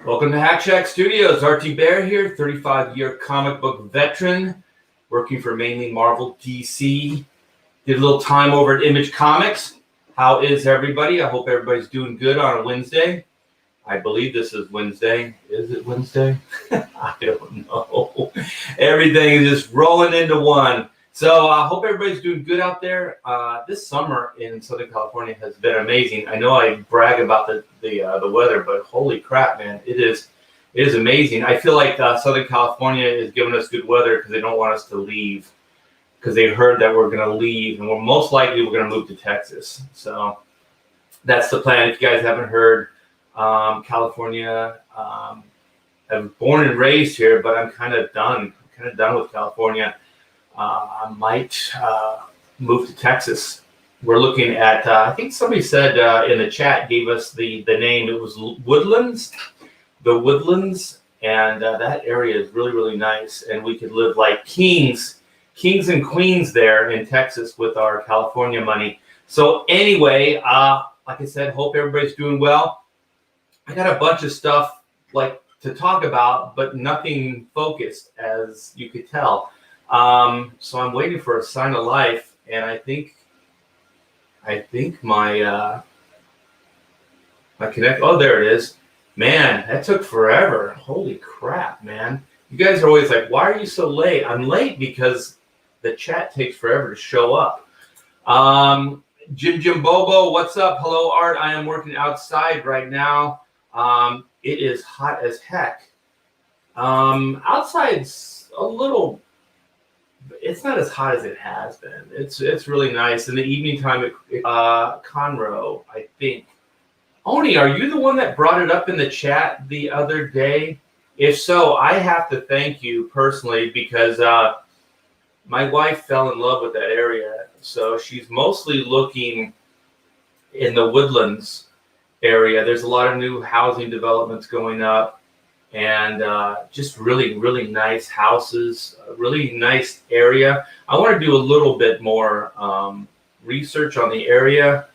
Welcome to Hack Shack Studios. RT Bear here, 35-year comic book veteran, working for mainly Marvel, DC. Did a little time over at Image Comics. How is everybody? I hope everybody's doing good on a Wednesday. I believe this is Wednesday. Is it Wednesday? I don't know. Everything is just rolling into one. So I hope everybody's doing good out there. This summer in Southern California has been amazing. I know I brag about the weather, but holy crap, man, it is amazing. I feel like Southern California is giving us good weather because they don't want us to leave, because they heard that we're going to leave, and most likely we're going to move to Texas. So that's the plan. If you guys haven't heard, California, I'm born and raised here, but I'm kind of done. With California. I might move to Texas. We're looking at, I think somebody said in the chat, gave us the name. It was Woodlands, the Woodlands, and that area is really, really nice. And we could live like kings and queens there in Texas with our California money. So anyway, like I said, hope everybody's doing well. I got a bunch of stuff to talk about, but nothing focused, as you could tell. So I'm waiting for a sign of life, and I think my my connect. Oh, there it is. Man, that took forever. Holy crap, man! You guys are always like, "Why are you so late?" I'm late because the chat takes forever to show up. Jim Bobo, what's up? Hello, Art. I am working outside right now. It is hot as heck. Outside's a little. It's not as hot as it has been. It's really nice. In the evening time, Conroe, I think. Oni, are you the one that brought it up in the chat the other day? If so, I have to thank you personally, because my wife fell in love with that area. So she's mostly looking in the Woodlands area. There's a lot of new housing developments going up. And just really, really nice houses, a really nice area. I want to do a little bit more research on the area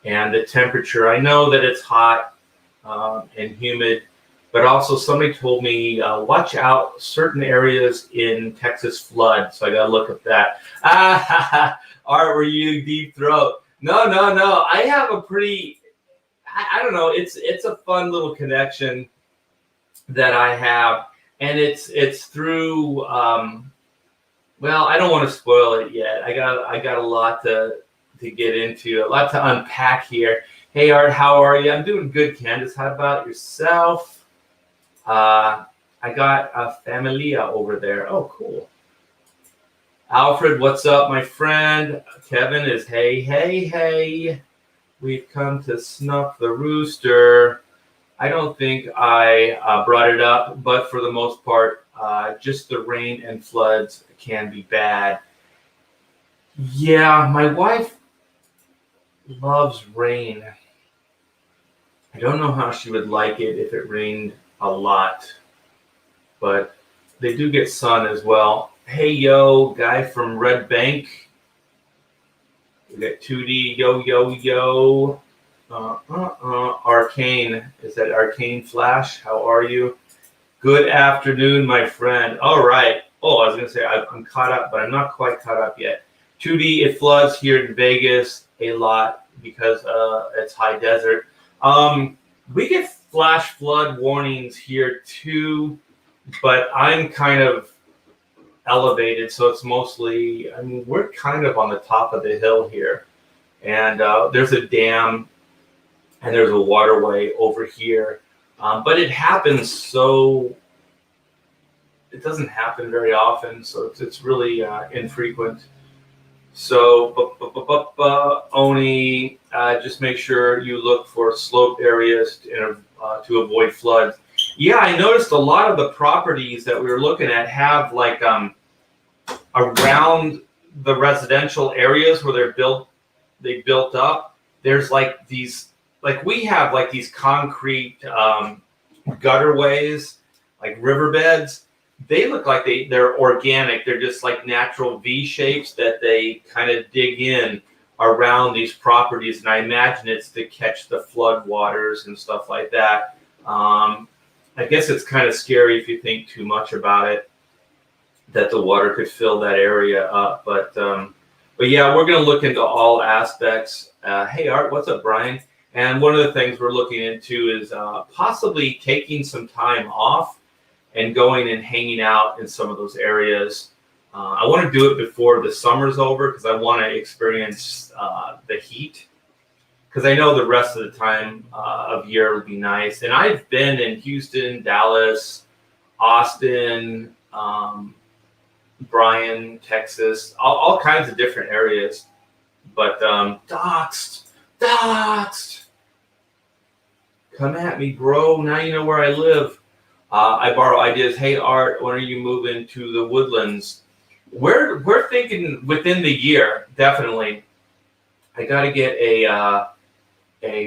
and the temperature. I know that it's hot and humid, but also somebody told me watch out, certain areas in Texas flood. So I got to look at that. Art, were you deep throat? No. I have a pretty, I don't know. It's a fun little connection that I have, and it's through well, I don't want to spoil it yet. I got a lot to get into, a lot to unpack here. Hey Art, how are you? I'm doing good, Candace. How about yourself? I got a familia over there. Oh, cool. Alfred, what's up, my friend? Kevin is hey. We've come to snuff the rooster. I don't think I brought it up, but for the most part, just the rain and floods can be bad. Yeah, my wife loves rain. I don't know how she would like it if it rained a lot, but they do get sun as well. Hey, yo, guy from Red Bank. We got 2D, yo. Arcane, is that Arcane Flash? How are you? Good afternoon, my friend. All right. Oh, I was going to say I'm caught up, but I'm not quite caught up yet. 2D, it floods here in Vegas a lot because it's high desert. We get flash flood warnings here too, but I'm kind of elevated, so it's mostly, we're kind of on the top of the hill here, and there's a dam and there's a waterway over here, but it happens, so it doesn't happen very often, so it's really infrequent. So Oni, just make sure you look for sloped areas to avoid floods. Yeah, I noticed a lot of the properties that we were looking at have around the residential areas where they built up. There's these. We have these concrete gutterways, like riverbeds. They look like they're organic. They're just like natural V shapes that they kind of dig in around these properties. And I imagine it's to catch the flood waters and stuff like that. I guess it's kind of scary if you think too much about it, that the water could fill that area up. But yeah, we're going to look into all aspects. Hey, Art, what's up, Brian? And one of the things we're looking into is possibly taking some time off and going and hanging out in some of those areas. I want to do it before the summer's over because I want to experience the heat. Because I know the rest of the time of year will be nice. And I've been in Houston, Dallas, Austin, Bryan, Texas, all kinds of different areas. But doxed. Come at me, bro. Now you know where I live. I borrow ideas. Hey, Art, when are you moving to the Woodlands? We're thinking within the year, definitely. I got to get a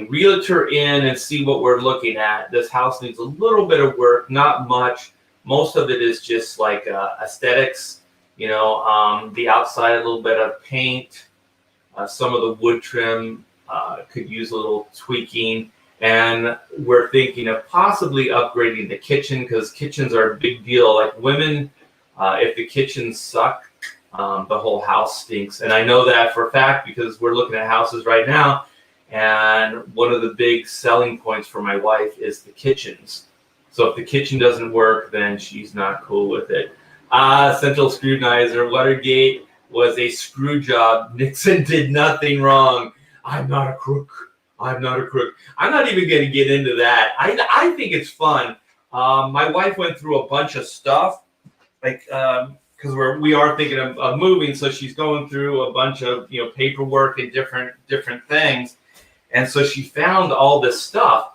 realtor in and see what we're looking at. This house needs a little bit of work, not much. Most of it is just like aesthetics, the outside, a little bit of paint, some of the wood trim could use a little tweaking. And we're thinking of possibly upgrading the kitchen because kitchens are a big deal. Like women, if the kitchens suck, the whole house stinks. And I know that for a fact because we're looking at houses right now. And one of the big selling points for my wife is the kitchens. So if the kitchen doesn't work, then she's not cool with it. Central Scrutinizer, Watergate was a screw job. Nixon did nothing wrong. I'm not a crook. I'm not even going to get into that. I think it's fun. My wife went through a bunch of stuff, because we are thinking of moving. So she's going through a bunch of paperwork and different things. And so she found all this stuff.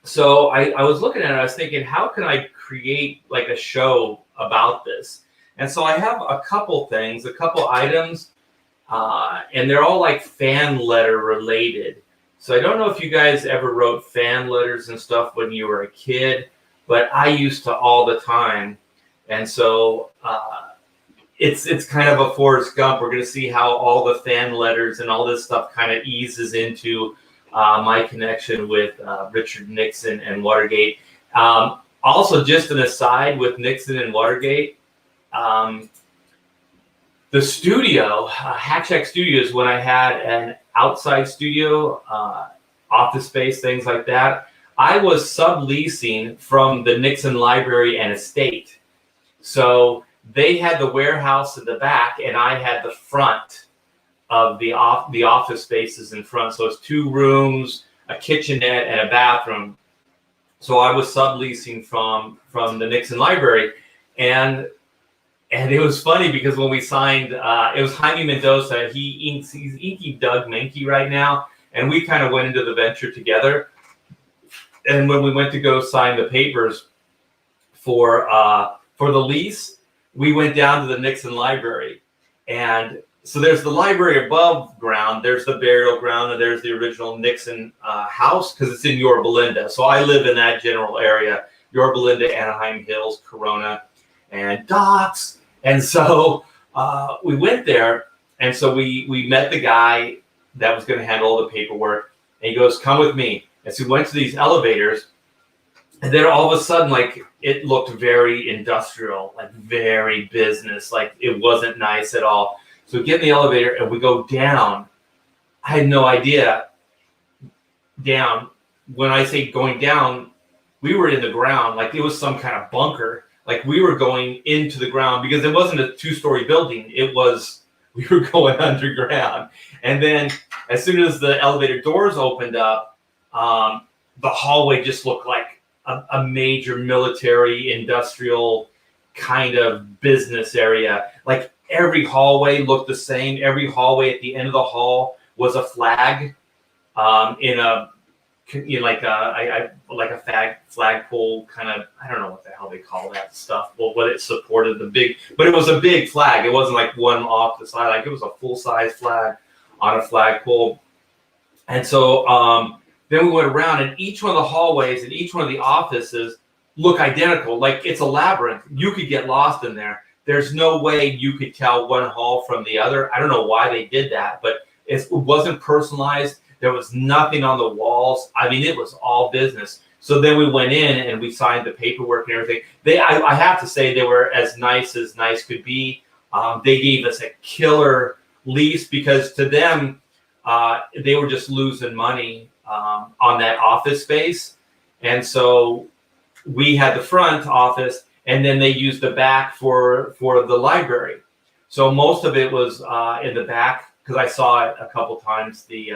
So I was looking at it, I was thinking, how can I create like a show about this? And so I have a couple items, and they're all like fan letter related. So I don't know if you guys ever wrote fan letters and stuff when you were a kid, but I used to all the time. And so it's kind of a Forrest Gump. We're going to see how all the fan letters and all this stuff kind of eases into my connection with Richard Nixon and Watergate. Also, just an aside with Nixon and Watergate, the studio, Hack Shack Studios, when I had an outside studio, office space, things like that, I was subleasing from the Nixon Library and Estate. So they had the warehouse in the back, and I had the front of the office spaces in front. So it's 2 rooms, a kitchenette, and a bathroom. So I was subleasing from the Nixon Library, and it was funny because when we signed, it was Jaime Mendoza. He's inking Doug Menke right now, and we kind of went into the venture together. And when we went to go sign the papers for the lease, we went down to the Nixon Library, and so there's the library above ground, there's the burial ground, and there's the original Nixon house because it's in Yorba Linda. So I live in that general area: Yorba Linda, Anaheim Hills, Corona, and Docks. And so we went there, and so we met the guy that was going to handle all the paperwork, and he goes, "Come with me." And so we went to these elevators, and then all of a sudden, like, it looked very industrial, like very business, like it wasn't nice at all. So we get in the elevator and we go down. I had no idea. Down. When I say going down, we were in the ground, like it was some kind of bunker. Like we were going into the ground because it wasn't a 2-story building. We were going underground. And then as soon as the elevator doors opened up, the hallway just looked like a major military industrial kind of business area. Like every hallway looked the same. Every hallway at the end of the hall was a flag in a flagpole kind of, I don't know what the hell they call that stuff. Well, what it supported but it was a big flag. It wasn't like one off the side. Like it was a full-size flag on a flagpole. And so then we went around, and each one of the hallways and each one of the offices look identical. Like it's a labyrinth. You could get lost in there. There's no way you could tell one hall from the other. I don't know why they did that, but it wasn't personalized. There was nothing on the walls. I mean, it was all business. So then we went in and we signed the paperwork and everything. I have to say, they were as nice could be. They gave us a killer lease because to them, they were just losing money on that office space. And so we had the front office, and then they used the back for the library. So most of it was in the back, because I saw it a couple times. The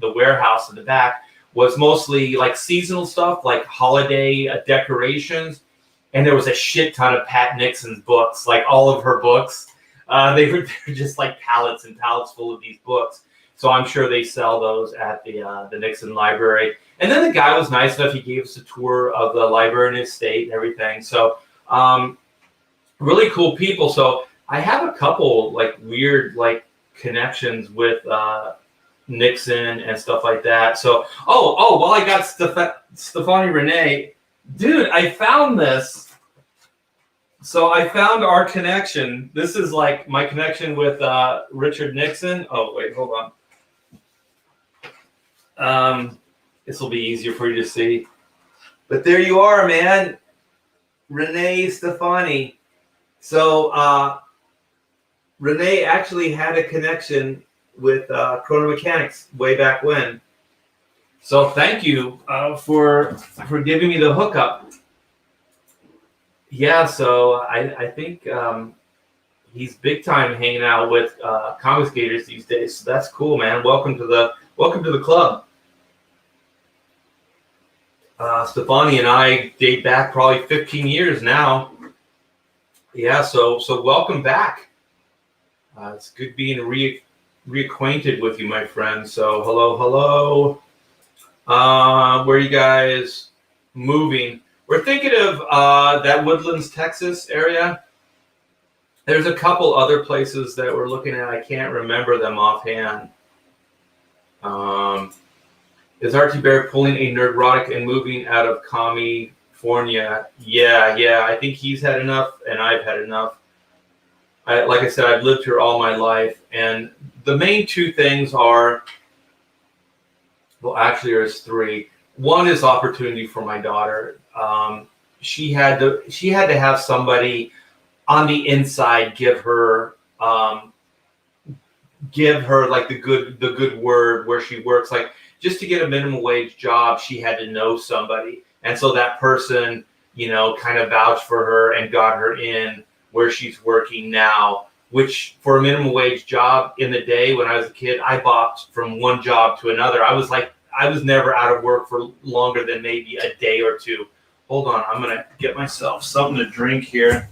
warehouse in the back was mostly like seasonal stuff, like holiday decorations. And there was a shit ton of Pat Nixon's books, like all of her books. They were just like pallets and pallets full of these books. So I'm sure they sell those at the Nixon Library. And then the guy was nice enough. He gave us a tour of the library and his state and everything. So really cool people. So I have a couple like weird like connections with Nixon and stuff like that. So well, I got Stefani Renee. Dude, I found this. So I found our connection. This is like my connection with Richard Nixon. Oh, wait, hold on. This will be easier for you to see. But there you are, man. Renee Stefani. So Renee actually had a connection with Chrono Mechanics way back when. So thank you for giving me the hookup. Yeah, so I think he's big time hanging out with confiscators these days. So that's cool, man. Welcome to the club. Stefani and I date back probably 15 years now. Yeah, so welcome back. It's good being reacquainted with you, my friend. So hello. Where are you guys moving? We're thinking of that Woodlands, Texas area. There's a couple other places that we're looking at. I can't remember them offhand. Is Archie Bear pulling a Nerdrotic and moving out of California? Yeah. I think he's had enough, and I've had enough. Like I said, I've lived here all my life, and the main two things are, well, actually there's three. One is opportunity for my daughter. She had to have somebody on the inside give her like the good word where she works. Like, just to get a minimum wage job, she had to know somebody, and so that person, kind of vouched for her and got her in where she's working now. Which, for a minimum wage job in the day when I was a kid, I bopped from one job to another. I was never out of work for longer than maybe a day or two. Hold on, I'm gonna get myself something to drink here.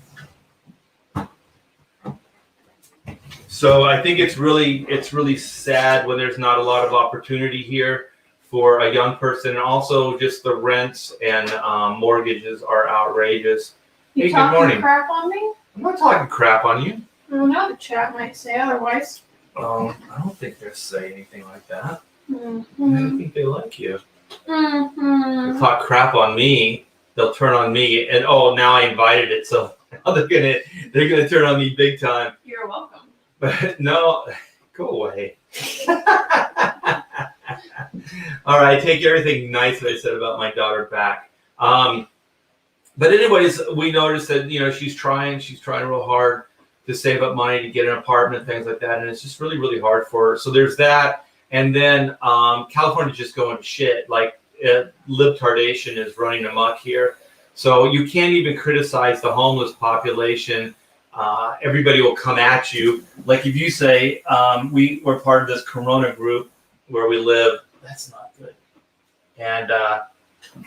So I think it's really sad when there's not a lot of opportunity here for a young person, and also just the rents and mortgages are outrageous. You hey, talking good morning. crap on me? I'm not talking crap on you. Well, now the chat might say otherwise. I don't think they'll say anything like that. Mm-hmm. I think they like you. Mm-hmm. They talk crap on me, they'll turn on me, and now I invited it, so now they're gonna turn on me big time. You're welcome. But no, go away. All right, I take everything nice that I said about my daughter back. But anyways, we noticed that she's trying real hard to save up money to get an apartment, things like that, and it's just really, really hard for her. So there's that, and then California's just going to shit. Like libtardation is running amok here, so you can't even criticize the homeless population. Everybody will come at you. Like if you say we're part of this Corona group where we live, that's not good. And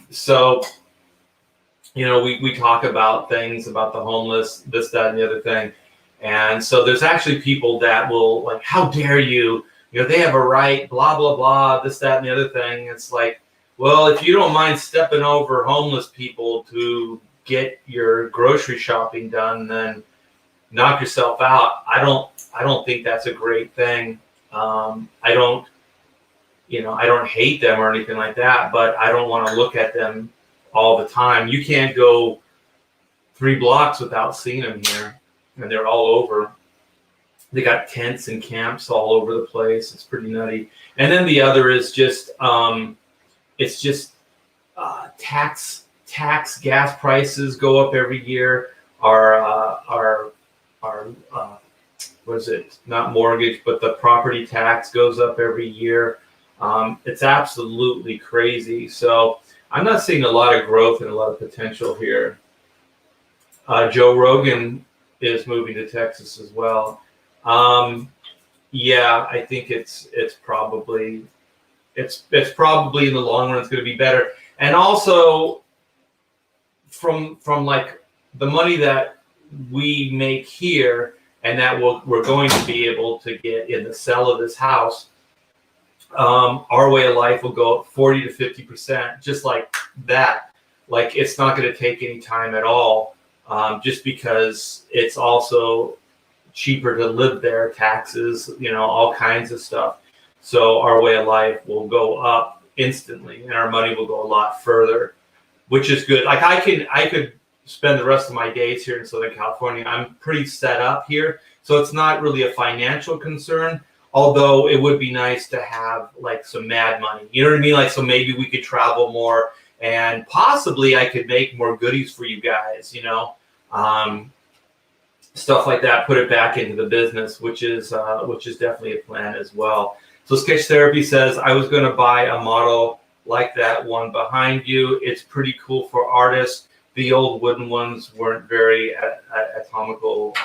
so we talk about things about the homeless, this, that, and the other thing. And so there's actually people that will like, how dare you? They have a right, blah, blah, blah, this, that, and the other thing. It's like, well, if you don't mind stepping over homeless people to get your grocery shopping done, then knock yourself out. I don't think that's a great thing. I don't hate them or anything like that, but I don't want to look at them all the time. You can't go 3 blocks without seeing them here, and they're all over. They got tents and camps all over the place. It's pretty nutty. And then the other is just, it's just tax gas prices go up every year. Our what is it? Not mortgage, but the property tax goes up every year. It's absolutely crazy. So I'm not seeing a lot of growth and a lot of potential here. Joe Rogan is moving to Texas as well. Yeah, I think it's probably in the long run it's going to be better. And also from like the money that we make here and that we're going to be able to get in the sale of this house, our way of life will go up 40 to 50%, just like that. Like it's not going to take any time at all, just because it's also cheaper to live there, taxes, all kinds of stuff. So our way of life will go up instantly, and our money will go a lot further, which is good. Like I could spend the rest of my days here in Southern California. I'm pretty set up here, so it's not really a financial concern. Although it would be nice to have like some mad money, you know what I mean? Like, so maybe we could travel more, and possibly I could make more goodies for you guys, stuff like that. Put it back into the business, which is definitely a plan as well. So Sketch Therapy says, I was going to buy a model like that one behind you. It's pretty cool for artists. The old wooden ones weren't very atomical.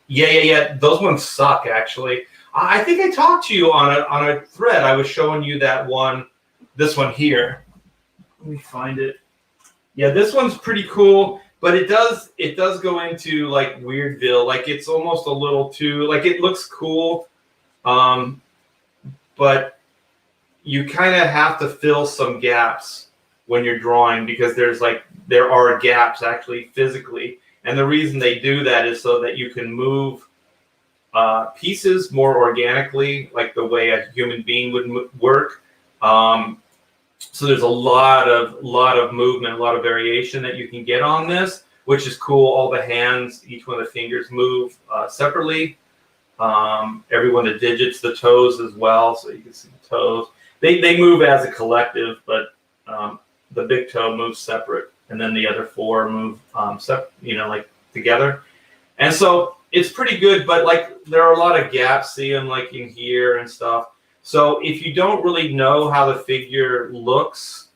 Yeah. Those ones suck, actually. I think I talked to you on a thread. I was showing you that one, this one here. Let me find it. Yeah, this one's pretty cool, but it does go into like Weirdville. Like it's almost a little too, like it looks cool, but you kind of have to fill some gaps when you're drawing, because there are gaps actually physically. And the reason they do that is so that you can move pieces more organically, like the way a human being would work. So there's a lot of movement, a lot of variation that you can get on this, which is cool. All the hands, each one of the fingers move separately. Every one of the digits, the toes as well, so you can see the toes. They move as a collective, but the big toe moves separate, and then the other four move like together. And so it's pretty good, but like there are a lot of gaps, see them like in here and stuff. So if you don't really know how the figure looks,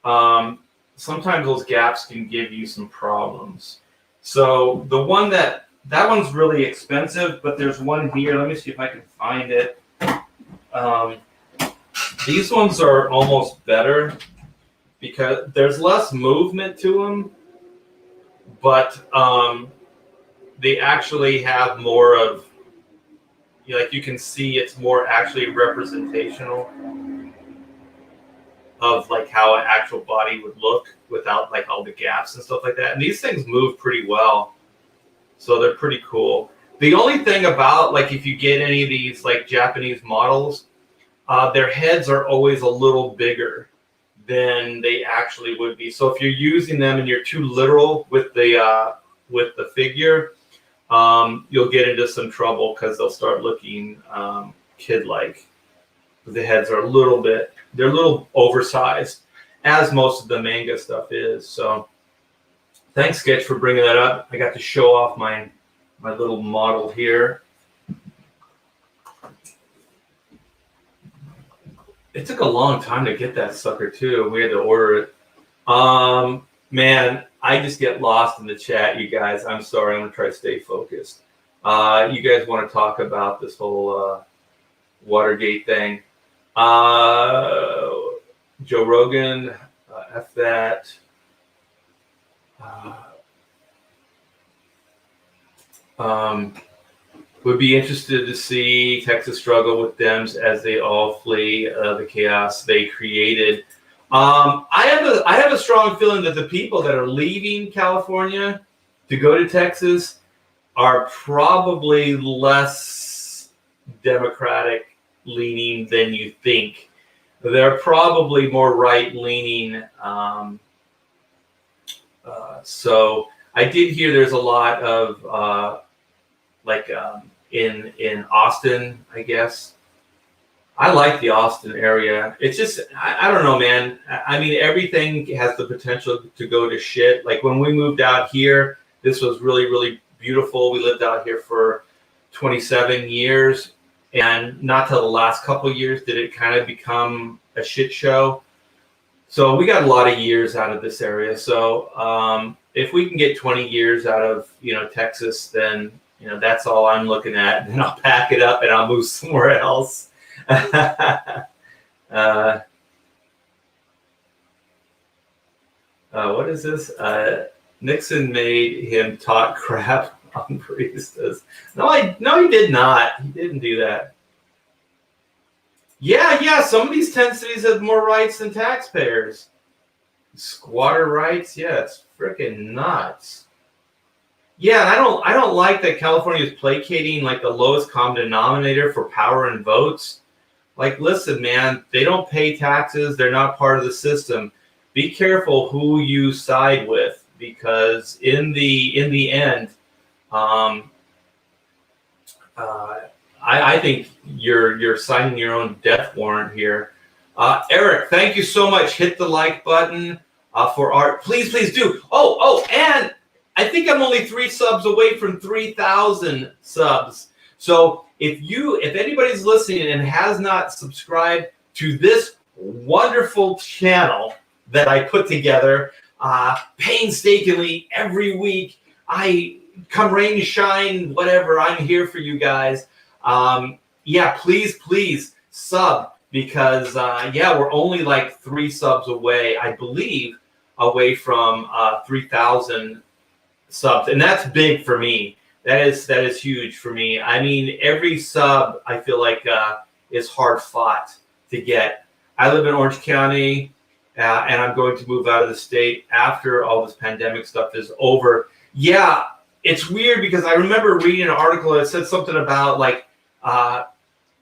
sometimes those gaps can give you some problems. So the one that one's really expensive, but there's one here. Let me see if I can find it. These ones are almost better because there's less movement to them, but they actually have more of, like you can see it's more actually representational of like how an actual body would look without like all the gaps and stuff like that. And these things move pretty well, so they're pretty cool. The only thing about, like, if you get any of these like Japanese models, their heads are always a little bigger than they actually would be. So if you're using them and you're too literal with the figure, you'll get into some trouble because they'll start looking kid-like. The heads are a little oversized, as most of the manga stuff is. So thanks, Sketch, for bringing that up. I got to show off my little model here. It took a long time to get that sucker too. We had to order it. Man, I just get lost in the chat, you guys. I'm sorry. I'm gonna try to stay focused. You guys want to talk about this whole Watergate thing? Joe Rogan, F that. Would be interested to see Texas struggle with Dems as they all flee the chaos they created. I have a strong feeling that the people that are leaving California to go to Texas are probably less Democratic leaning than you think. They're probably more right leaning. So I did hear there's a lot of in Austin, I guess. I like the Austin area. It's just, I don't know, man. I mean, everything has the potential to go to shit. Like when we moved out here, this was really, really beautiful. We lived out here for 27 years. And not till the last couple of years did it kind of become a shit show. So we got a lot of years out of this area. So if we can get 20 years out of, Texas, then, that's all I'm looking at. And then I'll pack it up and I'll move somewhere else. What is this? Nixon made him talk crap on baristas. No, he did not. He didn't do that. Yeah. Some of these 10 cities have more rights than taxpayers. Squatter rights. Yeah, it's freaking nuts. Yeah, I don't like that California is placating like the lowest common denominator for power and votes. Like, listen, man, they don't pay taxes. They're not part of the system. Be careful who you side with, because in the end, I think you're signing your own death warrant here. Eric, thank you so much. Hit the like button for art. Please do. Oh, and I think I'm only 3 subs away from 3,000 subs. So if anybody's listening and has not subscribed to this wonderful channel that I put together painstakingly every week, I come rain, shine, whatever, I'm here for you guys. Please sub, because we're only like 3 subs away, I believe, away from 3,000 subs, and that's big for me. That is huge for me. I mean, every sub I feel like is hard fought to get. I live in Orange County, and I'm going to move out of the state after all this pandemic stuff is over. Yeah, it's weird because I remember reading an article that said something about like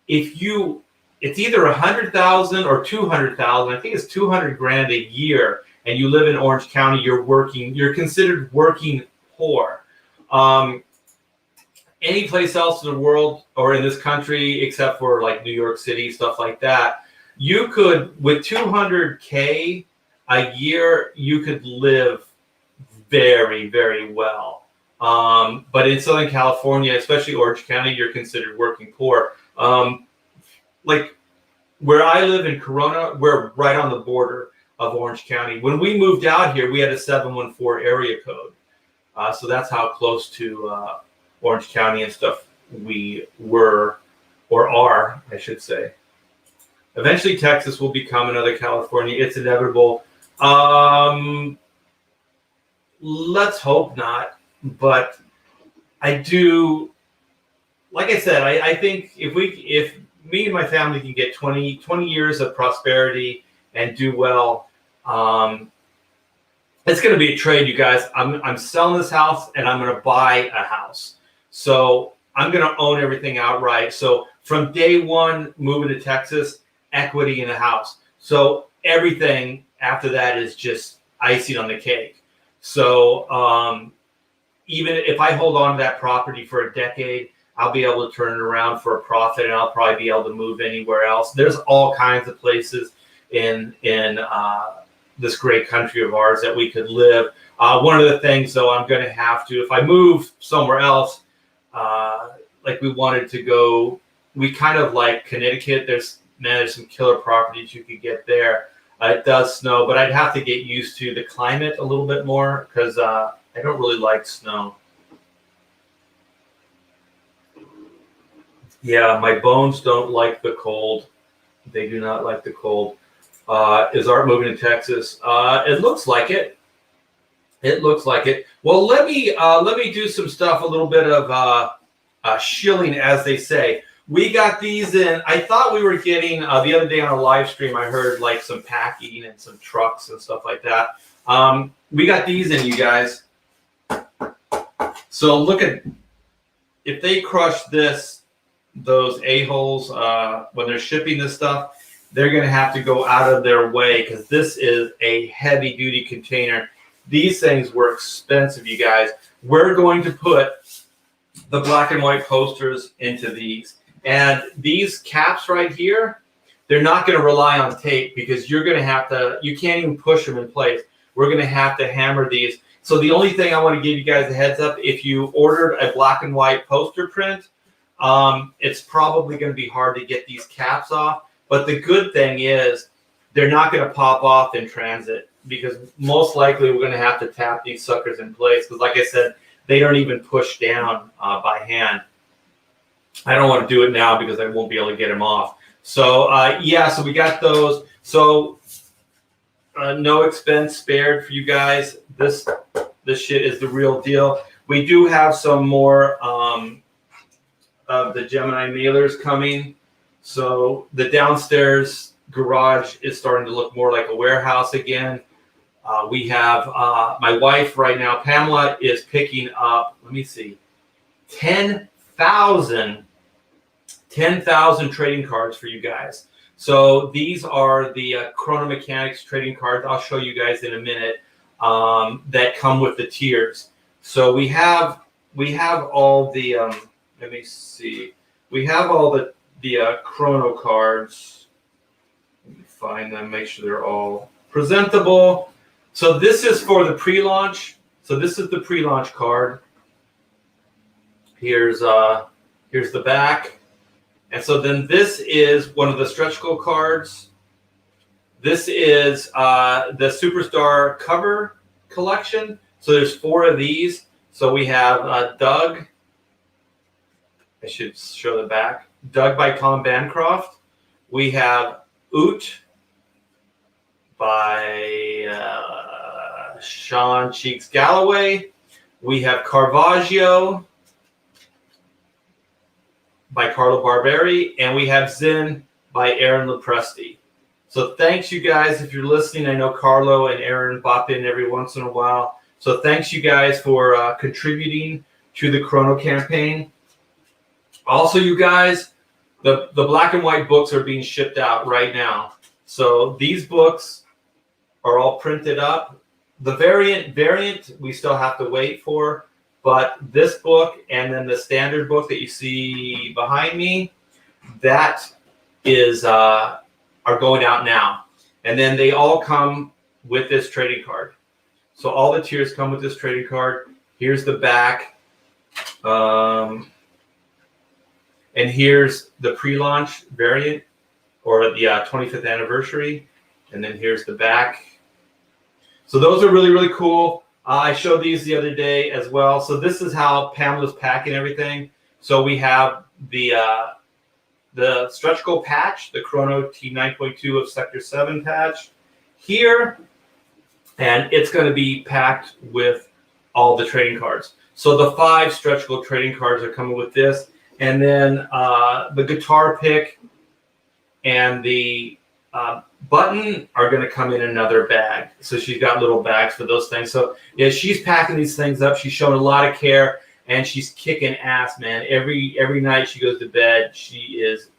it's either 100,000 or 200,000. I think it's 200 grand a year, and you live in Orange County. You're considered working poor. Any place else in the world or in this country, except for like New York City, stuff like that, you could, with 200K a year, you could live very, very well. But in Southern California, especially Orange County, you're considered working poor. Like where I live in Corona, we're right on the border of Orange County. When we moved out here, we had a 714 area code. So that's how close to Orange County and stuff we were, or are, I should say. Eventually, Texas will become another California. It's inevitable. Let's hope not. But I do, like I said, I think if me and my family can get 20 years of prosperity and do well, it's going to be a trade, you guys. I'm selling this house and I'm going to buy a house. So I'm going to own everything outright. So from day one, moving to Texas, equity in the house. So everything after that is just icing on the cake. So even if I hold on to that property for a decade, I'll be able to turn it around for a profit, and I'll probably be able to move anywhere else. There's all kinds of places in this great country of ours that we could live. One of the things, though, I'm going to have to, if I move somewhere else, like we wanted to go, we kind of like Connecticut. There's some killer properties you could get there. It does snow, but I'd have to get used to the climate a little bit more, because I don't really like snow. Yeah, my bones don't like the cold. They do not like the cold. Is Art moving to Texas? It looks like it. It looks like it. Well, let me do some stuff, a little bit of shilling, as they say. We got these in. I thought we were getting, the other day on a live stream, I heard like some packing and some trucks and stuff like that. We got these in, you guys. So look at, if they crush those a-holes, when they're shipping this stuff, they're going to have to go out of their way, because this is a heavy duty container. These things were expensive, you guys. We're going to put the black and white posters into these. And these caps right here, they're not going to rely on tape because you're going to have to, you can't even push them in place. We're going to have to hammer these. So the only thing I want to give you guys a heads up, if you ordered a black and white poster print, it's probably going to be hard to get these caps off. But the good thing is they're not going to pop off in transit because most likely we're going to have to tap these suckers in place. Because like I said, they don't even push down by hand. I don't want to do it now because I won't be able to get them off. So yeah, so we got those. So no expense spared for you guys. This shit is the real deal. We do have some more of the Gemini mailers coming. So the downstairs garage is starting to look more like a warehouse again. We have my wife right now, Pamela, is picking up, let me see, 10,000 trading cards for you guys. So these are the Chrono Mechanics trading cards. I'll show you guys in a minute that come with the tiers. So we have all the let me see. We have all the Chrono cards. Let me find them. Make sure they're all presentable. So this is for the pre-launch. So this is the pre-launch card. Here's the back. And so then this is one of the stretch goal cards. This is the Superstar cover collection. So there's 4 of these. So we have Doug. I should show the back. Doug by Tom Bancroft. We have Oot by Sean Cheeks Galloway. We have Caravaggio by Carlo Barberi, and we have Zen by Aaron Lopresti. So thanks you guys if you're listening. I know Carlo and Aaron pop in every once in a while. So thanks you guys for contributing to the Chrono campaign. Also, you guys, the black and white books are being shipped out right now. So these books are all printed up. The variant we still have to wait for. But this book and then the standard book that you see behind me, that is are going out now. And then they all come with this trading card. So all the tiers come with this trading card. Here's the back. And here's the pre-launch variant or the 25th anniversary. And then here's the back. So those are really, really cool. I showed these the other day as well. So this is how Pamela's packing everything. So we have the stretch goal patch, the Chrono T9.2 of Sector 7 patch here. And it's going to be packed with all the trading cards. So the 5 stretch goal trading cards are coming with this. And then the guitar pick and the button are going to come in another bag. So she's got little bags for those things. So yeah, she's packing these things up. She's showing a lot of care and she's kicking ass, man. Every night she goes to bed, she is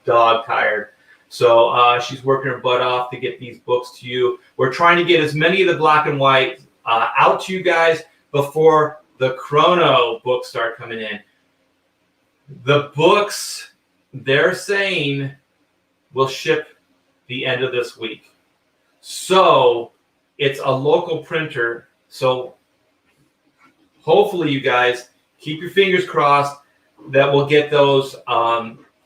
dog tired. So she's working her butt off to get these books to you. We're trying to get as many of the black and white out to you guys before the Chrono books start coming in. The books, they're saying, will ship the end of this week. So it's a local printer. So hopefully you guys keep your fingers crossed that we'll get those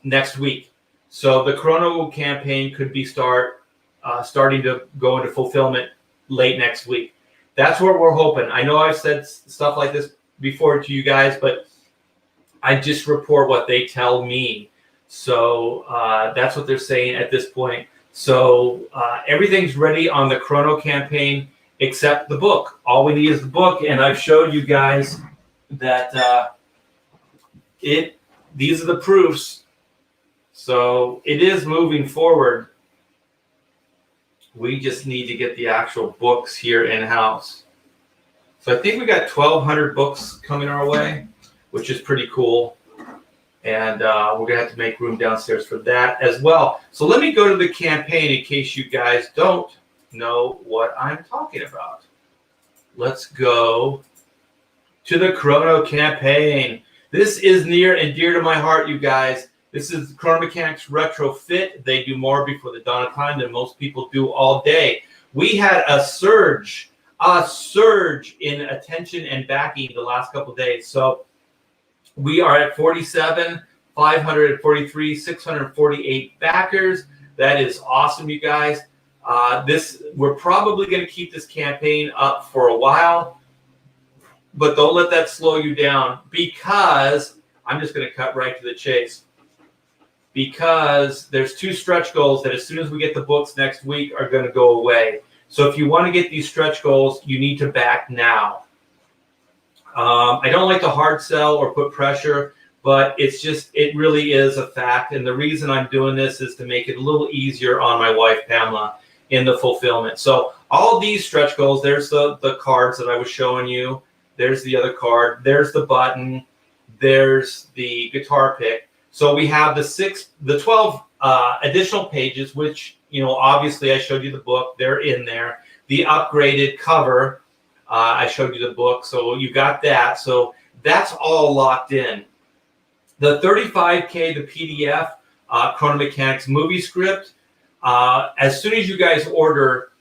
next week. So the Chrono campaign could be starting to go into fulfillment late next week. That's what we're hoping. I know I've said stuff like this before to you guys, but I just report what they tell me. So that's what they're saying at this point. So everything's ready on the Chrono campaign except the book. All we need is the book, and I've showed you guys that these are the proofs. So it is moving forward. We just need to get the actual books here in-house. So I think we got 1,200 books coming our way, which is pretty cool. And we're going to have to make room downstairs for that as well. So let me go to the campaign in case you guys don't know what I'm talking about. Let's go to the Chrono campaign. This is near and dear to my heart, you guys. This is Chrono Mechanics Retrofit. They do more before the dawn of time than most people do all day. We had a surge in attention and backing the last couple of days. So we are at 47, 543, 648 backers. That is awesome, you guys. We're probably going to keep this campaign up for a while, but don't let that slow you down, because I'm just going to cut right to the chase. Because there's 2 stretch goals that as soon as we get the books next week are going to go away. So if you want to get these stretch goals, you need to back now. I don't like to hard sell or put pressure, but it really is a fact. And the reason I'm doing this is to make it a little easier on my wife, Pamela, in the fulfillment. So all these stretch goals, there's the cards that I was showing you. There's the other card. There's the button. There's the guitar pick. So we have the 12 additional pages, which, obviously I showed you the book. They're in there. The upgraded cover, I showed you the book. So you got that. So that's all locked in. The 35K, the PDF, Chrono Mechanics movie script, as soon as you guys order,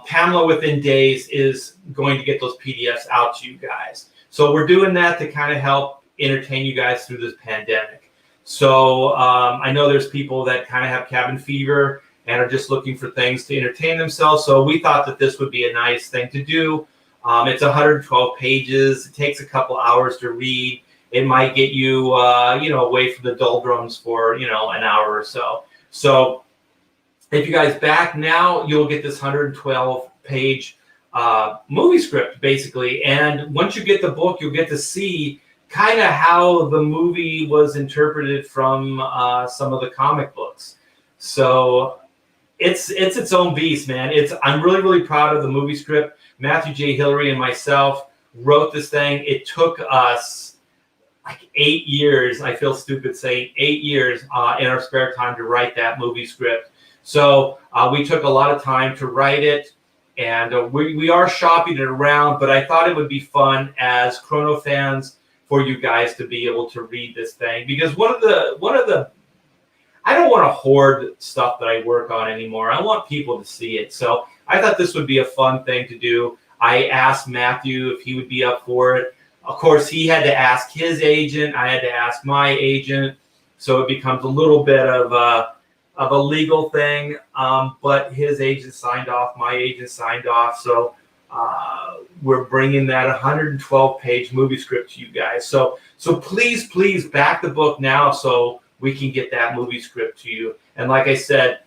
Pamela within days is going to get those PDFs out to you guys. So we're doing that to kind of help entertain you guys through this pandemic. So I know there's people that kind of have cabin fever and are just looking for things to entertain themselves. So we thought that this would be a nice thing to do. It's 112 pages. It takes a couple hours to read. It might get you, away from the doldrums for, an hour or so. So if you guys back now, you'll get this 112-page movie script, basically. And once you get the book, you'll get to see kind of how the movie was interpreted from some of the comic books. So it's its own beast, man. I'm really, really proud of the movie script. Matthew J. Hillary and myself wrote this thing. It took us like 8 years. I feel stupid saying 8 years in our spare time to write that movie script. So we took a lot of time to write it, and we are shopping it around, but I thought it would be fun as Chrono fans for you guys to be able to read this thing, because one of the I don't want to hoard stuff that I work on anymore. I want people to see it. So I thought this would be a fun thing to do. I asked Matthew if he would be up for it. Of course, he had to ask his agent. I had to ask my agent. So it becomes a little bit of a legal thing. But his agent signed off. My agent signed off. So we're bringing that 112-page movie script to you guys. So please back the book now so we can get that movie script to you. And like I said,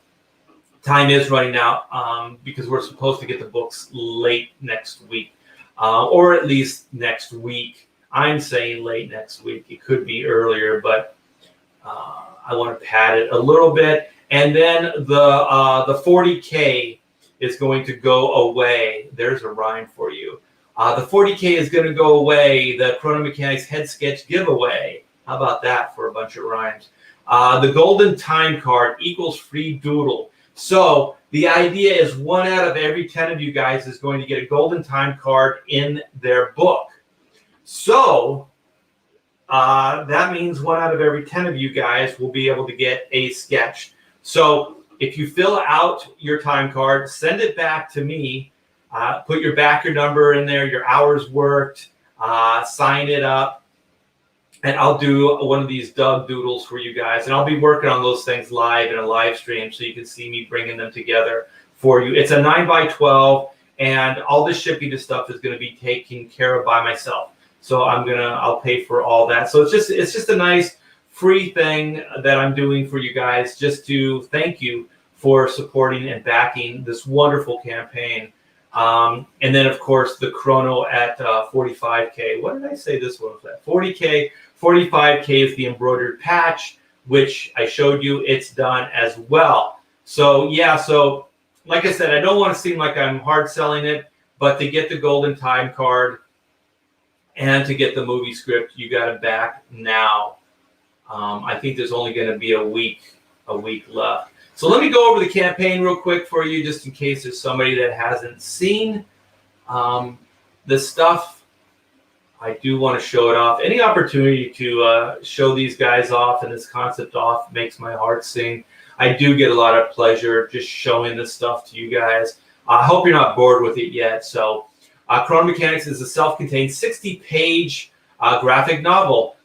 time is running out because we're supposed to get the books late next week, or at least next week. I'm saying late next week. It could be earlier, but I want to pad it a little bit. And then the 40K is going to go away. There's a rhyme for you. The 40K is going to go away. The Chrono Mechanics head sketch giveaway. How about that for a bunch of rhymes? The golden time card equals free doodle. So the idea is 1 out of every 10 of you guys is going to get a golden time card in their book. So that means 1 out of every 10 of you guys will be able to get a sketch. So if you fill out your time card, send it back to me, put your backer number in there, your hours worked, sign it up, and I'll do one of these Doug doodles for you guys. And I'll be working on those things live in a live stream so you can see me bringing them together for you. It's a 9x12, and all the shipping to stuff is going to be taken care of by myself. So I'll pay for all that. So it's just a nice free thing that I'm doing for you guys, just to thank you for supporting and backing this wonderful campaign. And then, of course, the Chrono at 45K. What did I say this one was at? 40K. 45K is the embroidered patch, which I showed you. It's done as well. So, yeah, so like I said, I don't want to seem like I'm hard selling it, but to get the golden time card and to get the movie script, you got to back now. I think there's only going to be a week left. So let me go over the campaign real quick for you, just in case there's somebody that hasn't seen the stuff. I do want to show it off. Any opportunity to show these guys off and this concept off makes my heart sing. I do get a lot of pleasure just showing this stuff to you guys. I hope you're not bored with it yet. So Chrono Mechanics is a self-contained 60-page graphic novel.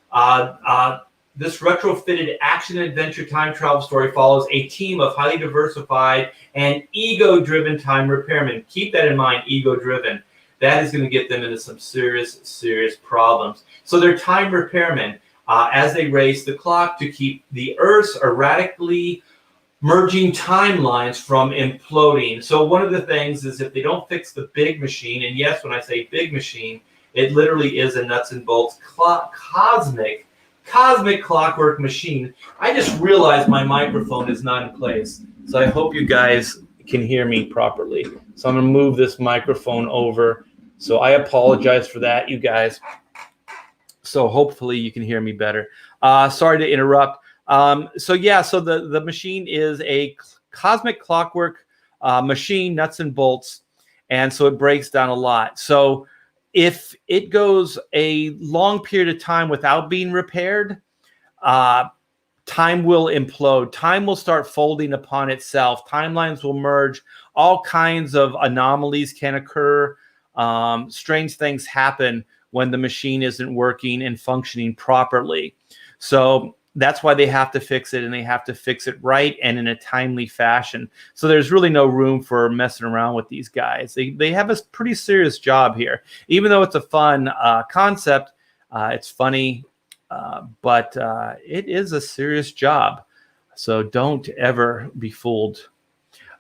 This retrofitted action-adventure time travel story follows a team of highly diversified and ego-driven time repairmen. Keep that in mind, ego-driven. That is going to get them into some serious, serious problems. So they're time repairmen as they race the clock to keep the Earth's erratically merging timelines from imploding. So one of the things is if they don't fix the big machine, and yes, when I say big machine, it literally is a nuts and bolts cosmic clockwork machine. I just realized my microphone is not in place. So I hope you guys can hear me properly. So I'm going to move this microphone over. So I apologize for that, you guys. So hopefully you can hear me better. Sorry to interrupt. So the machine is a cosmic clockwork machine, nuts and bolts. And so it breaks down a lot. So if it goes a long period of time without being repaired, time will implode. Time will start folding upon itself. Timelines will merge. All kinds of anomalies can occur. Strange things happen when the machine isn't working and functioning properly. So that's why they have to fix it, and they have to fix it right and in a timely fashion. So there's really no room for messing around with these guys. They have a pretty serious job here. Even though it's a fun concept, it's funny, but it is a serious job. So don't ever be fooled.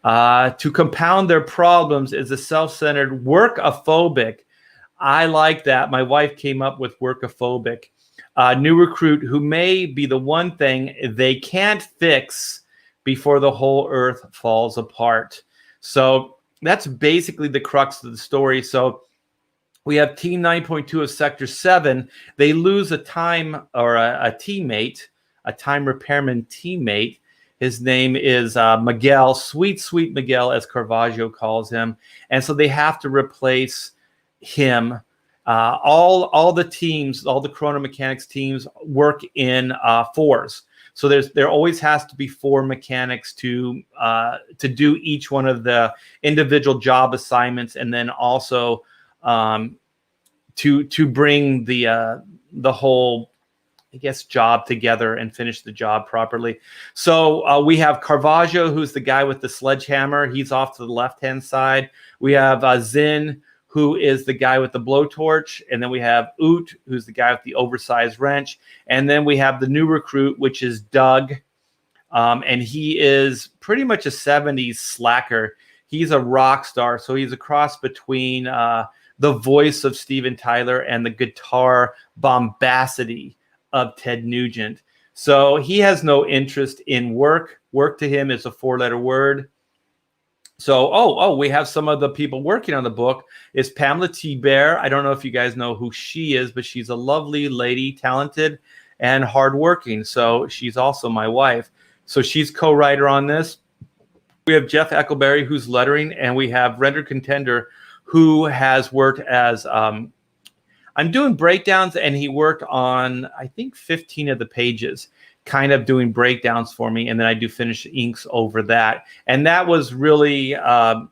To compound their problems is a self-centered workophobic. I like that. My wife came up with workophobic. New recruit who may be the one thing they can't fix before the whole earth falls apart. So that's basically the crux of the story. So we have Team 9.2 of Sector 7. They lose a time or a teammate, a time repairman teammate. His name is Miguel, sweet Miguel, as Caravaggio calls him. And so they have to replace him. All the teams, all the Chrono Mechanics teams work in fours. So there always has to be 4 mechanics to do each one of the individual job assignments, and then also to bring the whole, I guess, job together and finish the job properly. So we have Caravaggio, who's the guy with the sledgehammer. He's off to the left-hand side. We have Zinn, who is the guy with the blowtorch. And then we have Oot, who's the guy with the oversized wrench. And then we have the new recruit, which is Doug. And he is pretty much a 70s slacker. He's a rock star. So he's a cross between the voice of Steven Tyler and the guitar bombacity of Ted Nugent. So he has no interest in work. Work to him is a 4-letter word. So, we have some of the people working on the book. Is Pamela T. Bear. I don't know if you guys know who she is, but she's a lovely lady, talented and hardworking. So she's also my wife. So she's co-writer on this. We have Jeff Eckleberry, who's lettering, and we have Render Contender, who has worked as I'm doing breakdowns, and he worked on, I think, 15 of the pages, kind of doing breakdowns for me, and then I do finish inks over that. And that was really a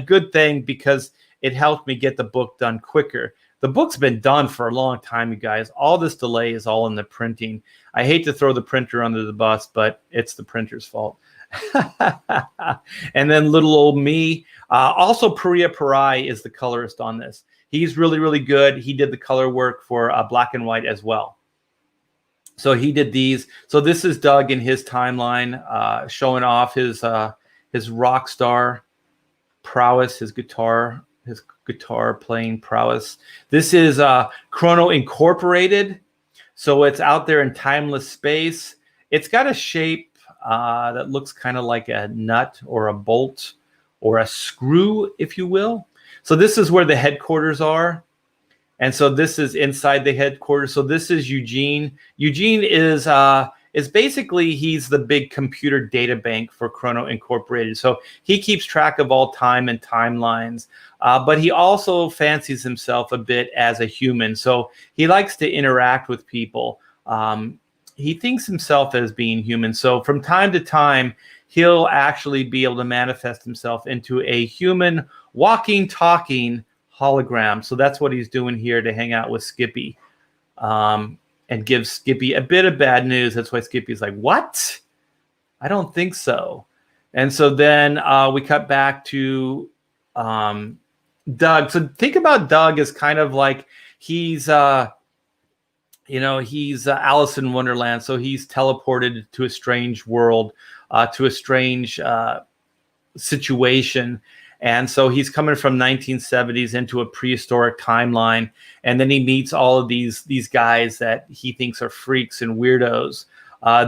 good thing because it helped me get the book done quicker. The book's been done for a long time, you guys. All this delay is all in the printing. I hate to throw the printer under the bus, but it's the printer's fault. And then little old me. Also, Priya Parai is the colorist on this. He's really, really good. He did the color work for Black and White as well. So he did these. So this is Doug in his timeline, showing off his rock star prowess, his guitar playing prowess. This is Chrono Incorporated. So it's out there in timeless space. It's got a shape that looks kind of like a nut or a bolt or a screw, if you will. So this is where the headquarters are. And so this is inside the headquarters. So this is Eugene. Eugene is is basically he's the big computer data bank for Chrono Incorporated. So he keeps track of all time and timelines, but he also fancies himself a bit as a human. So he likes to interact with people. He thinks himself as being human. So from time to time, he'll actually be able to manifest himself into a human walking, talking hologram. So that's what he's doing here to hang out with Skippy. And gives Skippy a bit of bad news. That's why Skippy's like, what? I don't think so. And so then we cut back to Doug. So think about Doug as kind of like he's, he's Alice in Wonderland. So he's teleported to a strange world, to a strange situation. And so he's coming from 1970s into a prehistoric timeline. And then he meets all of these guys that he thinks are freaks and weirdos.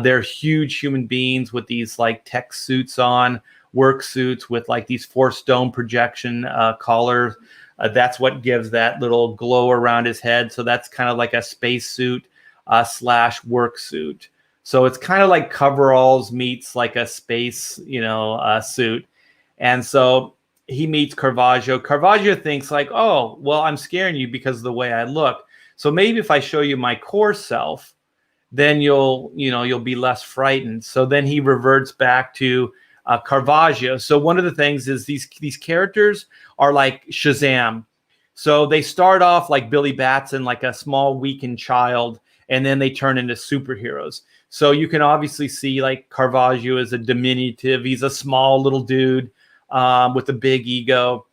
They're huge human beings with these like tech suits on, work suits with like these forced dome projection collars. That's what gives that little glow around his head. So that's kind of like a space suit / work suit. So it's kind of like coveralls meets like a space, suit. And so he meets Caravaggio. Caravaggio thinks like, oh, well, I'm scaring you because of the way I look. So maybe if I show you my core self, then you'll be less frightened. So then he reverts back to Caravaggio. So one of the things is these characters are like Shazam. So they start off like Billy Batson, like a small weakened child, and then they turn into superheroes. So you can obviously see like Caravaggio is a diminutive. He's a small little dude with a big ego,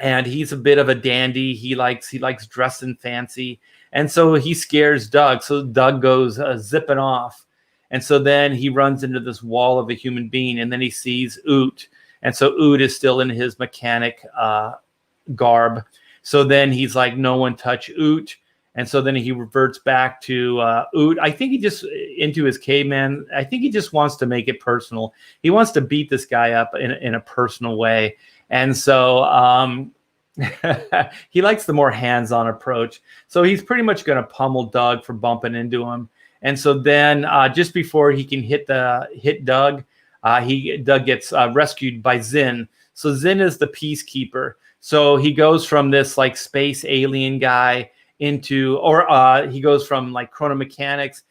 and he's a bit of a dandy. He likes dressing fancy, and so he scares Doug. So Doug goes zipping off, and so then he runs into this wall of a human being, and then he sees Oot, and so Oot is still in his mechanic garb. So then he's like, "No one touch Oot." And so then he reverts back to Oot. I think he just into his caveman. I think he just wants to make it personal. He wants to beat this guy up in a personal way. And so he likes the more hands-on approach. So he's pretty much going to pummel Doug for bumping into him. And so then just before he can hit Doug, Doug gets rescued by Zin. So Zin is the peacekeeper. So he goes from this like space alien guy into, he goes from like chrono mechanics,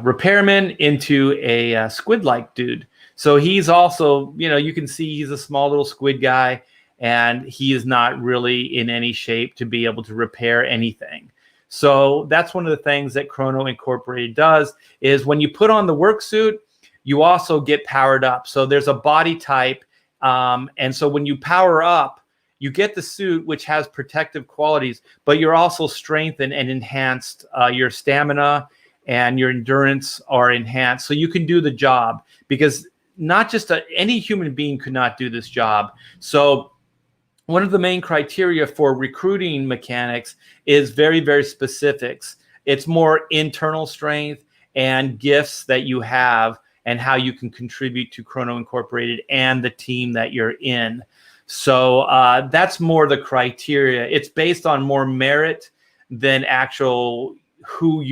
repairman into a squid-like dude. So he's also, you can see he's a small little squid guy, and he is not really in any shape to be able to repair anything. So that's one of the things that Chrono Incorporated does is when you put on the work suit, you also get powered up. So there's a body type. And so when you power up, you get the suit, which has protective qualities, but you're also strengthened and enhanced. Your stamina and your endurance are enhanced. So you can do the job, because not just any human being could not do this job. So one of the main criteria for recruiting mechanics is very, very specifics. It's more internal strength and gifts that you have and how you can contribute to Chrono Incorporated and the team that you're in. So that's more the criteria. It's based on more merit than actual who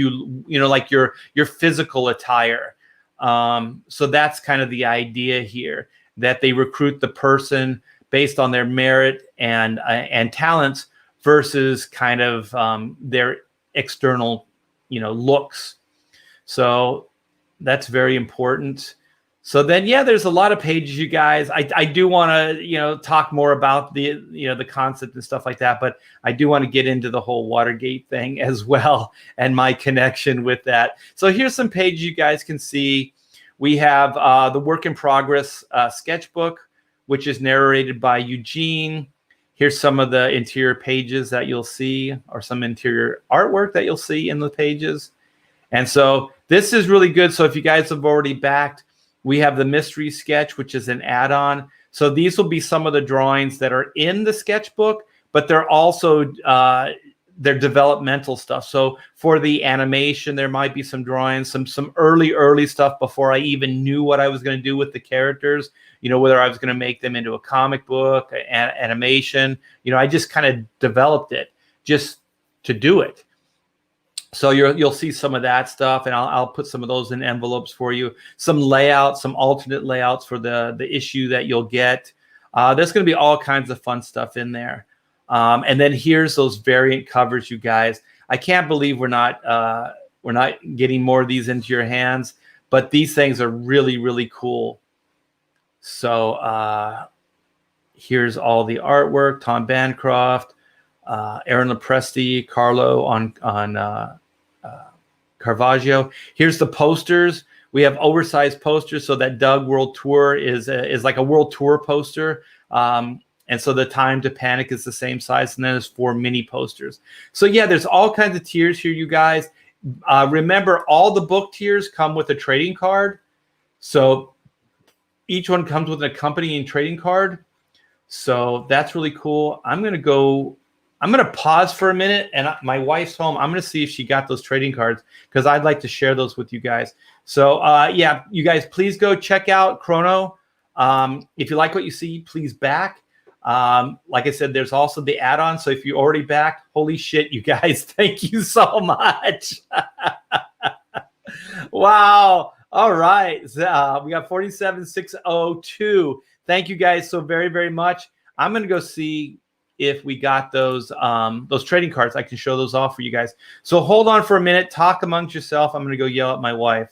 like your physical attire. So that's kind of the idea here, that they recruit the person based on their merit and talents versus kind of their external, looks. So that's very important. So then, there's a lot of pages, you guys. I do want to, talk more about the concept and stuff like that, but I do want to get into the whole Watergate thing as well and my connection with that. So here's some pages you guys can see. We have the work in progress sketchbook, which is narrated by Eugene. Here's some of the interior pages that you'll see, or some interior artwork that you'll see in the pages. And so this is really good. So if you guys have already backed, we have the mystery sketch, which is an add-on. So these will be some of the drawings that are in the sketchbook, but they're also they're developmental stuff. So for the animation, there might be some drawings, some early stuff before I even knew what I was going to do with the characters. Whether I was going to make them into a comic book, animation. I just kind of developed it just to do it. So you'll see some of that stuff, and I'll put some of those in envelopes for you. Some layouts, some alternate layouts for the issue that you'll get. There's going to be all kinds of fun stuff in there. And then here's those variant covers, you guys. I can't believe we're not getting more of these into your hands, but these things are really, really cool. So here's all the artwork: Tom Bancroft, Aaron Lopresti, Carlo on Caravaggio. Here's the posters. We have oversized posters, so that Doug World Tour is like a World Tour poster. And so the Time to Panic is the same size, and then there's 4 mini posters. So yeah, there's all kinds of tiers here, you guys. Remember, all the book tiers come with a trading card. So each one comes with an accompanying trading card. So that's really cool. I'm going to pause for a minute, and my wife's home. I'm going to see if she got those trading cards, because I'd like to share those with you guys. So yeah, you guys, please go check out Chrono. If you like what you see, please back. Like I said, there's also the add-on. So if you already backed, holy shit, you guys, thank you so much. Wow. All right. We got 47602. Thank you guys so very, very much. I'm going to go see if we got those trading cards. I can show those off for you guys. So hold on for a minute. Talk amongst yourself. I'm going to go yell at my wife.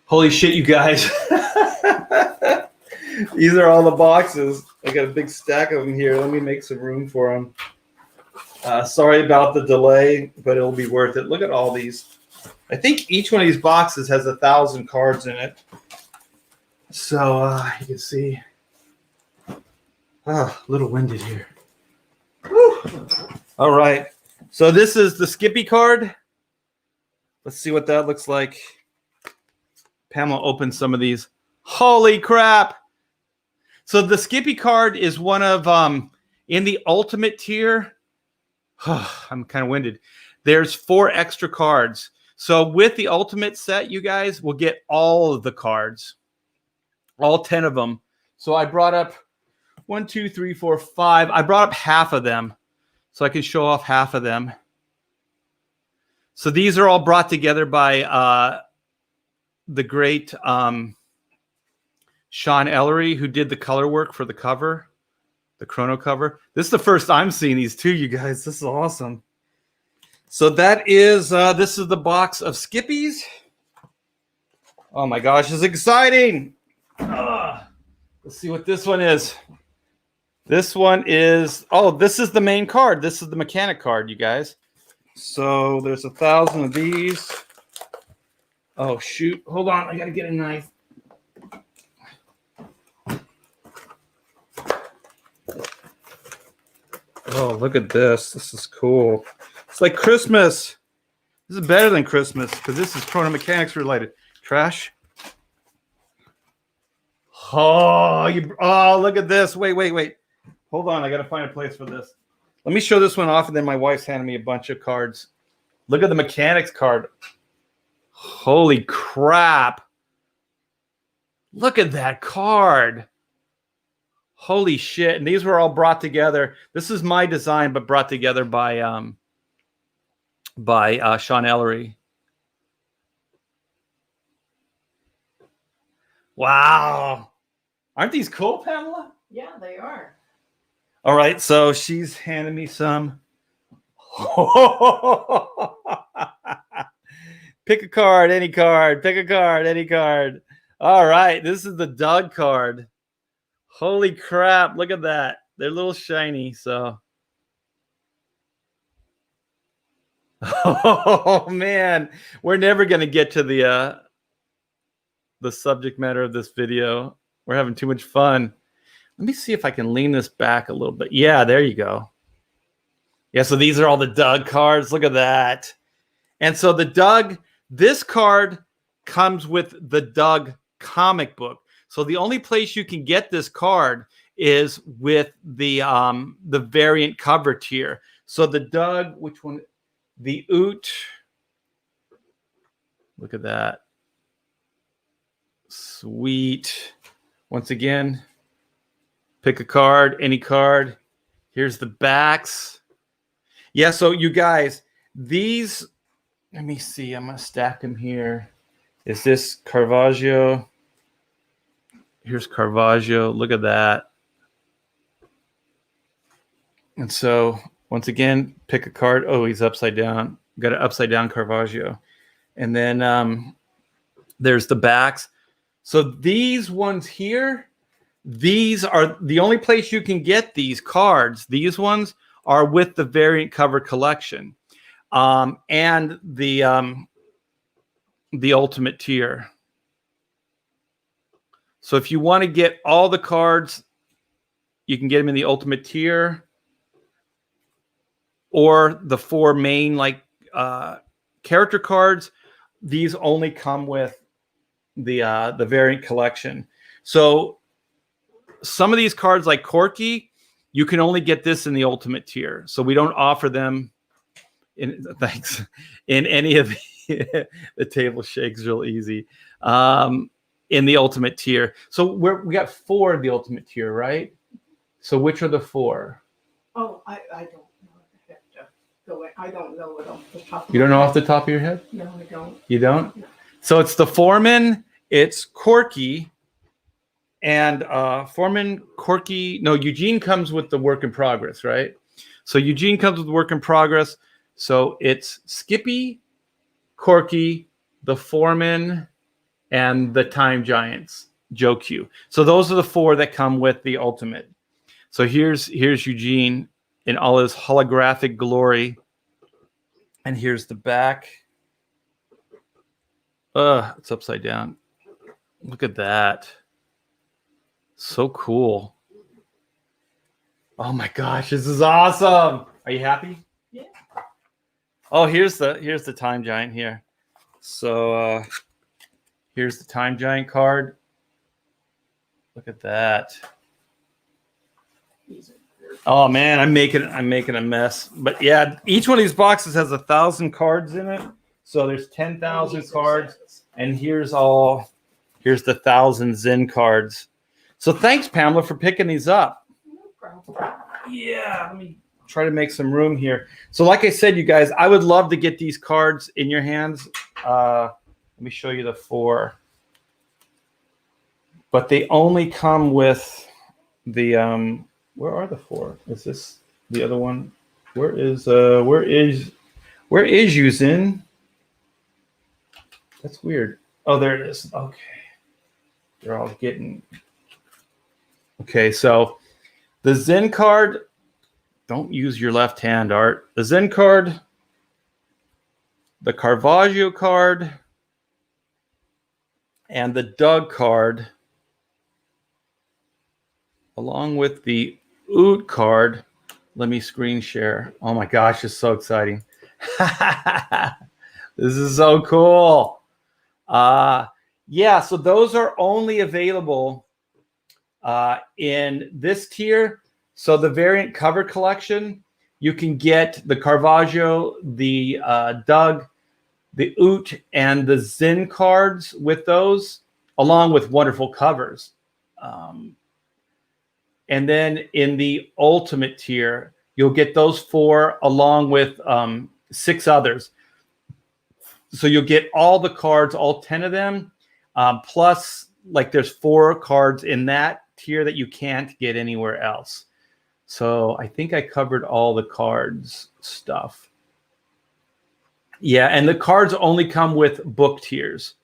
Holy shit, you guys. These are all the boxes. I got a big stack of them here. Let me make some room for them. Sorry about the delay, but it'll be worth it. Look at all these. I think each one of these boxes has 1,000 cards in it. So you can see. A little winded here. Whew. All right. So this is the Skippy card. Let's see what that looks like. Pamela opened some of these. Holy crap. So the Skippy card is one of, in the ultimate tier, I'm kind of winded. There's 4 extra cards. So with the ultimate set, you guys will get all of the cards, all 10 of them. So I brought up 1, 2, 3, 4, 5. I brought up half of them so I can show off half of them. So these are all brought together by the great Sean Ellery, who did the color work for the cover, the Chrono cover. This is the first I'm seeing these too, you guys. This is awesome. So that is, this is the box of Skippies. Oh my gosh, it's exciting. Let's see what this one is. This one is, oh, this is the main card. This is the mechanic card, you guys. So there's 1,000 of these. Oh, shoot. Hold on. I got to get a knife. Oh, look at this. This is cool. It's like Christmas. This is better than Christmas because this is Chrono Mechanics related. Trash. Oh, look at this. Wait. Hold on. I got to find a place for this. Let me show this one off, and then my wife's handing me a bunch of cards. Look at the Mechanics card. Holy crap. Look at that card. Holy shit. And these were all brought together. This is my design, but brought together by Sean Ellery. Wow. Aren't these cool, Pamela? Yeah, they are. All right, so she's handing me some. Pick a card, any card. Pick a card, any card. All right, this is the Doug card. Holy crap, look at that. They're a little shiny, so. Oh man, we're never going to get to the subject matter of this video. We're having too much fun. Let me see if I can lean this back a little bit. Yeah, there you go. Yeah, so these are all the Doug cards. Look at that. And so the Doug, this card comes with the Doug comic book. So the only place you can get this card is with the variant cover tier. So the Doug, which one? The Oot. Look at that. Sweet. Once again, pick a card, any card. Here's the backs. Yeah, so you guys, these, let me see. I'm going to stack them here. Is this Caravaggio? Here's Caravaggio. Look at that. And so, once again, pick a card. Oh, he's upside down. Got an upside down Caravaggio. And then there's the backs. So these ones here, these are the only place you can get these cards. These ones are with the variant cover collection and the ultimate tier. So if you want to get all the cards, you can get them in the ultimate tier or the 4 main character cards. These only come with the variant collection. So some of these cards like Corky, you can only get this in the ultimate tier. So we don't offer them in any of the table shakes real easy in the ultimate tier. So we got 4 in the ultimate tier, right? So which are the 4? Oh, I don't know. I have to go in. I don't know it off the top of You don't know my off the top of your head? No, I don't. You don't? No. So it's the Foreman, it's Corky, and Foreman, Corky. No, Eugene comes with the work in progress, right? So Eugene comes with work in progress. So it's Skippy, Corky, the Foreman, and the Time Giants, Joe Q. So those are the 4 that come with the ultimate. So here's Eugene in all his holographic glory. And here's the back. It's upside down. Look at that. So cool. Oh my gosh, this is awesome. Are you happy? Yeah. Oh, here's the Time Giant here. So here's the Time Giant card. Look at that. Oh man, I'm making a mess. But yeah, each one of these boxes has 1,000 cards in it. So there's 10,000 cards, and here's the 1,000 Zen cards. So thanks, Pamela, for picking these up. No problem. Yeah, let me try to make some room here. So like I said, you guys, I would love to get these cards in your hands. Let me show you the 4. But they only come with the where are the 4? Is this the other one? Where is Yuzin? That's weird. Oh, there it is. Okay. They're all getting. Okay, so the Zen card, don't use your left hand, Art. The Zen card, the Caravaggio card, and the Doug card, along with the Oot card. Let me screen share. Oh my gosh, it's so exciting. This is so cool. Yeah, so those are only available in this tier. So the variant cover collection, you can get the Caravaggio, the Doug, the Oot, and the Zen cards with those, along with wonderful covers. And then in the ultimate tier, you'll get those 4 along with 6 others. So you'll get all the cards, all 10 of them, plus like there's 4 cards in that tier that you can't get anywhere else. So I think I covered all the cards stuff. Yeah, and the cards only come with book tiers,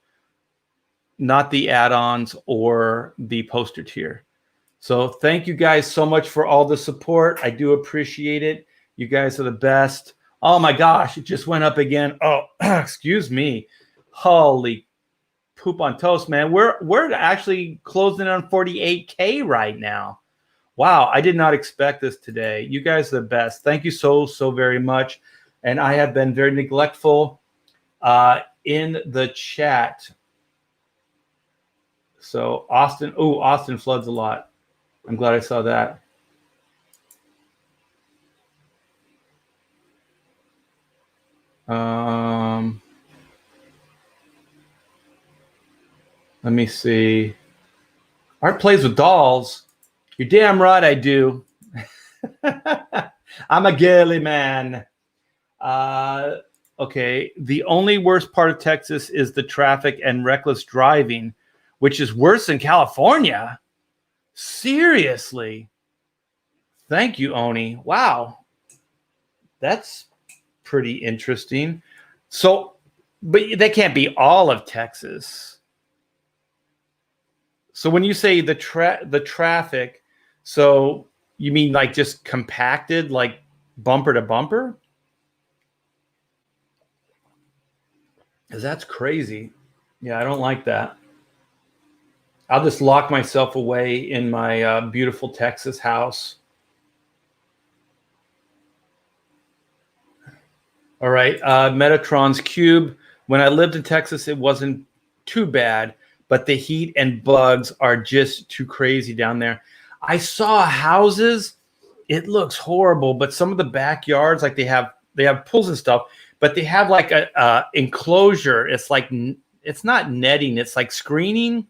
not the add-ons or the poster tier. So thank you guys so much for all the support. I do appreciate it. You guys are the best. Oh my gosh, it just went up again. Oh, excuse me. Holy poop on toast, man. We're actually closing on 48K right now. Wow, I did not expect this today. You guys are the best. Thank you so very much. And I have been very neglectful in the chat. So Austin, Austin floods a lot. I'm glad I saw that. Let me see. Art plays with dolls. You're damn right I do. I'm a girly man. Okay. The only worst part of Texas is the traffic and reckless driving, which is worse than California. Seriously. Thank you, Oni. Wow. That's pretty interesting. So, but that can't be all of Texas. So when you say the traffic, so you mean like just compacted, like bumper to bumper? Because that's crazy. Yeah, I don't like that. I'll just lock myself away in my beautiful Texas house. All right, Metatron's Cube. When I lived in Texas, it wasn't too bad, but the heat and bugs are just too crazy down there. I saw houses. It looks horrible, but some of the backyards, like they have pools and stuff, but they have like a enclosure. It's like, it's not netting. It's like screening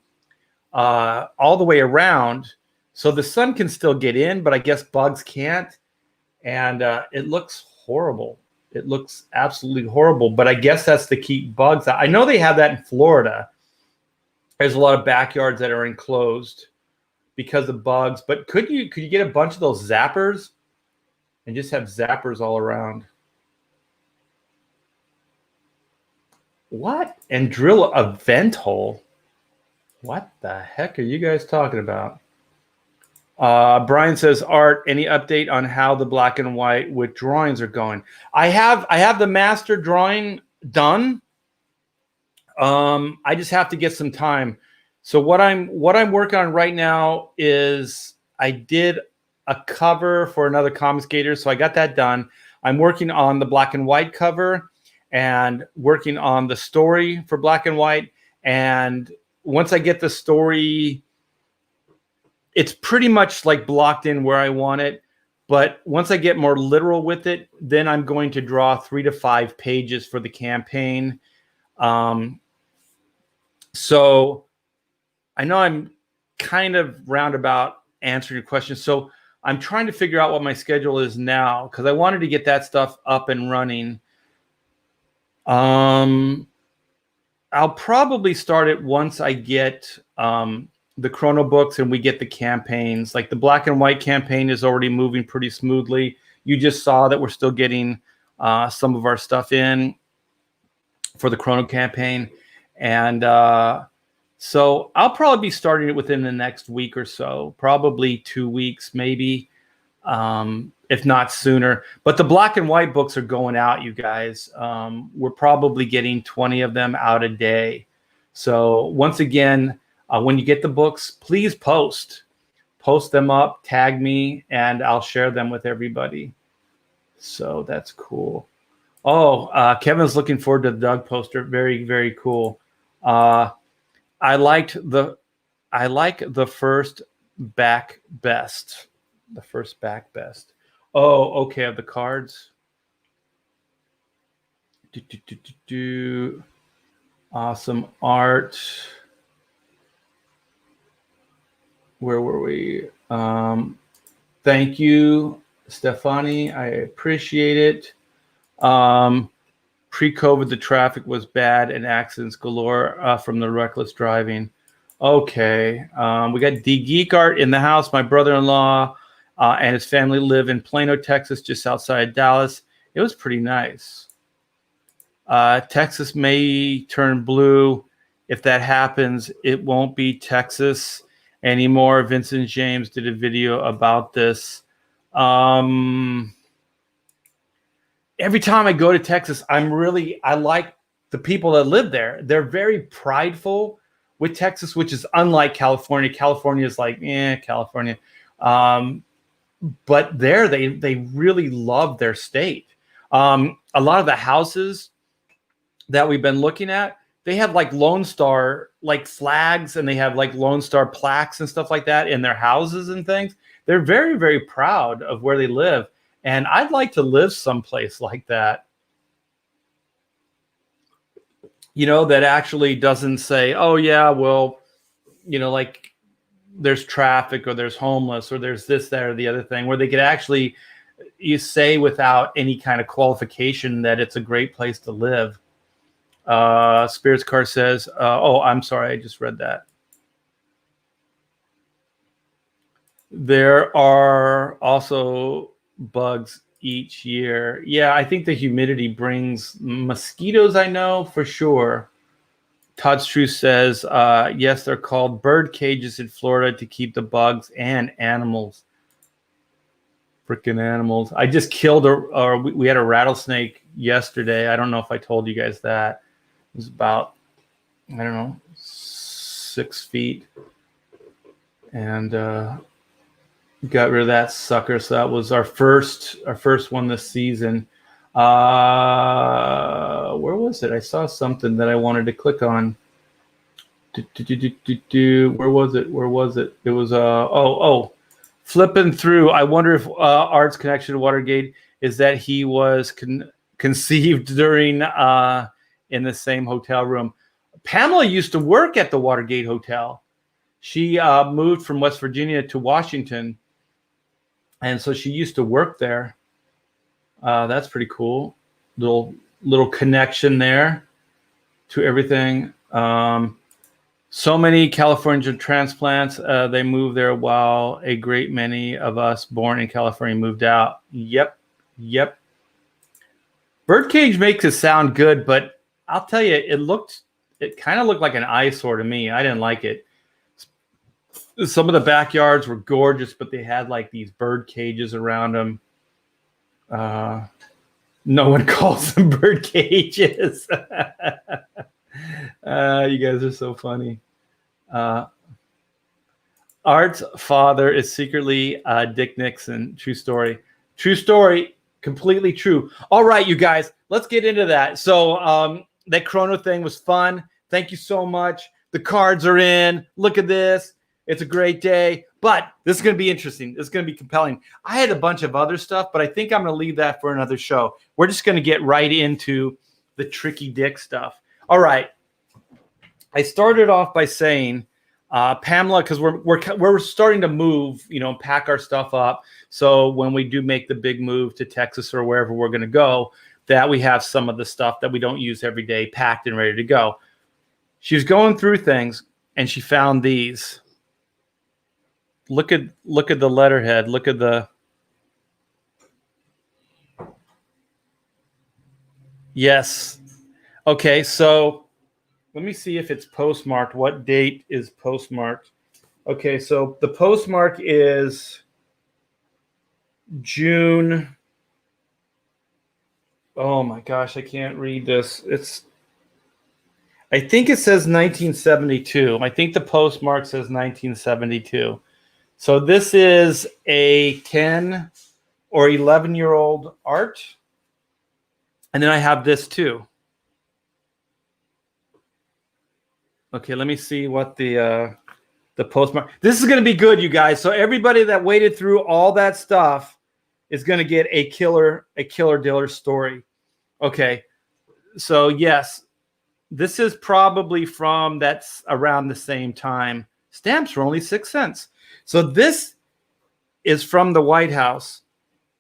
all the way around. So the sun can still get in, but I guess bugs can't. And it looks horrible. It looks absolutely horrible, but I guess that's to keep bugs out. I know they have that in Florida. There's a lot of backyards that are enclosed because of bugs, but could you get a bunch of those zappers and just have zappers all around? What? And drill a vent hole? What the heck are you guys talking about? Brian says, Art, any update on how the black and white with drawings are going? I have the master drawing done. I just have to get some time. So what I'm working on right now is I did a cover for another Comics Gator, so I got that done. I'm working on the black and white cover and working on the story for black and white. And once I get the story, it's pretty much like blocked in where I want it. But once I get more literal with it, then I'm going to draw 3 to 5 pages for the campaign. So I know I'm kind of roundabout answering your question. So I'm trying to figure out what my schedule is now because I wanted to get that stuff up and running. I'll probably start it once I get the chrono books and we get the campaigns. Like the black and white campaign is already moving pretty smoothly. You just saw that we're still getting some of our stuff in for the chrono campaign. And so I'll probably be starting it within the next week or so, probably 2 weeks, maybe, if not sooner. But the black and white books are going out, you guys. We're probably getting 20 of them out a day. So once again, when you get the books, please post them up, tag me, and I'll share them with everybody. So that's cool. Oh, Kevin's looking forward to the Doug poster. Very, very cool. I like the first back best. The first back best. Oh, okay. Of the cards. Awesome art. Where were we? Thank you, Stefani. I appreciate it. Pre-COVID, the traffic was bad and accidents galore from the reckless driving. Okay. We got D Geek Art in the house. My brother-in-law and his family live in Plano, Texas, just outside Dallas. It was pretty nice. Texas may turn blue. If that happens, it won't be Texas anymore. Vincent James did a video about this. Every time I go to Texas, I like the people that live there. They're very prideful with Texas, which is unlike California. California is like, California. But there, they really love their state. A lot of the houses that we've been looking at, they have like Lone Star like flags, and they have like Lone Star plaques and stuff like that in their houses and things. They're very, very proud of where they live. And I'd like to live someplace like that, that actually doesn't say, oh, yeah, well, like there's traffic or there's homeless or there's this, that, or the other thing, where they could actually say without any kind of qualification that it's a great place to live. Spirits Car says, I'm sorry, I just read that. There are also bugs each year. Yeah, I think the humidity brings mosquitoes, I know for sure. Todd's Truth says, yes, they're called bird cages in Florida to keep the bugs and animals. Freaking animals. I just killed we had a rattlesnake yesterday. I don't know if I told you guys that. It was about, 6 feet. And got rid of that sucker. So that was our first one this season. Where was it? I saw something that I wanted to click on. Where was it? It was flipping through. I wonder if Art's connection to Watergate is that he was conceived during in the same hotel room. Pamela used to work at the Watergate Hotel. She moved from West Virginia to Washington, and so she used to work there. That's pretty cool. Little connection there to everything. So many California transplants, they moved there while a great many of us born in California moved out. Yep. Birdcage makes it sound good, but I'll tell you, it kind of looked like an eyesore to me. I didn't like it. Some of the backyards were gorgeous, but they had like these bird cages around them. No one calls them bird cages. You guys are so funny. Art's father is secretly Dick Nixon. True story. True story. Completely true. All right, you guys, let's get into that. So that Chrono thing was fun. Thank you so much. The cards are in. Look at this. It's a great day, but this is going to be interesting. This is going to be compelling. I had a bunch of other stuff, but I think I'm going to leave that for another show. We're just going to get right into the tricky Dick stuff. All right. I started off by saying, Pamela, because we're starting to move, pack our stuff up. So when we do make the big move to Texas or wherever we're going to go, that we have some of the stuff that we don't use every day packed and ready to go. She was going through things and she found these. Look at the letterhead. Look at the. Yes. Okay, so let me see if it's postmarked. What date is postmarked? Okay, so the postmark is June. Oh my gosh, I can't read this. I think it says 1972. I think the postmark says 1972. So this is a 10 or 11-year-old Art. And then I have this too. Okay, let me see what the postmark. This is going to be good, you guys. So everybody that waited through all that stuff is going to get a killer diller story. Okay. So yes, this is probably that's around the same time. Stamps were only 6 cents. So this is from the White House.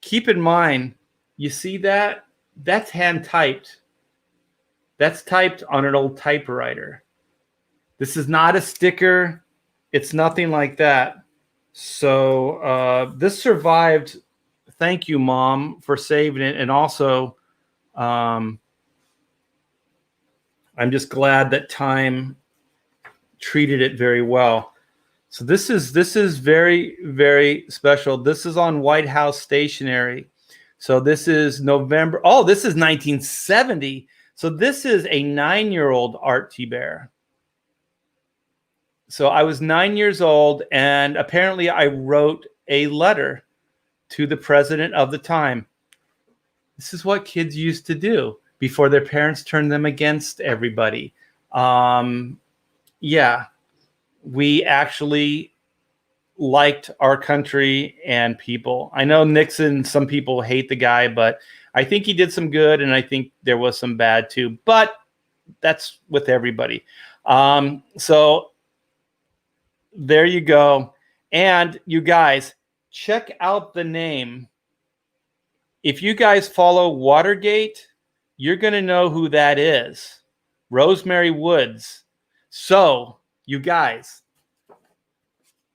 Keep in mind, you see that? That's hand typed. That's typed on an old typewriter. This is not a sticker. It's nothing like that. So this survived. Thank you, Mom, for saving it. And also, I'm just glad that Time treated it very well. So this is very, very special. This is on White House stationery. So this is November. Oh, this is 1970. So this is a 9-year-old Art T. Bear. So I was 9 years old, and apparently I wrote a letter to the president of the time. This is what kids used to do before their parents turned them against everybody. Yeah, we actually liked our country and people. I know Nixon, some people hate the guy, but I think he did some good, and I think there was some bad too. But that's with everybody. So there you go. And you guys, check out the name. If you guys follow Watergate, you're going to know who that is. Rosemary Woods. So, you guys,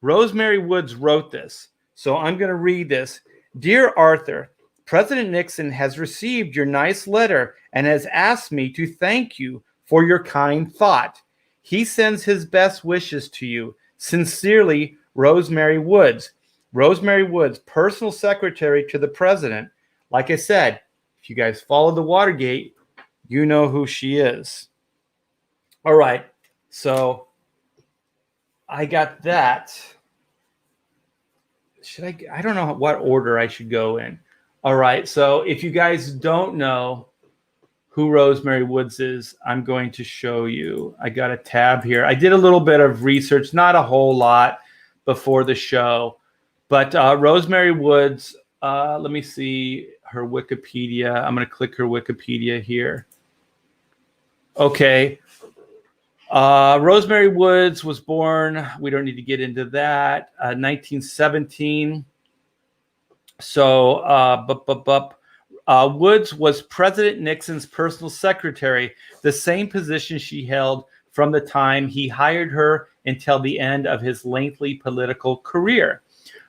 Rosemary Woods wrote this. So I'm going to read this. Dear Arthur, President Nixon has received your nice letter and has asked me to thank you for your kind thought. He sends his best wishes to you. Sincerely, Rosemary Woods. Rosemary Woods, personal secretary to the president. Like I said, if you guys follow the Watergate, you know who she is. All right. So I got that. I don't know what order I should go in. All right. So if you guys don't know who Rosemary Woods is, I'm going to show you. I got a tab here. I did a little bit of research, not a whole lot before the show, but Rosemary Woods, let me see her Wikipedia. I'm going to click her Wikipedia here. Okay. Rosemary Woods was born, we don't need to get into that, 1917. So, Woods was President Nixon's personal secretary, the same position she held from the time he hired her until the end of his lengthy political career.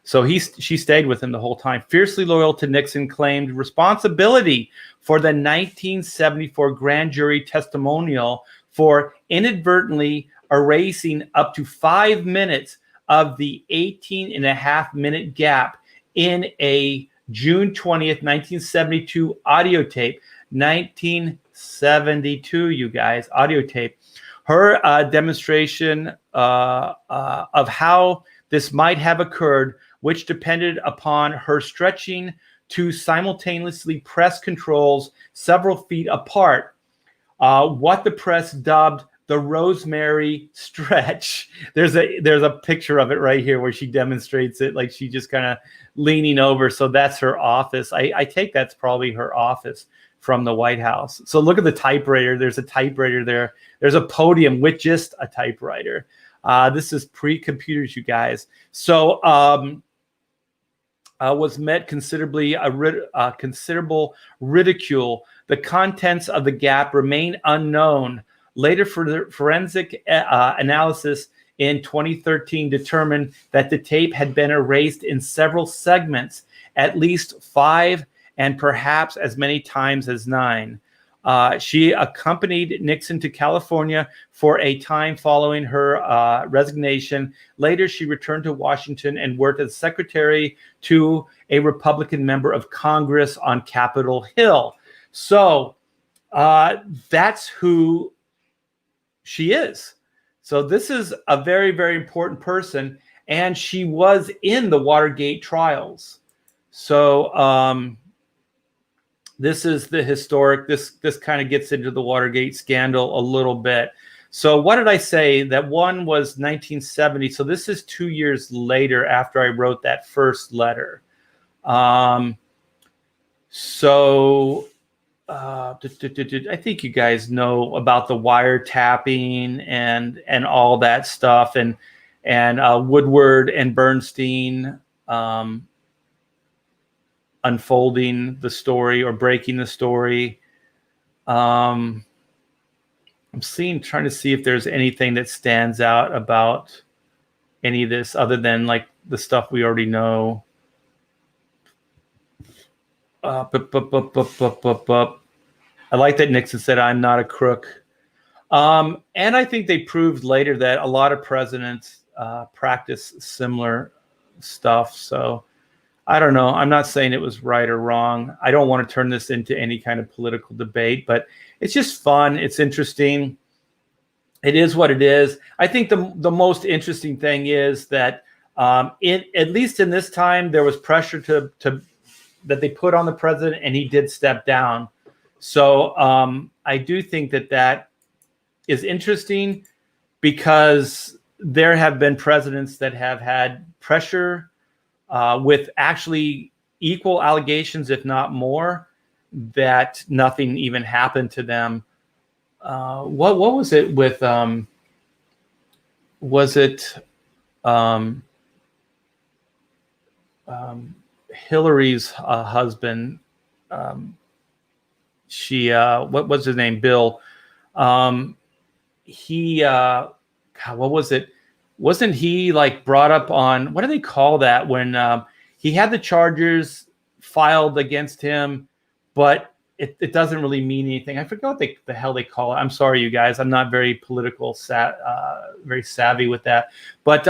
So she stayed with him the whole time. Fiercely loyal to Nixon, claimed responsibility for the 1974 grand jury testimonial for inadvertently erasing up to 5 minutes of the 18.5-minute gap in a June 20th, 1972 audio tape. 1972, you guys, audio tape. Her demonstration of how this might have occurred, which depended upon her stretching to simultaneously press controls several feet apart. What the press dubbed the Rosemary stretch. There's a picture of it right here where she demonstrates it, like she just kind of leaning over. So that's her office. I take that's probably her office from the White House. So look at the typewriter. There's a typewriter there. There's a podium with just a typewriter. This is pre-computers, you guys. So was met considerable ridicule. The contents of the gap remain unknown. Later, for the forensic analysis in 2013 determined that the tape had been erased in several segments, at least 5 and perhaps as many times as 9. She accompanied Nixon to California for a time following her resignation. Later, she returned to Washington and worked as secretary to a Republican member of Congress on Capitol Hill. So that's who she is. So this is a very, very important person, and she was in the Watergate trials. So this is the historic, this kind of gets into the Watergate scandal a little bit. So what did I say? That one was 1970. So this is 2 years later after I wrote that first letter. I think you guys know about the wiretapping and all that stuff, and Woodward and Bernstein unfolding the story or breaking the story. I'm trying to see if there's anything that stands out about any of this other than like the stuff we already know. I like that Nixon said, "I'm not a crook." And I think they proved later that a lot of presidents practice similar stuff. So I don't know. I'm not saying it was right or wrong. I don't want to turn this into any kind of political debate, but it's just fun. It's interesting. It is what it is. I think the most interesting thing is that at least in this time, there was pressure to that they put on the president, and he did step down. So I do think that is interesting, because there have been presidents that have had pressure with actually equal allegations, if not more, that nothing even happened to them. What was it with? Was it Hillary's husband? She what was his name? Bill. He God, what was it? Wasn't he like brought up on, what do they call that when he had the charges filed against him, but it doesn't really mean anything. I forget what the hell they call it. I'm sorry, you guys. I'm not very political, very savvy with that. But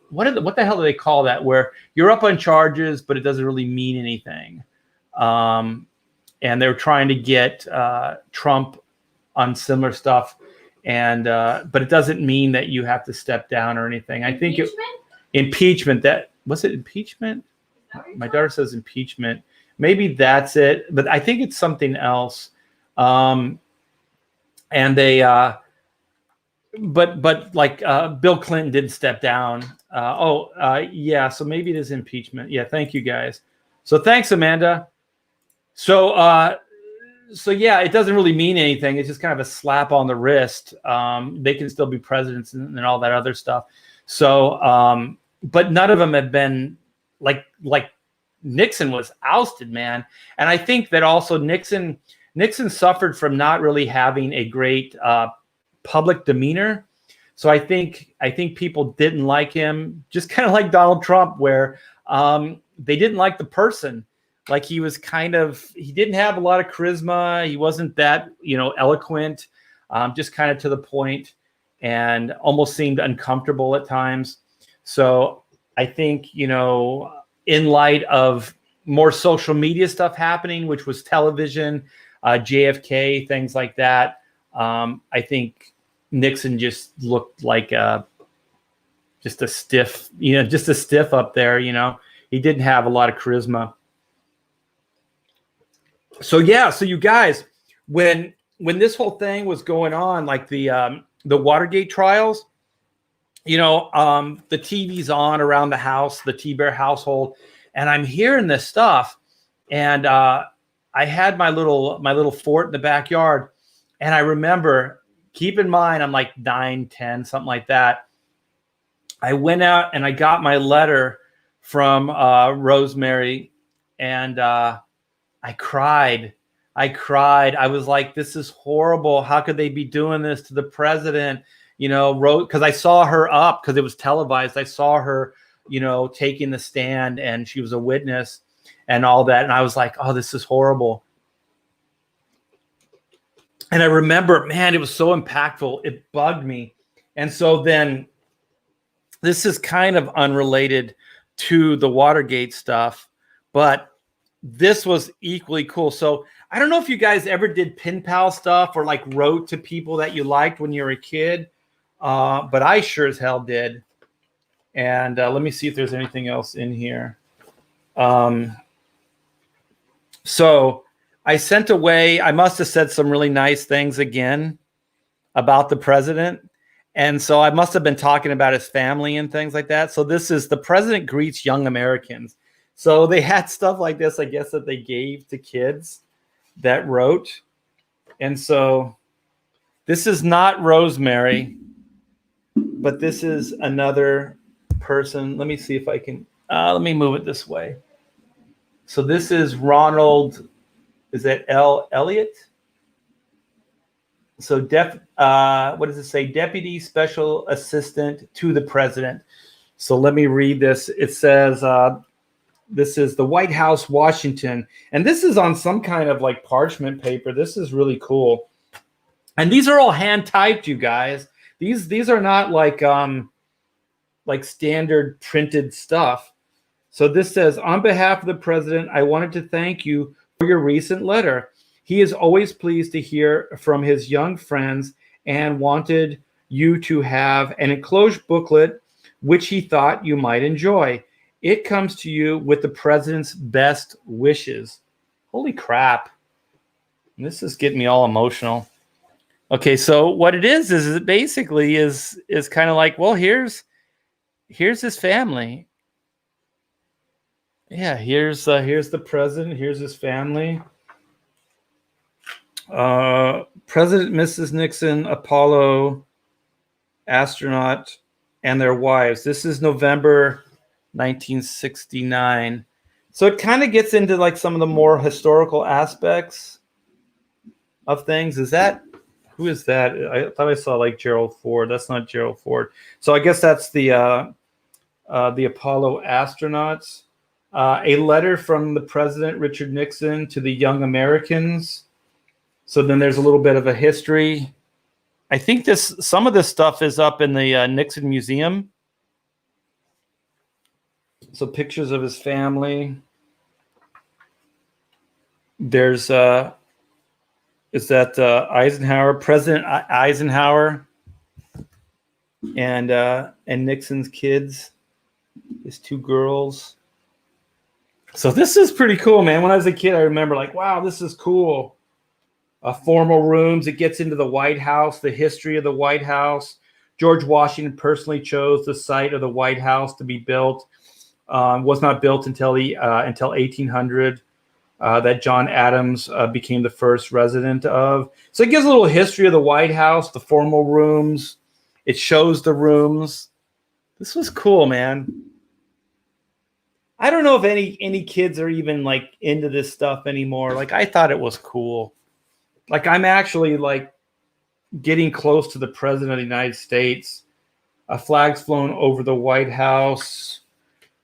what the hell do they call that? Where you're up on charges, but it doesn't really mean anything. And they're trying to get Trump on similar stuff, and but it doesn't mean that you have to step down or anything. I think impeachment. That was it. Impeachment. My daughter says impeachment. Maybe that's it, but I think it's something else. And they, but like Bill Clinton did step down. Yeah. So maybe it is impeachment. Yeah. Thank you guys. So thanks, Amanda. So yeah, it doesn't really mean anything. It's just kind of a slap on the wrist. They can still be presidents and all that other stuff. So, but none of them have been like Nixon was ousted, man. And I think that also Nixon suffered from not really having a great public demeanor. So I think people didn't like him, just kind of like Donald Trump, where they didn't like the person. Like he didn't have a lot of charisma. He wasn't that, eloquent, just kind of to the point, and almost seemed uncomfortable at times. So I think, in light of more social media stuff happening, which was television, JFK, things like that, I think Nixon just looked like just a stiff up there. He didn't have a lot of charisma. So yeah, so you guys, when this whole thing was going on, like the Watergate trials, the TV's on around the house, the T-Bear household, and I'm hearing this stuff, and I had my little fort in the backyard, and I remember, keep in mind, I'm like 9, 10, something like that. I went out and I got my letter from Rosemary, and I cried. I was like, this is horrible. How could they be doing this to the president? Because I saw her up, because it was televised. I saw her, taking the stand, and she was a witness and all that. And I was like, oh, this is horrible. And I remember, man, it was so impactful. It bugged me. And so then this is kind of unrelated to the Watergate stuff, but this was equally cool. So I don't know if you guys ever did pen pal stuff or like wrote to people that you liked when you were a kid, but I sure as hell did. And let me see if there's anything else in here. So I sent away, I must have said some really nice things again about the president. And so I must have been talking about his family and things like that. So this is the president greets young Americans. So they had stuff like this, I guess, that they gave to kids that wrote. And so this is not Rosemary, but this is another person. Let me see if I can, let me move it this way. So this is Ronald, is that Elliott? So what does it say? Deputy Special Assistant to the President. So let me read this. It says, this is the White House, Washington. And this is on some kind of like parchment paper. This is really cool. And these are all hand typed, you guys. These are not like standard printed stuff. So this says, on behalf of the president, I wanted to thank you for your recent letter. He is always pleased to hear from his young friends and wanted you to have an enclosed booklet which he thought you might enjoy. It comes to you with the president's best wishes. Holy crap. This is getting me all emotional. Okay, so what it is it basically is kind of like, well, here's his family. Yeah, here's the president, here's his family. President, Mrs. Nixon, Apollo astronaut, and their wives. This is November 1969. So it kind of gets into like some of the more historical aspects of things. Who is that? I thought I saw like Gerald Ford. That's not Gerald Ford. So I guess that's the Apollo astronauts. A letter from the president, Richard Nixon, to the young Americans. So then there's a little bit of a history. I think some of this stuff is up in the Nixon Museum. So pictures of his family. There's Eisenhower, President Eisenhower, and Nixon's kids, his two girls. So this is pretty cool, man. When I was a kid, I remember like, wow, this is cool. Formal rooms. It gets into the White House, the history of the White House. George Washington personally chose the site of the White House to be built. Was not built until 1800. That John Adams became the first resident of. So it gives a little history of the White House, the formal rooms. It shows the rooms. This was cool, man. I don't know if any kids are even like into this stuff anymore. Like I thought it was cool. Like I'm actually like getting close to the president of the United States. A flag's flown over the White House.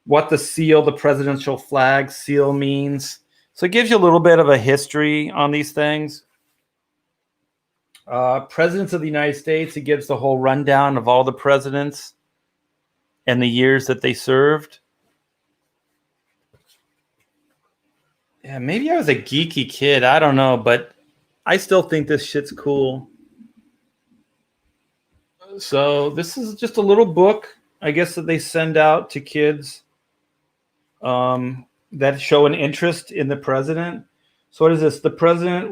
What the presidential flag seal means. So it gives you a little bit of a history on these things. Presidents of the United States, it gives the whole rundown of all the presidents and the years that they served. Yeah, maybe I was a geeky kid. I don't know, but I still think this shit's cool. So this is just a little book, I guess, that they send out to kids that show an interest in the president. So what is this? The president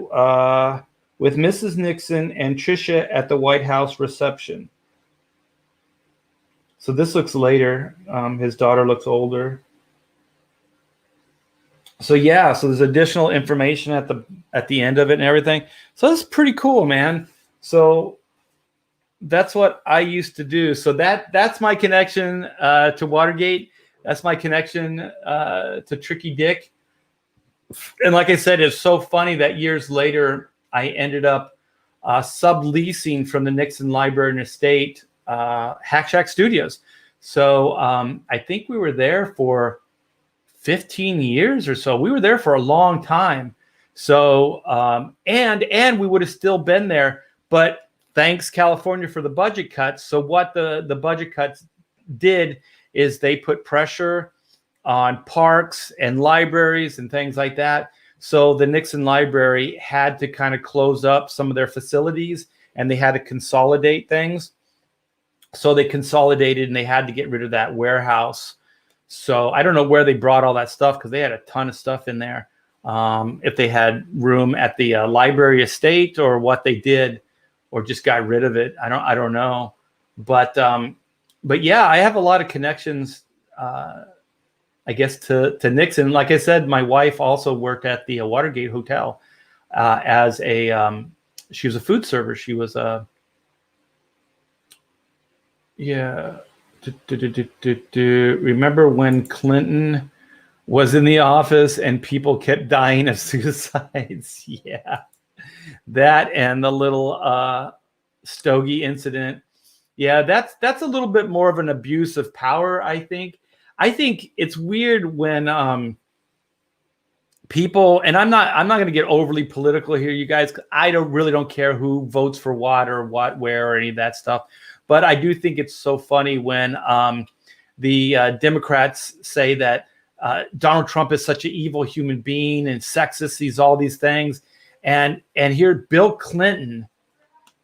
with Mrs. Nixon and Tricia at the White House reception. So this looks later. His daughter looks older. So yeah, so there's additional information at the end of it and everything. So that's pretty cool, man. So that's what I used to do. So that's my connection to Watergate. That's my connection to Tricky Dick. And like I said, it's so funny that years later I ended up subleasing from the Nixon Library and Estate Hack Shack Studios. So I think we were there for 15 years or so. We were there for a long time. So and we would have still been there, but thanks California for the budget cuts. So what the budget cuts did is they put pressure on parks and libraries and things like that. So the Nixon Library had to kind of close up some of their facilities and they had to consolidate things. So they consolidated and they had to get rid of that warehouse. So I don't know where they brought all that stuff because they had a ton of stuff in there. If they had room at the library estate or what they did, or just got rid of it. I don't know. But yeah, I have a lot of connections, I guess, to Nixon. Like I said, my wife also worked at the Watergate Hotel as she was a food server. She was remember when Clinton was in the office and people kept dying of suicides? Yeah. That and the little Stogie incident. Yeah, that's a little bit more of an abuse of power, I think. I think it's weird when people, and I'm not going to get overly political here, you guys. I don't care who votes for what or what, where, or any of that stuff. But I do think it's so funny when the Democrats say that Donald Trump is such an evil human being and sexist, he's all these things, and here Bill Clinton,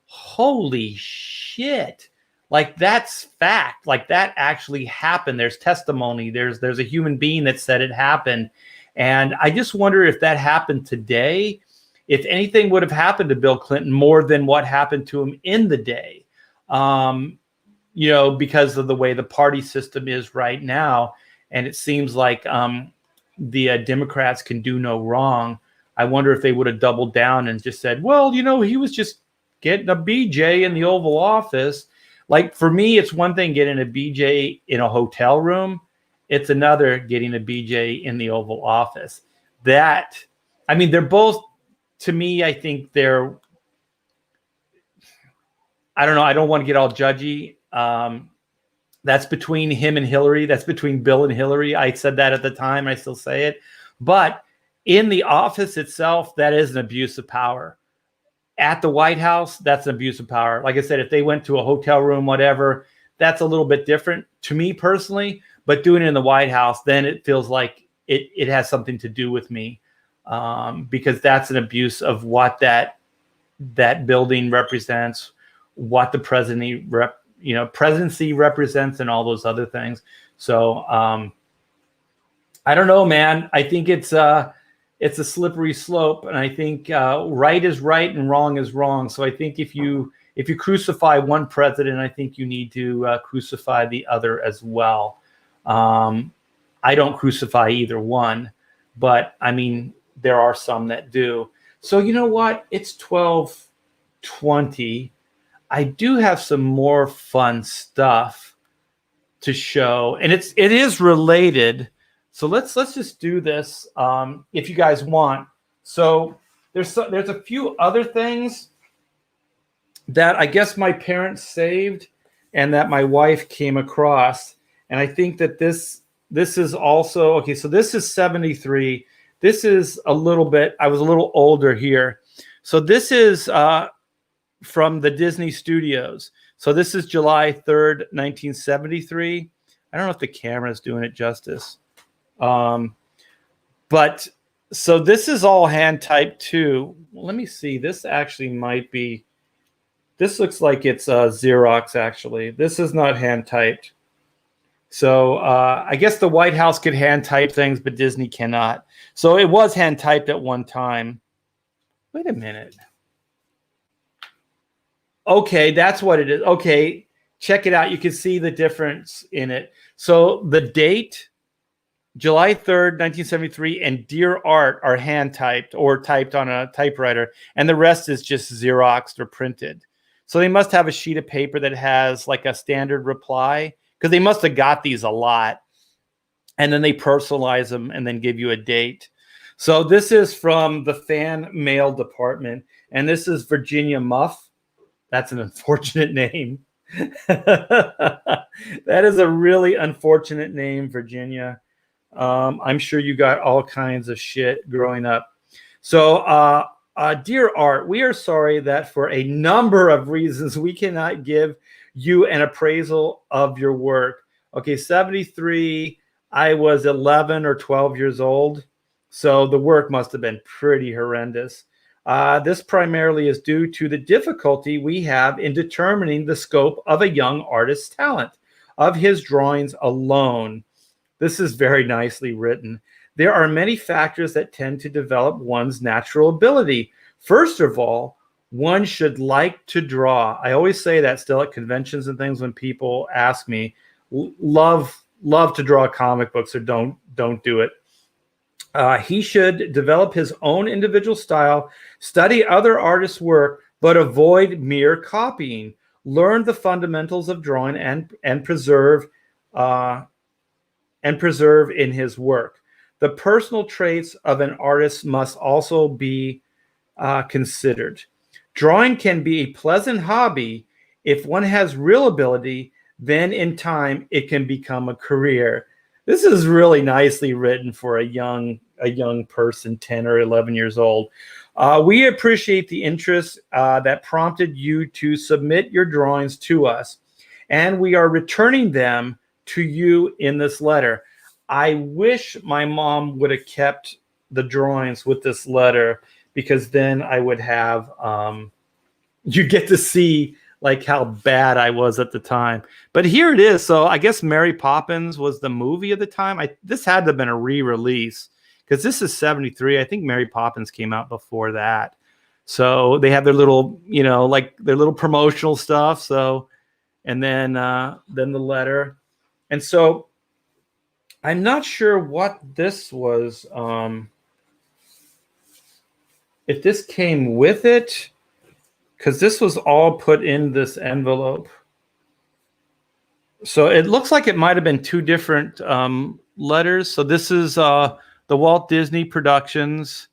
holy shit. Like, that's fact. Like, that actually happened. There's testimony. There's a human being that said it happened. And I just wonder if that happened today, if anything would have happened to Bill Clinton more than what happened to him in the day, because of the way the party system is right now. And it seems like the Democrats can do no wrong. I wonder if they would have doubled down and just said, well, he was just getting a BJ in the Oval Office. Like, for me, it's one thing getting a BJ in a hotel room. It's another getting a BJ in the Oval Office. They're both, to me, I think I don't know. I don't want to get all judgy. That's between him and Hillary. That's between Bill and Hillary. I said that at the time. I still say it. But in the office itself, that is an abuse of power. At the White House, that's an abuse of power. Like I said, if they went to a hotel room, whatever, that's a little bit different to me personally. But doing it in the White House, then it feels like it has something to do with me, because that's an abuse of what that building represents, what the presidency represents, and all those other things. So I don't know, man. I think it's a slippery slope, and I think right is right and wrong is wrong. So I think if you crucify one president, I think you need to crucify the other as well. I don't crucify either one, but there are some that do. So you know what? It's 12:20. I do have some more fun stuff to show, and it is related. So let's just do this if you guys want. So there's a few other things that I guess my parents saved and that my wife came across. And I think that this is also, okay, so this is 73. This is I was a little older here. So this is from the Disney Studios. So this is July 3rd, 1973. I don't know if the camera's doing it justice. But so this is all hand typed too. Let me see. This actually might be, this looks like it's Xerox actually. This is not hand typed. So I guess the White House could hand type things, but Disney cannot. So it was hand typed at one time. Wait a minute. Okay, that's what it is. Okay, check it out. You can see the difference in it. So the date, July 3rd, 1973, and Dear Art are hand typed or typed on a typewriter, and the rest is just Xeroxed or printed. So they must have a sheet of paper that has like a standard reply, because they must have got these a lot, and then they personalize them and then give you a date. So this is from the fan mail department, and this is Virginia Muff. That's an unfortunate name. That is a really unfortunate name, Virginia. I'm sure you got all kinds of shit growing up. So, Dear Art, we are sorry that for a number of reasons we cannot give you an appraisal of your work. Okay, 73, I was 11 or 12 years old, so the work must have been pretty horrendous. This primarily is due to the difficulty we have in determining the scope of a young artist's talent, of his drawings alone. This is very nicely written. There are many factors that tend to develop one's natural ability. First of all, one should like to draw. I always say that still at conventions and things when people ask me, love to draw comic books or don't do it. He should develop his own individual style, study other artists' work, but avoid mere copying. Learn the fundamentals of drawing and preserve in his work. The personal traits of an artist must also be considered. Drawing can be a pleasant hobby If one has real ability, then in time it can become a career. This is really nicely written for a young person, 10 or 11 years old. We appreciate the interest that prompted you to submit your drawings to us, and we are returning them to you in this letter. I wish my mom would have kept the drawings with this letter, because then I would have, you get to see like how bad I was at the time. But here it is. So I guess Mary Poppins was the movie of the time. This had to have been a re-release, because this is 73. I think Mary Poppins came out before that. So they have their little, like their little promotional stuff. So, and then the letter. And so I'm not sure what this was. If this came with it, because this was all put in this envelope. So it looks like it might have been two different letters. So this is the Walt Disney Productions.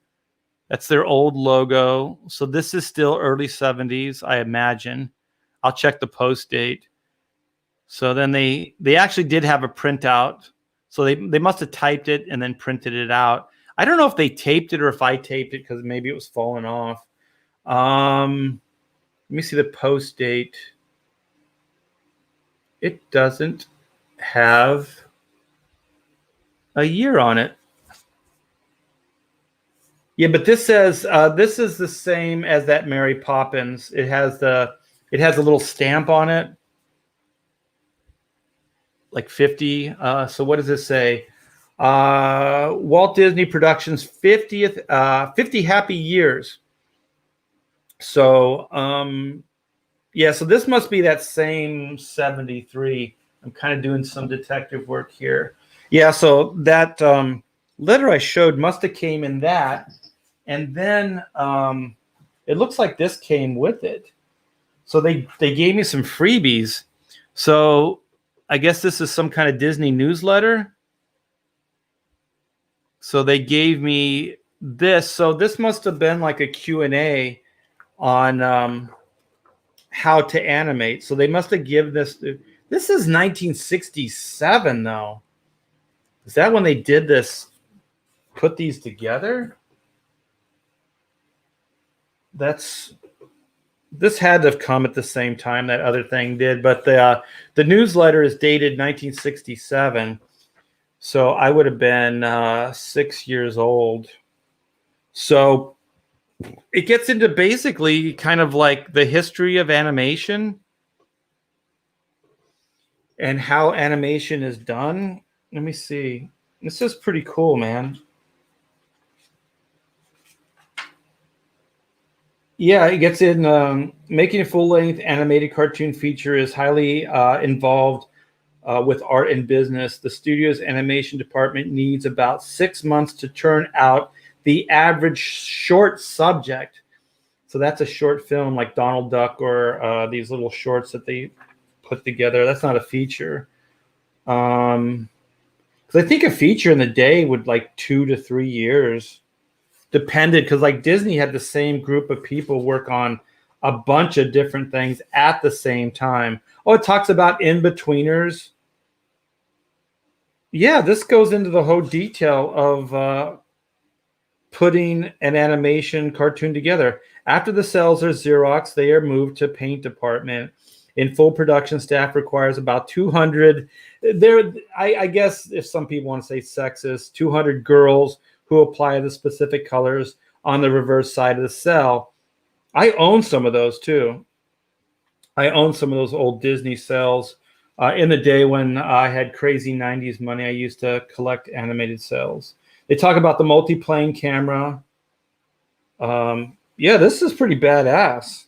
That's their old logo. So this is still early 70s, I imagine. I'll check the post date. So then they actually did have a printout. So they must have typed it and then printed it out. I don't know if they taped it or if I taped it, because maybe it was falling off. Let me see the post date. It doesn't have a year on it. Yeah, but this says this is the same as that Mary Poppins. It has a little stamp on it, like 50. So what does this say? Walt Disney Productions 50th 50 happy years. So yeah, so this must be that same 73. I'm kind of doing some detective work here. Yeah, so that letter I showed must have came in that. And then it looks like this came with it. So they gave me some freebies. So I guess this is some kind of Disney newsletter. So they gave me this. So this must have been like a Q&A on how to animate. So they must have given this. This is 1967, though. Is that when they did this? Put these together? This had to have come at the same time that other thing did. But the newsletter is dated 1967. So I would have been 6 years old. So it gets into basically kind of like the history of animation and how animation is done. Let me see. This is pretty cool, man. Yeah, it gets in making a full-length animated cartoon feature is highly involved with art and business. The studio's animation department needs about 6 months to turn out the average short subject. So that's a short film like Donald Duck or these little shorts that they put together. That's not a feature. Because I think a feature in the day would like 2 to 3 years. Depended, because like Disney had the same group of people work on a bunch of different things at the same time. Oh, it talks about in-betweeners. Yeah, this goes into the whole detail of putting an animation cartoon together. After the cells are Xerox, they are moved to paint department. In full production, staff requires about 200. I guess if some people want to say sexist, 200 girls who apply the specific colors on the reverse side of the cell. I own some of those too. I own some of those old Disney cells. In the day when I had crazy 90s money, I used to collect animated cells. They talk about the multi-plane camera. Yeah, this is pretty badass.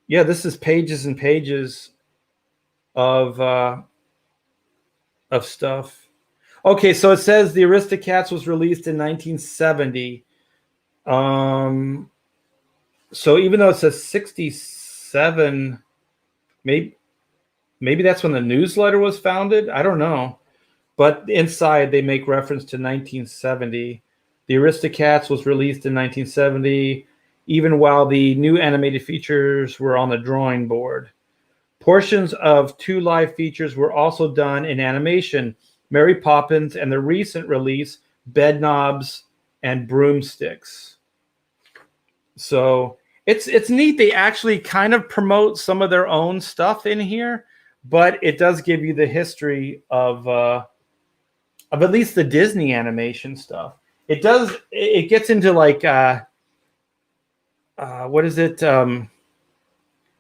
Yeah, this is pages and pages of stuff. Okay, so it says the Aristocats was released in 1970. So even though it says 67, maybe that's when the newsletter was founded. I don't know. But inside they make reference to 1970. The Aristocats was released in 1970. even while the new animated features were on the drawing board. Portions of 2 live features were also done in animation, Mary Poppins and the recent release, Bedknobs and Broomsticks. So it's neat. They actually kind of promote some of their own stuff in here, but it does give you the history of at least the Disney animation stuff. It does. It gets into like what is it?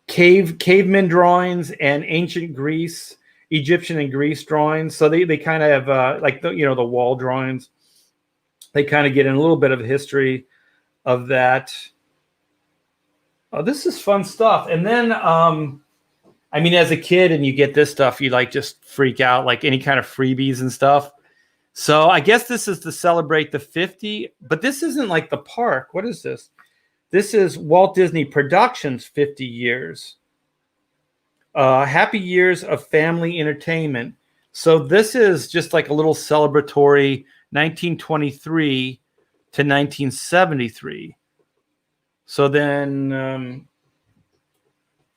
Caveman drawings and ancient Greece, Egyptian and Greece drawings. So they kind of have like the wall drawings. They kind of get in a little bit of history of that. Oh, this is fun stuff. And then I mean, as a kid and you get this stuff, you like just freak out, like any kind of freebies and stuff. So I guess this is to celebrate the 50, but this isn't like the park. What is this? This is Walt Disney Productions 50 years. Happy years of family entertainment. So this is just like a little celebratory 1923 to 1973. So then,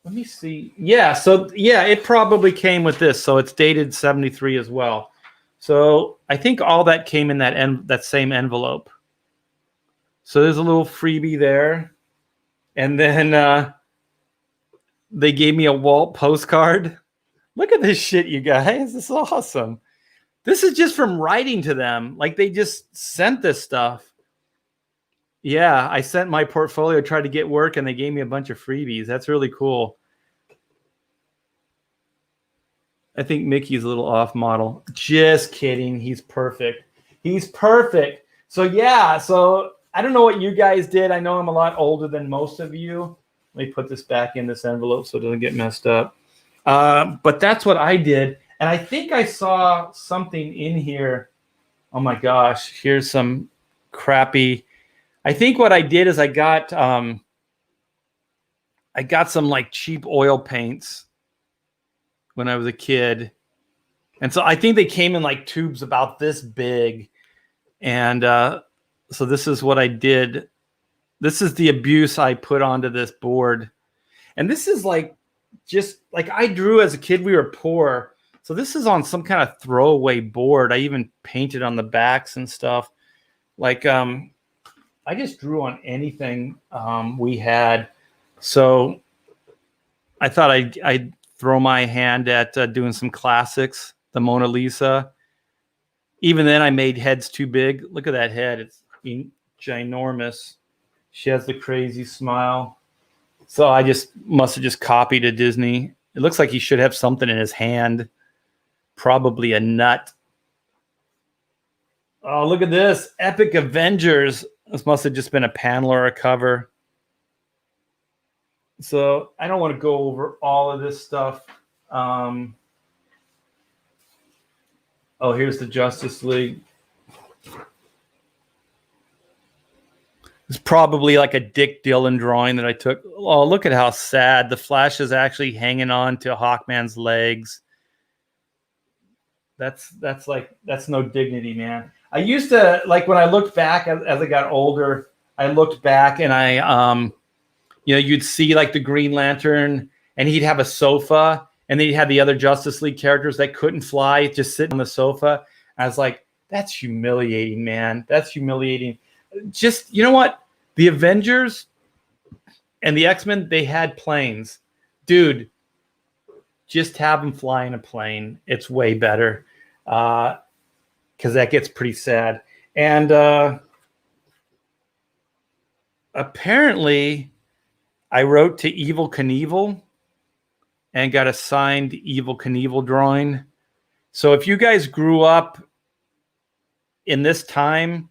let me see. Yeah, so yeah, it probably came with this. So it's dated 73 as well. So I think all that came in that same envelope. So there's a little freebie there. And then they gave me a Walt postcard. Look at this shit, you guys. This is awesome. This is just from writing to them. Like they just sent this stuff. Yeah, I sent my portfolio, tried to get work, and they gave me a bunch of freebies. That's really cool. I think Mickey's a little off model. Just kidding. He's perfect. He's perfect. So yeah, so I don't know what you guys did. I know I'm a lot older than most of you. Let me put this back in this envelope so it doesn't get messed up. But that's what I did. And I think I saw something in here. Oh my gosh, here's some crappy. I think what I did is I got some like cheap oil paints when I was a kid. And so I think they came in like tubes about this big. And so this is what I did. This is the abuse I put onto this board. And this is like, just like I drew as a kid, we were poor. So this is on some kind of throwaway board. I even painted on the backs and stuff. Like, I just drew on anything we had. So I thought I'd throw my hand at doing some classics, the Mona Lisa. Even then, I made heads too big. Look at that head. It's ginormous. She has the crazy smile. So I must have just copied a Disney. It looks like he should have something in his hand. Probably a nut. Oh, look at this. Epic Avengers. This must have just been a panel or a cover. So I don't want to go over all of this stuff. Oh, here's the Justice League. It's probably like a Dick Dillon drawing that I took. Oh, look at how sad. The Flash is actually hanging on to Hawkman's legs. That's no dignity, man. I used to, like, when I looked back as I got older, I looked back and I, you'd see like the Green Lantern and he'd have a sofa and then he'd have the other Justice League characters that couldn't fly just sitting on the sofa. I was like, that's humiliating, man. That's humiliating. Just, you know what? The Avengers and the X-Men, they had planes. Dude, just have them fly in a plane. It's way better. Because that gets pretty sad. And apparently, I wrote to Evel Knievel and got a signed Evel Knievel drawing. So if you guys grew up in this time,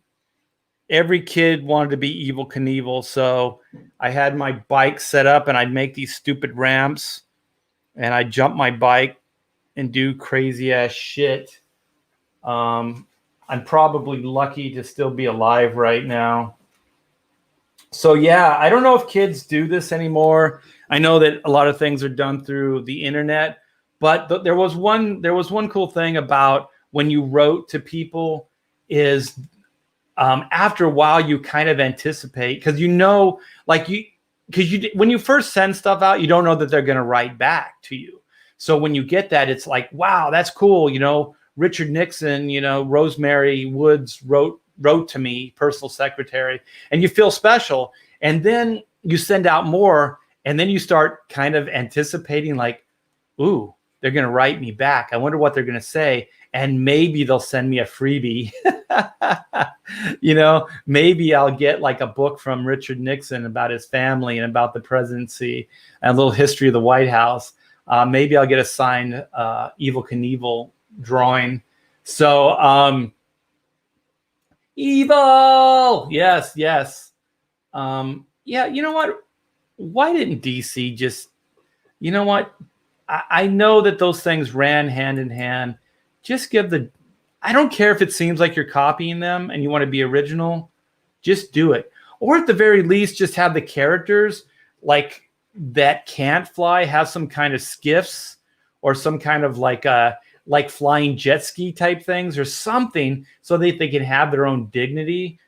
every kid wanted to be Evel Knievel. So I had my bike set up and I'd make these stupid ramps and I'd jump my bike and do crazy ass shit. I'm probably lucky to still be alive right now. So yeah, I don't know if kids do this anymore. I know that a lot of things are done through the internet, but there was one cool thing about when you wrote to people is after a while, you kind of anticipate because when you first send stuff out, you don't know that they're going to write back to you. So when you get that, it's like, wow, that's cool. Richard Nixon, Rosemary Woods wrote to me, personal secretary, and you feel special. And then you send out more, and then you start kind of anticipating like, ooh, they're going to write me back. I wonder what they're going to say. And maybe they'll send me a freebie. Maybe I'll get like a book from Richard Nixon about his family and about the presidency and a little history of the White House. Maybe I'll get a signed Evel Knievel drawing. So, Evil! Yes. Yeah, you know what? Why didn't DC just, you know what? I know that those things ran hand in hand. Just I don't care if it seems like you're copying them and you want to be original, just do it. Or at the very least, just have the characters like that can't fly, have some kind of skiffs or some kind of like flying jet ski type things or something so that they can have their own dignity.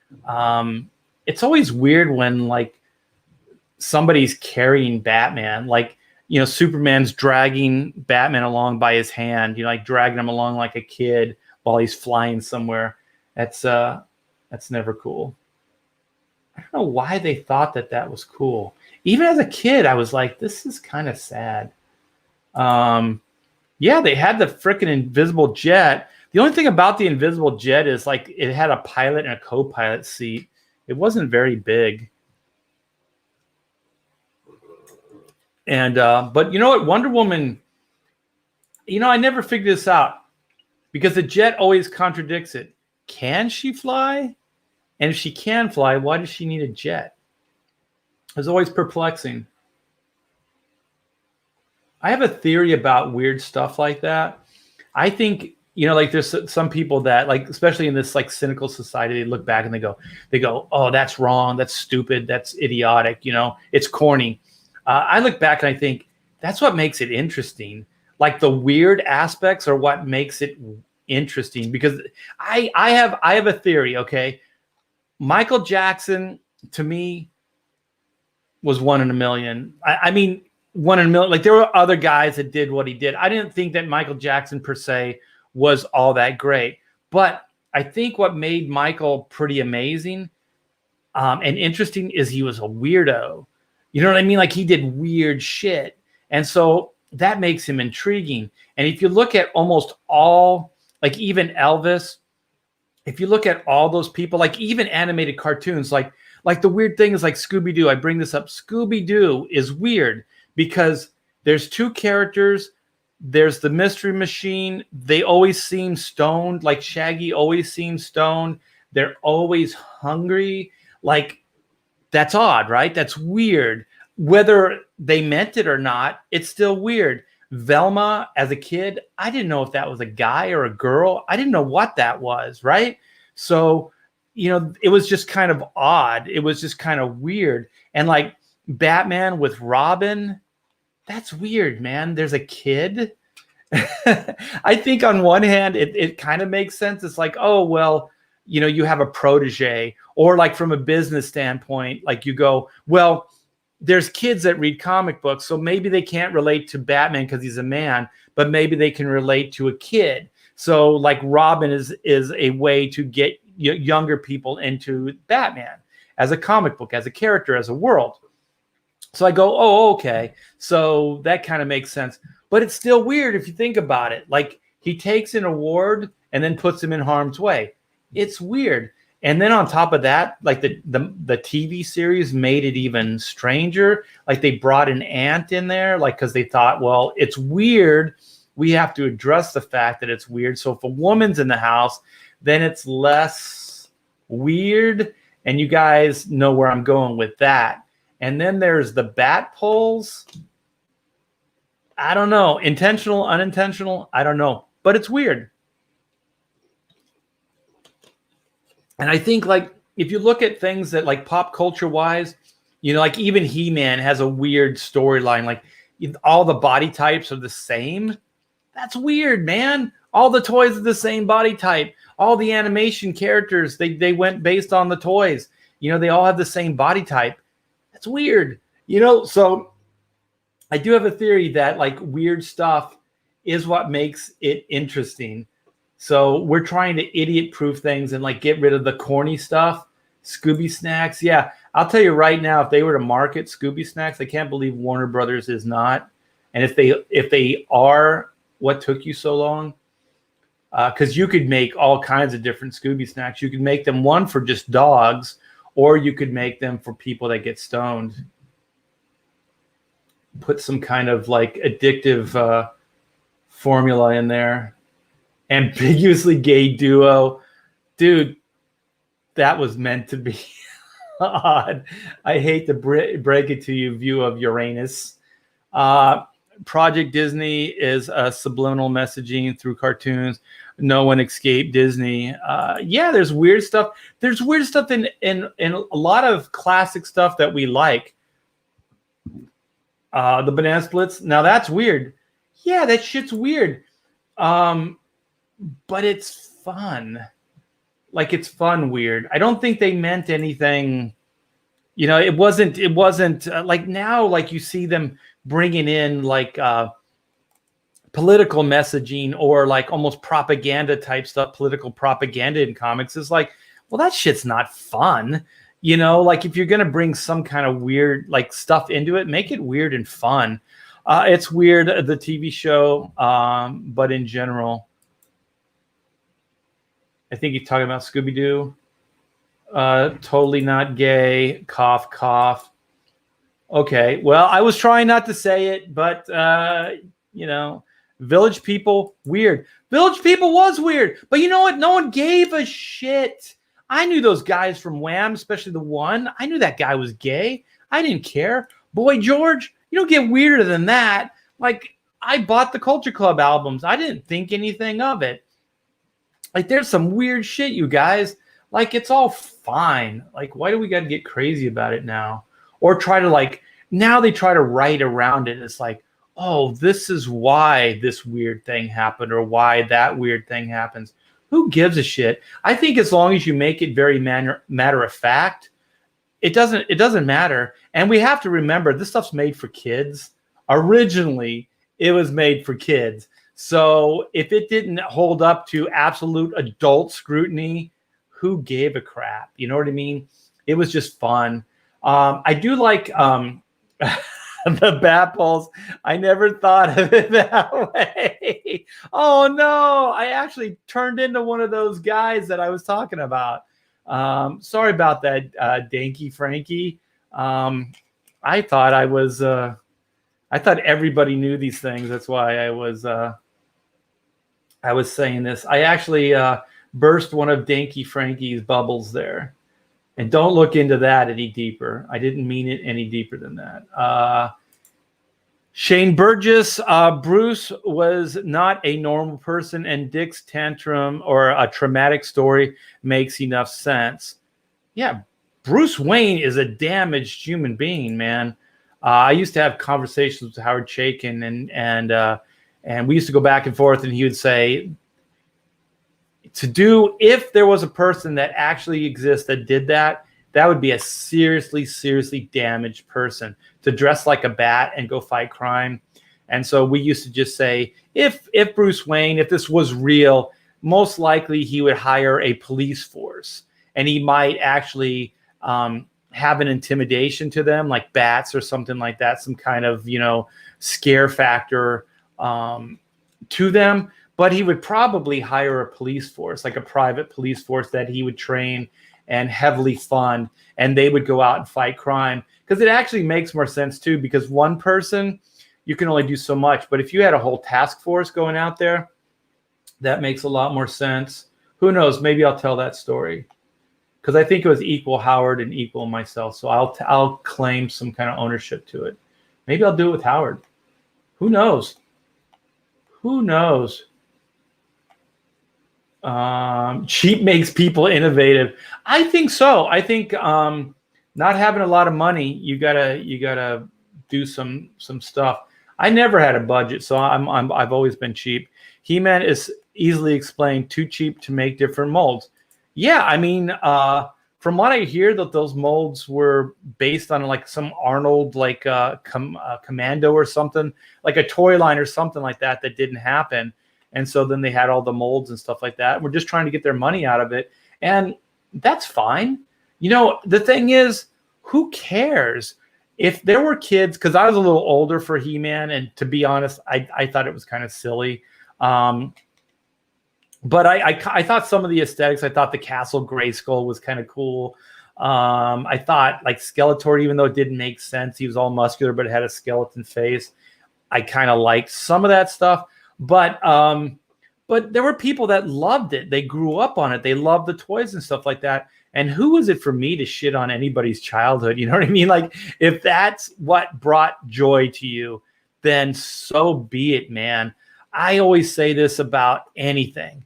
It's always weird when like somebody's carrying Batman, like, Superman's dragging Batman along by his hand, like dragging him along like a kid while he's flying somewhere. That's never cool. I don't know why they thought that was cool. Even as a kid, I was like, this is kind of sad. Yeah, they had the freaking invisible jet. The only thing about the invisible jet is like it had a pilot and a co-pilot seat. It wasn't very big. And but you know what, Wonder Woman, I never figured this out because the jet always contradicts it. Can she fly? And if she can fly, why does she need a jet? It's always perplexing. I have a theory about weird stuff like that. I think, like there's some people that like, especially in this like cynical society, they look back and they go, oh, that's wrong. That's stupid. That's idiotic. It's corny. I look back and I think that's what makes it interesting. Like the weird aspects are what makes it interesting because I have a theory. Okay. Michael Jackson to me was 1 in a million. I mean, 1 in a million. Like there were other guys that did what he did. I didn't think that Michael Jackson per se was all that great, but I think what made Michael pretty amazing and interesting is he was a weirdo. You know what I mean? Like he did weird shit. And so that makes him intriguing. And if you look at almost all, like even Elvis, if you look at all those people, like even animated cartoons, like the weird thing is like Scooby-Doo. I bring this up. Scooby-Doo is weird because there's two characters. There's the Mystery Machine. They always seem stoned. Like Shaggy always seems stoned. They're always hungry. Like that's odd, right? That's weird. Whether they meant it or not, it's still weird. Velma, as a kid, I didn't know if that was a guy or a girl. I didn't know what that was, right? So, it was just kind of odd. It was just kind of weird. And like Batman with Robin, that's weird, man. There's a kid. I think on one hand, it kind of makes sense. It's like, oh, well, you have a protege, or like from a business standpoint, like you go, well, there's kids that read comic books, so maybe they can't relate to Batman because he's a man, but maybe they can relate to a kid. So like Robin is a way to get younger people into Batman as a comic book, as a character, as a world. So I go, oh, okay. So that kind of makes sense. But it's still weird if you think about it. Like he takes an award and then puts him in harm's way. It's weird. And then on top of that, like the TV series made it even stranger. Like they brought an ant in there, like because they thought, well, it's weird. We have to address the fact that it's weird. So if a woman's in the house, then it's less weird. And you guys know where I'm going with that. And then there's the bat poles. I don't know. Intentional, unintentional, I don't know. But it's weird. And I think like if you look at things that like pop culture wise, like even He-Man has a weird storyline. Like all the body types are the same. That's weird, man. All the toys are the same body type. All the animation characters, they went based on the toys. You know, they all have the same body type. That's weird. You know, so I do have a theory that like weird stuff is what makes it interesting. So we're trying to idiot proof things and like get rid of the corny stuff. Scooby Snacks. Yeah, I'll tell you right now, if they were to market Scooby Snacks, I can't believe Warner Brothers is not. And if they are, what took you so long? Because you could make all kinds of different Scooby Snacks. You could make them one for just dogs, or you could make them for people that get stoned. Put some kind of like addictive formula in there. Ambiguously gay duo. Dude, that was meant to be odd. I hate to break it to you, view of Uranus. Project Disney is subliminal messaging through cartoons. No one escaped Disney. Yeah, there's weird stuff. There's weird stuff in a lot of classic stuff that we like. The Banana Splits. Now that's weird. Yeah, that shit's weird. But it's fun. Like it's fun weird. I don't think they meant anything. You know, it wasn't like now, like you see them bringing in like political messaging or like almost propaganda type stuff, political propaganda in comics is like, well, that shit's not fun. You know, like if you're going to bring some kind of weird like stuff into it, make it weird and fun. It's weird, the TV show, but in general, I think he's talking about Scooby-Doo. Totally not gay. Cough, cough. Okay. Well, I was trying not to say it, but, you know, Village People, weird. Village People was weird. But you know what? No one gave a shit. I knew those guys from Wham, especially the one. I knew that guy was gay. I didn't care. Boy George, you don't get weirder than that. Like, I bought the Culture Club albums. I didn't think anything of it. Like, there's some weird shit, you guys. Like, it's all fine. Like, why do we got to get crazy about it now? Or try to, like, now they try to write around it. It's like, oh, this is why this weird thing happened or why that weird thing happens. Who gives a shit? I think as long as you make it very matter of fact, it doesn't matter. And we have to remember, this stuff's made for kids. Originally, it was made for kids. So if it didn't hold up to absolute adult scrutiny, who gave a crap? You know what I mean? It was just fun. I do like the Bat Pulse. I never thought of it that way. Oh, no. I actually turned into one of those guys that I was talking about. Sorry about that, Danky Frankie. I thought I thought everybody knew these things. That's why I was saying this. I actually burst one of Danky Frankie's bubbles there. And don't look into that any deeper. I didn't mean it any deeper than that. Shane Burgess, Bruce was not a normal person, and Dick's tantrum or a traumatic story makes enough sense. Yeah, Bruce Wayne is a damaged human being, man. I used to have conversations with Howard Chaykin, and we used to go back and forth, and he would say, if there was a person that actually exists that did that, that would be a seriously, seriously damaged person to dress like a bat and go fight crime. And so we used to just say, if Bruce Wayne, if this was real, most likely he would hire a police force, and he might actually have an intimidation to them, like bats or something like that, some kind of, scare factor to them. But he would probably hire a police force, like a private police force that he would train and heavily fund, and they would go out and fight crime. Because it actually makes more sense, too, because one person, you can only do so much. But if you had a whole task force going out there, that makes a lot more sense. Who knows? Maybe I'll tell that story. Because I think it was equal Howard and equal myself. So I'll claim some kind of ownership to it. Maybe I'll do it with Howard. Who knows? Who knows? Cheap makes people innovative. I think so. I think not having a lot of money, you gotta do some stuff. I never had a budget, so I've always been cheap. He-Man is easily explained. Too cheap to make different molds. Yeah, I mean, from what I hear, that those molds were based on like some Arnold, like Commando or something, like a toy line or something like that didn't happen. And so then they had all the molds and stuff like that. We're just trying to get their money out of it. And that's fine. You know, the thing is, who cares? If there were kids, because I was a little older for He-Man, and to be honest, I thought it was kind of silly. But I thought some of the aesthetics, I thought the Castle Grayskull was kind of cool. I thought like Skeletor, even though it didn't make sense, he was all muscular but had a skeleton face. I kind of liked some of that stuff. But there were people that loved it. They grew up on it. They loved the toys and stuff like that. And who is it for me to shit on anybody's childhood? You know what I mean? Like, if that's what brought joy to you, then so be it, man. I always say this about anything.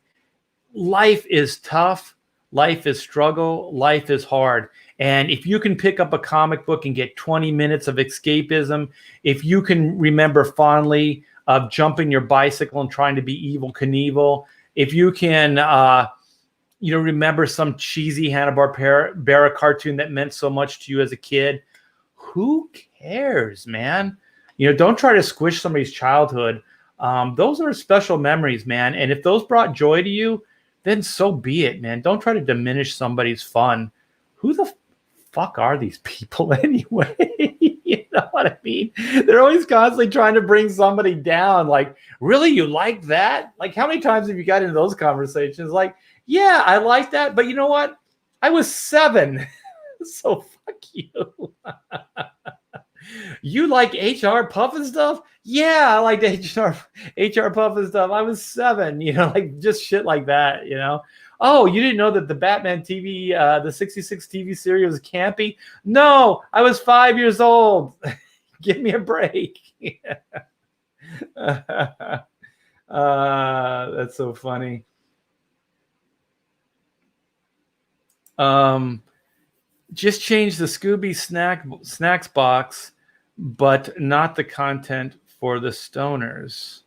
Life is tough. Life is struggle. Life is hard. And if you can pick up a comic book and get 20 minutes of escapism, if you can remember fondly of jumping your bicycle and trying to be Evel Knievel, if you can, remember some cheesy Hanna-Barbera cartoon that meant so much to you as a kid, who cares, man? You know, don't try to squish somebody's childhood. Those are special memories, man. And if those brought joy to you, then so be it, man. Don't try to diminish somebody's fun. Who the fuck are these people anyway? You know what I mean? They're always constantly trying to bring somebody down. Like, really, you like that? Like, how many times have you got into those conversations? Like, yeah, I like that, but you know what? I was 7, so fuck you. You like HR Puffin stuff? Yeah, I liked HR Puffin stuff. I was 7, like just shit like that, Oh, you didn't know that the Batman TV, the 66 TV series was campy? No, I was 5 years old. Give me a break. That's so funny. Just change the Scooby snacks box, but not the content for the stoners.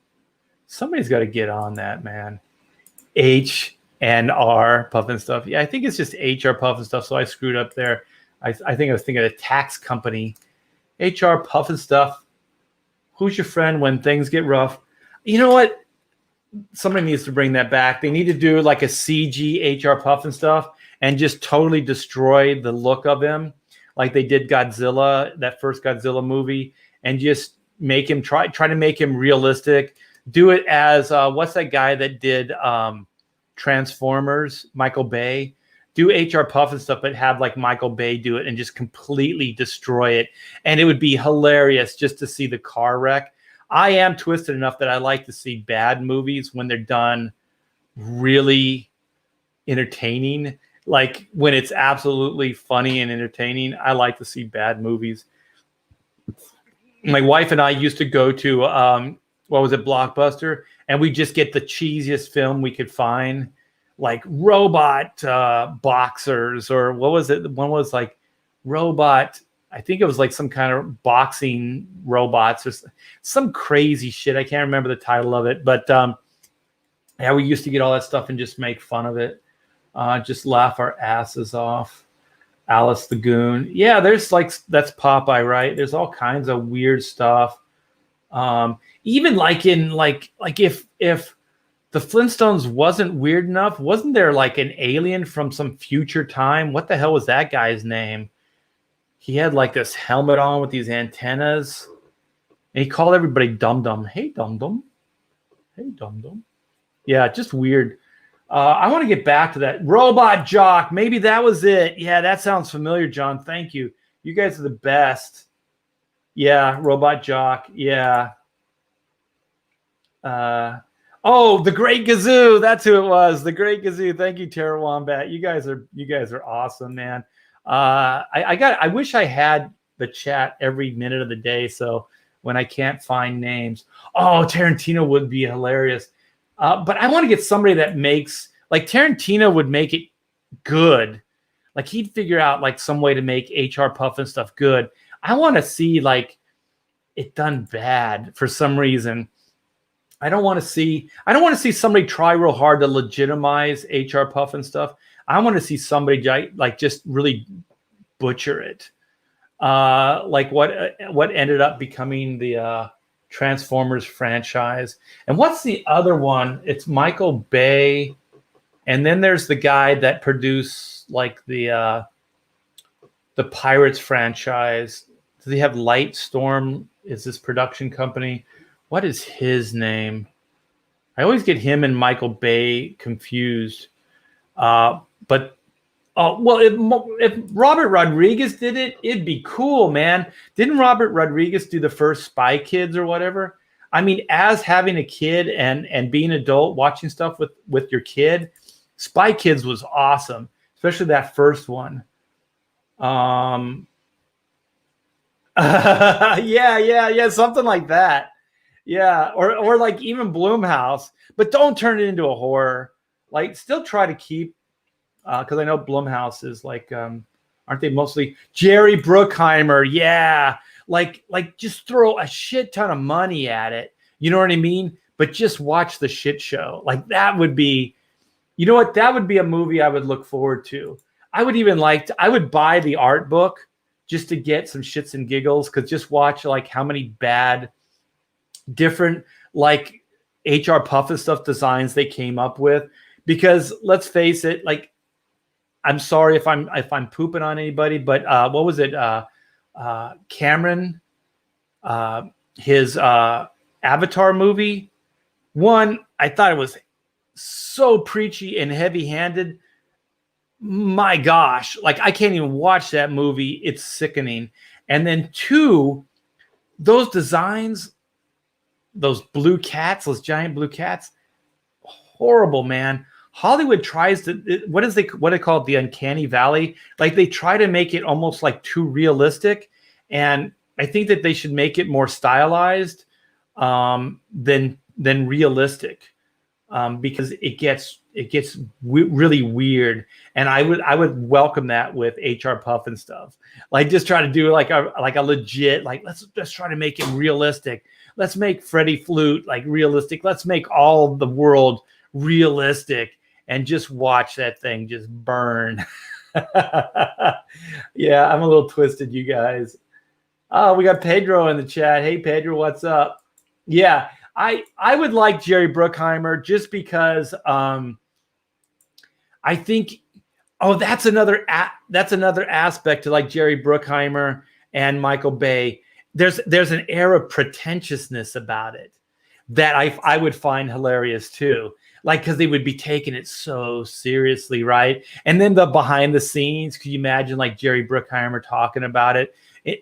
Somebody's got to get on that, man. H and R Puffin stuff. Yeah, I think it's just HR Puffin stuff. So I screwed up there. I think I was thinking of a tax company. HR Puffin stuff. Who's your friend when things get rough? You know what? Somebody needs to bring that back. They need to do like a CG HR Puffin stuff and just totally destroy the look of him, like they did Godzilla, that first Godzilla movie, and just make him try to make him realistic. Do it as what's that guy that did Transformers, Michael Bay? Do HR Puffin stuff, but have like Michael Bay do it and just completely destroy it. And it would be hilarious just to see the car wreck. I am twisted enough that I like to see bad movies when they're done really entertaining. Like when it's absolutely funny and entertaining, I like to see bad movies. My wife and I used to go to, Blockbuster, and we just get the cheesiest film we could find, like robot boxers, or what was it? One was like robot. I think it was like some kind of boxing robots or some crazy shit. I can't remember the title of it, but yeah, we used to get all that stuff and just make fun of it. Just laugh our asses off. Alice the Goon. Yeah, there's that's Popeye, right? There's all kinds of weird stuff. Even like in like if the Flintstones wasn't weird enough, wasn't there like an alien from some future time? What the hell was that guy's name? He had like this helmet on with these antennas, and he called everybody Dum Dum. Hey Dum Dum. Hey Dum Dum. Yeah, just weird. I want to get back to that. Robot Jock. Maybe that was it. Yeah, that sounds familiar, John. Thank you. You guys are the best. Yeah, Robot Jock. Yeah. The Great Gazoo. That's who it was. The Great Gazoo. Thank you, Tara Wombat. You guys are awesome, man. I wish I had the chat every minute of the day, so when I can't find names. Oh, Tarantino would be hilarious. But I want to get somebody that makes, like Tarantino would make it good. Like he'd figure out like some way to make HR Puffin stuff good. I want to see like it done bad for some reason. I don't want to see somebody try real hard to legitimize HR Puff and stuff. I want to see somebody like just really butcher it. Like what ended up becoming the Transformers franchise. And what's the other one? It's Michael Bay, and then there's the guy that produced like the Pirates franchise. Do they have Lightstorm? Is this production company? What is his name? I always get him and Michael Bay confused. But well, if Robert Rodriguez did it, it'd be cool, man. Didn't Robert Rodriguez do the first Spy Kids or whatever? I mean, as having a kid and being an adult, watching stuff with your kid, Spy Kids was awesome, especially that first one. Yeah, something like that. Yeah, or like even Blumhouse, but don't turn it into a horror. Like, still try to keep, because I know Blumhouse is like, aren't they mostly Jerry Bruckheimer? Yeah, like just throw a shit ton of money at it. You know what I mean? But just watch the shit show. Like, that would be, you know what? That would be a movie I would look forward to. I would buy the art book just to get some shits and giggles, because just watch like how many bad different like HR Puff and stuff designs they came up with. Because let's face it, like, I'm sorry if I'm pooping on anybody, but what was it? Cameron, his Avatar movie. One, I thought it was so preachy and heavy-handed. My gosh, like, I can't even watch that movie. It's sickening. And then two, those designs, those blue cats, those giant blue cats, horrible, man. Hollywood tries to, what they call it, the uncanny valley. Like, they try to make it almost like too realistic, and I think that they should make it more stylized than realistic, because it gets really weird. And I would welcome that with HR Puff and stuff. Like, just try to do like a legit, like, let's try to make it realistic. Let's make Freddie Flute like realistic. Let's make all the world realistic, and just watch that thing just burn. Yeah, I'm a little twisted, you guys. Oh, we got Pedro in the chat. Hey, Pedro, what's up? Yeah, I would like Jerry Bruckheimer just because I think, oh, that's another aspect to like Jerry Bruckheimer and Michael Bay. There's an air of pretentiousness about it that I would find hilarious too. Like, because they would be taking it so seriously, right? And then the behind the scenes, could you imagine like Jerry Bruckheimer talking about it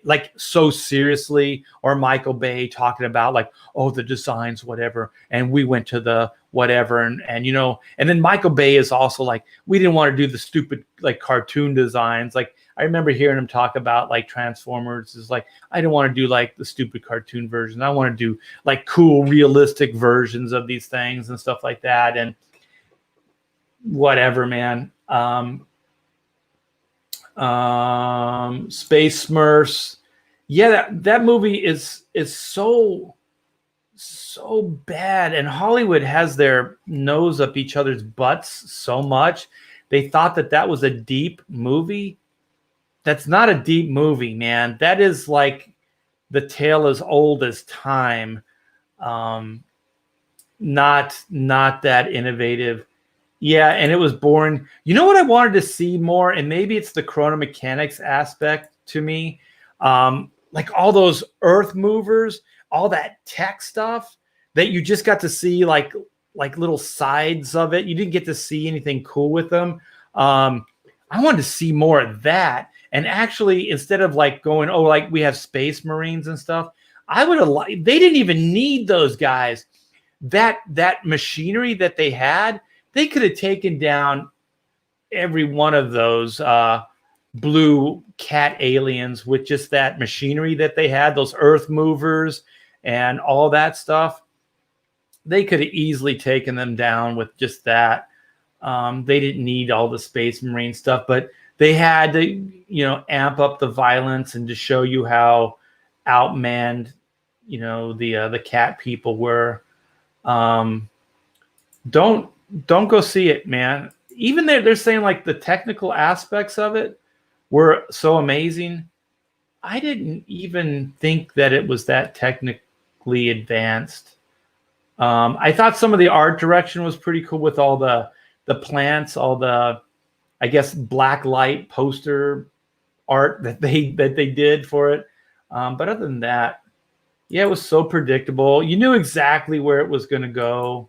like so seriously, or Michael Bay talking about like, oh, the designs, whatever, and we went to the whatever, and you know, and then Michael Bay is also like, we didn't want to do the stupid like cartoon designs. Like, I remember hearing him talk about like Transformers is like, I don't want to do like the stupid cartoon version. I want to do like cool, realistic versions of these things and stuff like that. And whatever, man. Space Smurfs. Yeah, that movie is so bad, and Hollywood has their nose up each other's butts so much. They thought that was a deep movie. That's not a deep movie, man. That is like the tale as old as time. Not that innovative. Yeah, and it was boring. You know what I wanted to see more, and maybe it's the chrono mechanics aspect to me. Like all those earth movers, all that tech stuff that you just got to see like little sides of it. You didn't get to see anything cool with them. I wanted to see more of that. And actually, instead of like going, oh, like we have Space Marines and stuff, I would have liked, they didn't even need those guys. That machinery that they had, they could have taken down every one of those blue cat aliens with just that machinery that they had, those earth movers and all that stuff. They could have easily taken them down with just that. They didn't need all the Space Marine stuff, but they had to, you know, amp up the violence and to show you how outmanned, you know, the cat people were. Um, don't go see it, man. Even they're saying like the technical aspects of it were so amazing. I didn't even think that it was that technically advanced. I thought some of the art direction was pretty cool with all the plants, all the, I guess, black light poster art that they did for it. But other than that, yeah, it was so predictable. You knew exactly where it was going to go.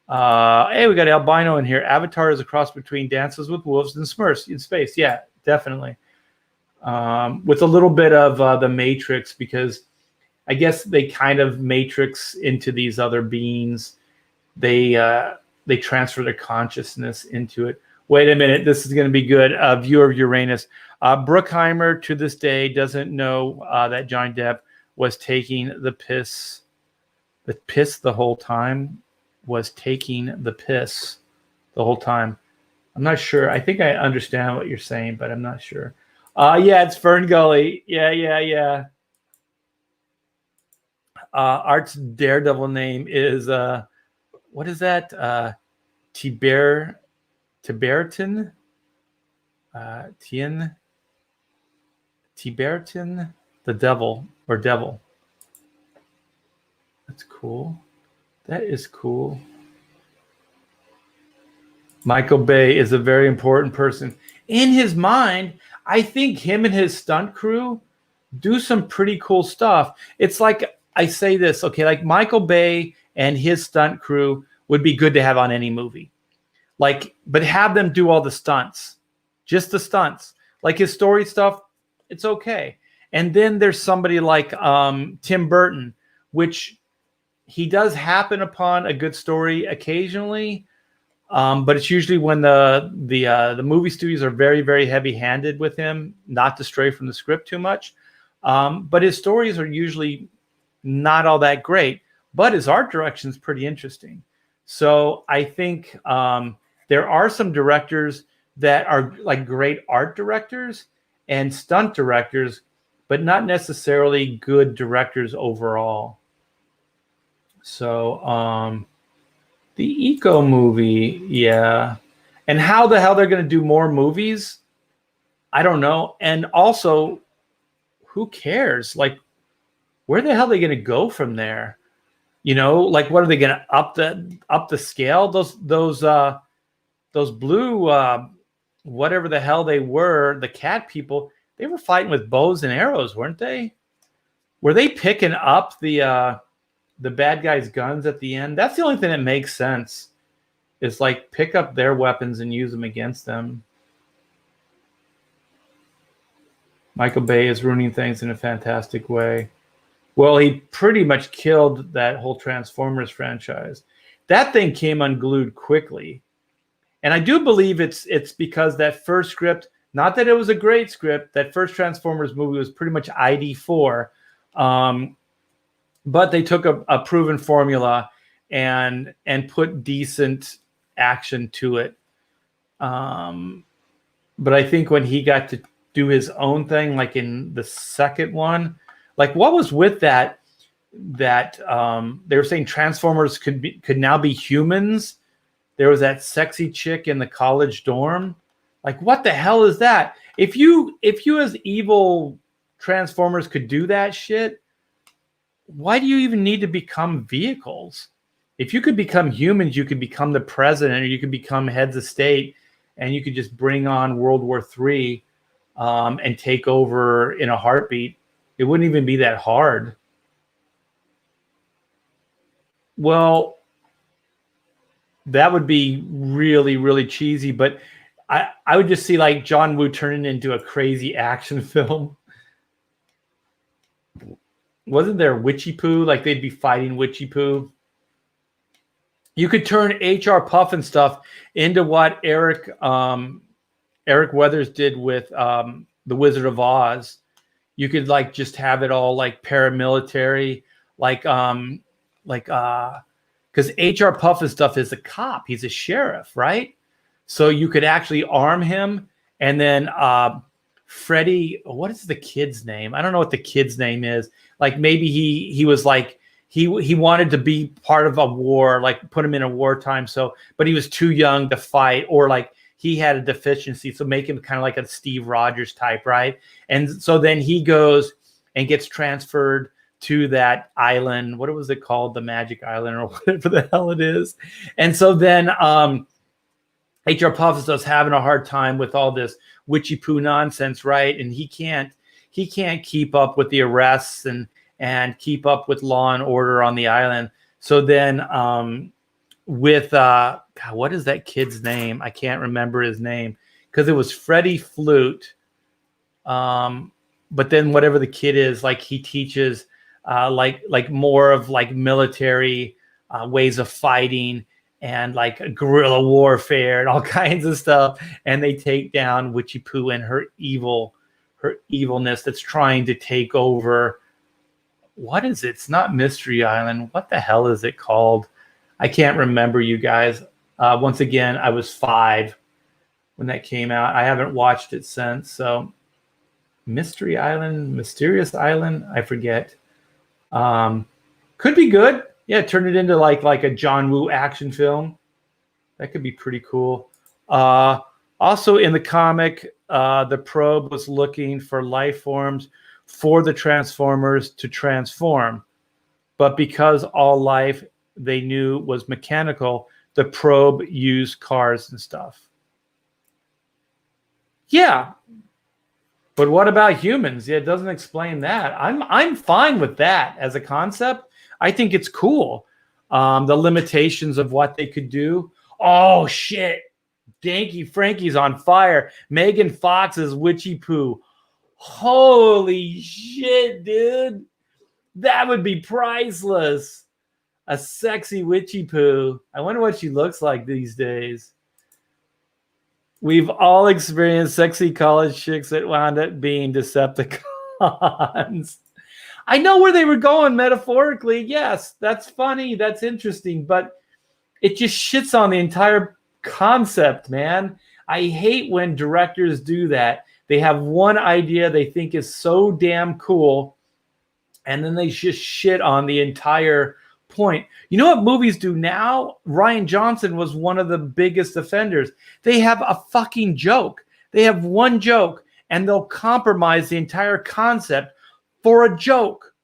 Hey, we got albino in here. Avatar is a cross between Dances with Wolves and Smurfs in space. Yeah, definitely. With a little bit of the Matrix, because I guess they kind of matrix into these other beings. They transfer their consciousness into it. Wait a minute, this is going to be good. Viewer of Uranus. Bruckheimer to this day doesn't know that Johnny Depp was taking the piss. The piss the whole time. Was taking the piss the whole time. I'm not sure. I think I understand what you're saying, but I'm not sure. Yeah, it's Fern Gully. Yeah. Art's daredevil name is what is that? Tiberton? Tiberton, the devil or devil. That's cool. That is cool. Michael Bay is a very important person. In his mind, I think him and his stunt crew do some pretty cool stuff. It's like, I say this, okay, like Michael Bay and his stunt crew would be good to have on any movie. Like, but have them do all the stunts. Just the stunts. Like his story stuff, it's okay. And then there's somebody like Tim Burton, which he does happen upon a good story occasionally, but it's usually when the movie studios are very, very heavy-handed with him, not to stray from the script too much. But his stories are usually not all that great, but his art direction is pretty interesting. So I think there are some directors that are like great art directors and stunt directors, but not necessarily good directors overall. So the Eco movie, yeah. And how the hell they're going to do more movies, I don't know. And also, who cares? Like, where the hell are they going to go from there? You know, like, what are they going to up the scale? Those blue, whatever the hell they were, the cat people, they were fighting with bows and arrows, weren't they? Were they picking up the bad guys' guns at the end? That's the only thing that makes sense. Is like pick up their weapons and use them against them. Michael Bay is ruining things in a fantastic way. Well, he pretty much killed that whole Transformers franchise. That thing came unglued quickly. And I do believe it's because that first script, not that it was a great script, that first Transformers movie was pretty much ID4. But they took a proven formula and put decent action to it. But I think when he got to do his own thing, like in the second one, like what was with that they were saying Transformers could now be humans. There was that sexy chick in the college dorm. Like, what the hell is that? If you as evil Transformers could do that shit, why do you even need to become vehicles? If you could become humans, you could become the president, or you could become heads of state, and you could just bring on World War III and take over in a heartbeat. It wouldn't even be that hard. Well, that would be really, really cheesy, but I would just see like John Woo turning into a crazy action film. Wasn't there Witchy Poo? Like they'd be fighting Witchy Poo. You could turn HR Puff and stuff into what Eric Weathers did with The Wizard of Oz. You could like just have it all like paramilitary, because HR Puff and stuff is a cop. He's a sheriff, right? So you could actually arm him, and then Freddie, what is the kid's name? I don't know what the kid's name is. Like maybe he was like he wanted to be part of a war, like put him in a wartime. So, but he was too young to fight, or like he had a deficiency, so make him kind of like a Steve Rogers type, right? And so then he goes and gets transferred to that island. What was it called? The Magic Island, or whatever the hell it is. And so then H.R. Puff's having a hard time with all this witchy poo nonsense, right? And he can't keep up with the arrests and keep up with law and order on the island. So then with God, what is that kid's name? I can't remember his name because it was Freddie Flute. But then whatever the kid is, like he teaches like more of like military ways of fighting and like guerrilla warfare and all kinds of stuff. And they take down Witchy Poo and her evilness that's trying to take over. What is it? It's not Mystery Island. What the hell is it called? I can't remember, you guys. Once again, I was 5 when that came out. I haven't watched it since. So Mystery Island, Mysterious Island, I forget. Could be good. Yeah, turn it into like a John Woo action film. That could be pretty cool. Also in the comic, the Probe was looking for life forms for the Transformers to transform. But because all life they knew was mechanical, the Probe used cars and stuff. Yeah. But what about humans? Yeah, it doesn't explain that. I'm fine with that as a concept. I think it's cool. The limitations of what they could do. Oh shit. Danky Frankie's on fire. Megan Fox's Witchy Poo. Holy shit, dude. That would be priceless. A sexy Witchy Poo. I wonder what she looks like these days. We've all experienced sexy college chicks that wound up being Decepticons. I know where they were going metaphorically. Yes, that's funny. That's interesting. But it just shits on the entire concept, man. I hate when directors do that. They have one idea they think is so damn cool, and then they just shit on the entire point. You know what movies do now? Rian Johnson was one of the biggest offenders. They have a fucking joke. They have one joke, and they'll compromise the entire concept for a joke.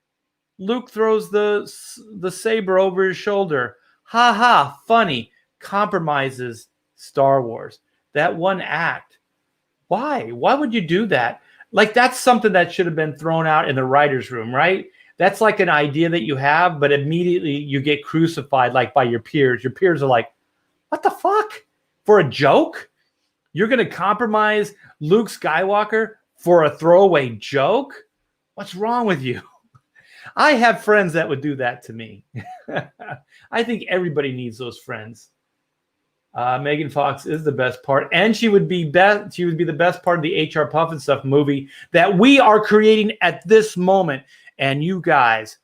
Luke throws the saber over his shoulder. Ha ha, funny. Compromises Star Wars. That one act. Why? Why would you do that? Like, that's something that should have been thrown out in the writer's room, right? That's like an idea that you have, but immediately you get crucified like by your peers. Your peers are like, what the fuck? For a joke? You're going to compromise Luke Skywalker for a throwaway joke? What's wrong with you? I have friends that would do that to me. I think everybody needs those friends. Megan Fox is the best part, and she would be best. She would be the best part of the HR Puffin Stuff movie that we are creating at this moment. And you guys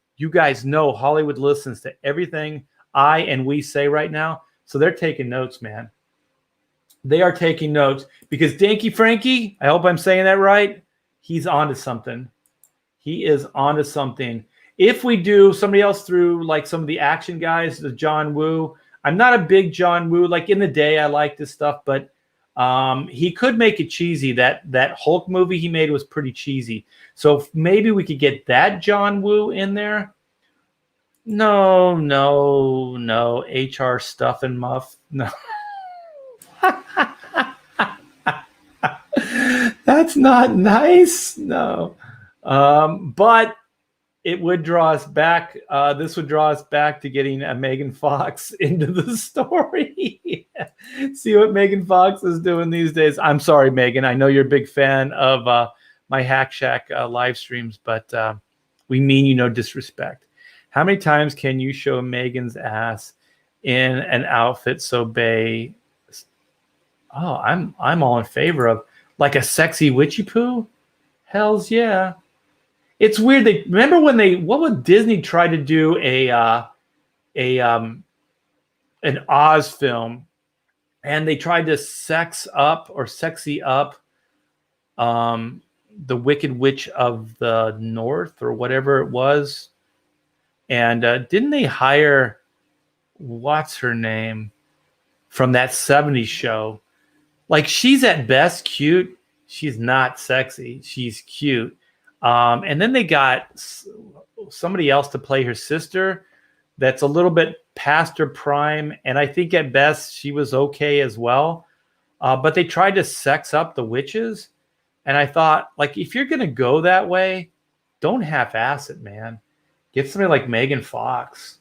know Hollywood listens to everything I and we say right now, so they're taking notes, man. They are taking notes because Danky Frankie, I hope I'm saying that right, he's onto something. He is onto something. If we do, somebody else threw like some of the action guys, the John Woo. I'm not a big John Woo. Like in the day, I like this stuff, but he could make it cheesy. That Hulk movie he made was pretty cheesy. So maybe we could get that John Woo in there. No. HR Stuff and Muff. No. That's not nice. No. But it would draw us back. This would draw us back to getting Megan Fox into the story. See what Megan Fox is doing these days. I'm sorry, Megan. I know you're a big fan of my Hack Shack live streams, but we mean you no disrespect. How many times can you show Megan's ass in an outfit so bae? Oh, I'm all in favor of like a sexy Witchy Poo. Hells yeah. It's weird. Remember when what would Disney try to do an Oz film, and they tried to sexy up the Wicked Witch of the North or whatever it was. And didn't they hire what's her name from that 70s show? Like, she's at best cute. She's not sexy. She's cute. And then they got somebody else to play her sister that's a little bit past her prime. And I think at best she was okay as well. But they tried to sex up the witches. And I thought, like, if you're going to go that way, don't half-ass it, man. Get somebody like Megan Fox.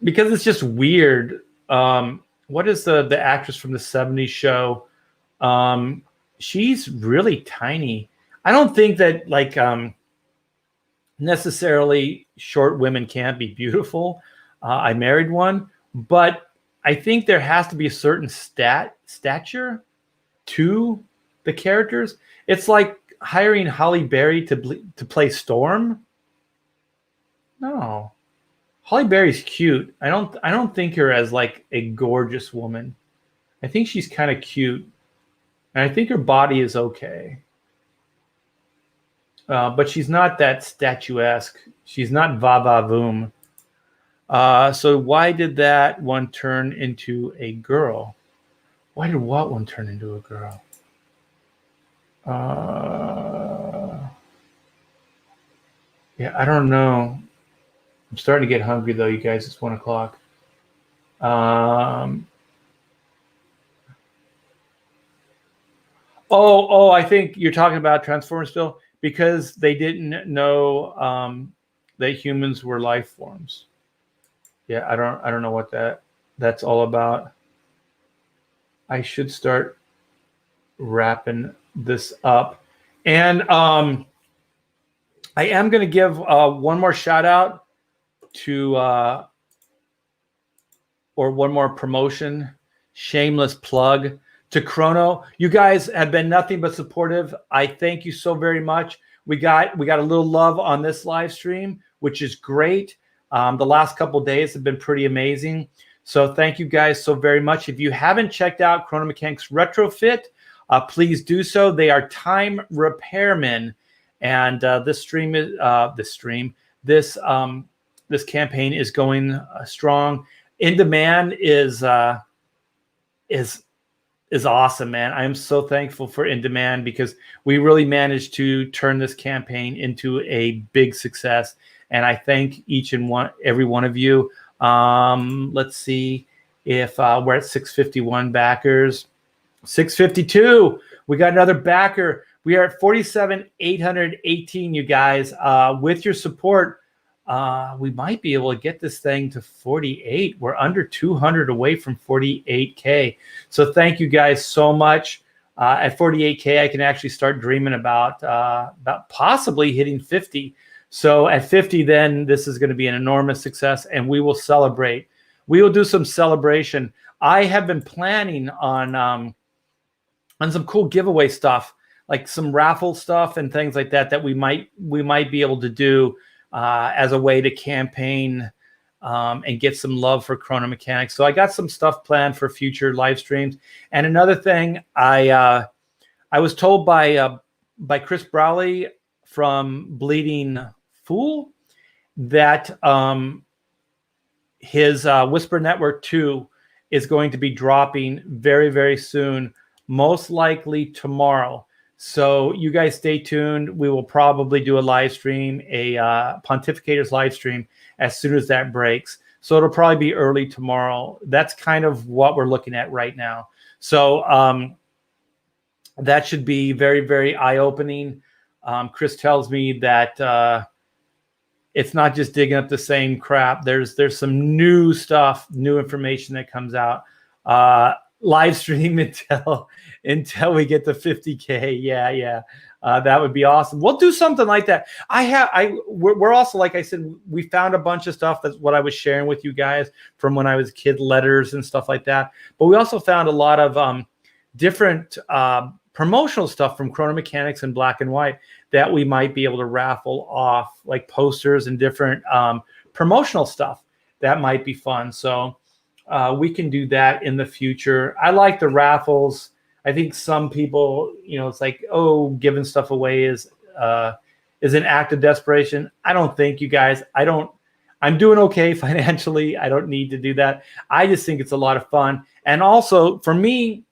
Because it's just weird. What is the actress from the 70s show? She's really tiny. I don't think that, like, necessarily short women can't be beautiful. I married one. But I think there has to be a certain stature to the characters. It's like hiring Halle Berry to play Storm. No, Halle Berry's cute. I don't think her as like a gorgeous woman. I think she's kind of cute, and I think her body is okay. But she's not that statuesque. She's not va-va-voom. So why did that one turn into a girl? Why did what one turn into a girl? Yeah, I don't know. I'm starting to get hungry though, you guys. It's 1 o'clock. I think you're talking about Transformers still, because they didn't know that humans were life forms. Yeah, I don't know what that's all about. I should start wrapping this up. And I am going to give one more shout out to, or one more promotion, shameless plug to Chrono. You guys have been nothing but supportive. I thank you so very much. We got a little love on this live stream, which is great. The last couple of days have been pretty amazing. So thank you guys so very much. If you haven't checked out Chrono Mechanics Retrofit, please do so. They are time repairmen, and this campaign is going strong. In Demand is awesome, man. I am so thankful for In Demand because we really managed to turn this campaign into a big success, and I thank every one of you. Let's see if we're at 651 backers. 652. We got another backer. We are at 47,818, you guys. With your support, we might be able to get this thing to 48. We're under 200 away from 48K. So thank you guys so much. At 48K, I can actually start dreaming about possibly hitting 50. So at 50, then this is going to be an enormous success, and we will celebrate. We will do some celebration. I have been planning on some cool giveaway stuff, like some raffle stuff and things like that we might be able to do as a way to campaign and get some love for Chrono Mechanics. So I got some stuff planned for future live streams. And another thing, I was told by Chris Browley from Bleeding Fool that his Whisper Network 2 is going to be dropping very, very soon, most likely tomorrow. So you guys stay tuned. We will probably do a live stream, a Pontificators live stream, as soon as that breaks. So it'll probably be early tomorrow. That's kind of what we're looking at right now. So that should be very, very eye-opening. Chris tells me that it's not just digging up the same crap. There's some new stuff, new information that comes out. Live stream until we get to 50K. Yeah. That would be awesome. We'll do something like that. We're also, like I said, we found a bunch of stuff. That's what I was sharing with you guys from when I was a kid, letters and stuff like that. But we also found a lot of different promotional stuff from Chrono Mechanics and Black and White that we might be able to raffle off, like posters and different promotional stuff that might be fun. So we can do that in the future. I like the raffles. I think some people, it's like, giving stuff away is is an act of desperation. I don't think, you guys. I'm doing okay financially. I don't need to do that. I just think it's a lot of fun. And also for me,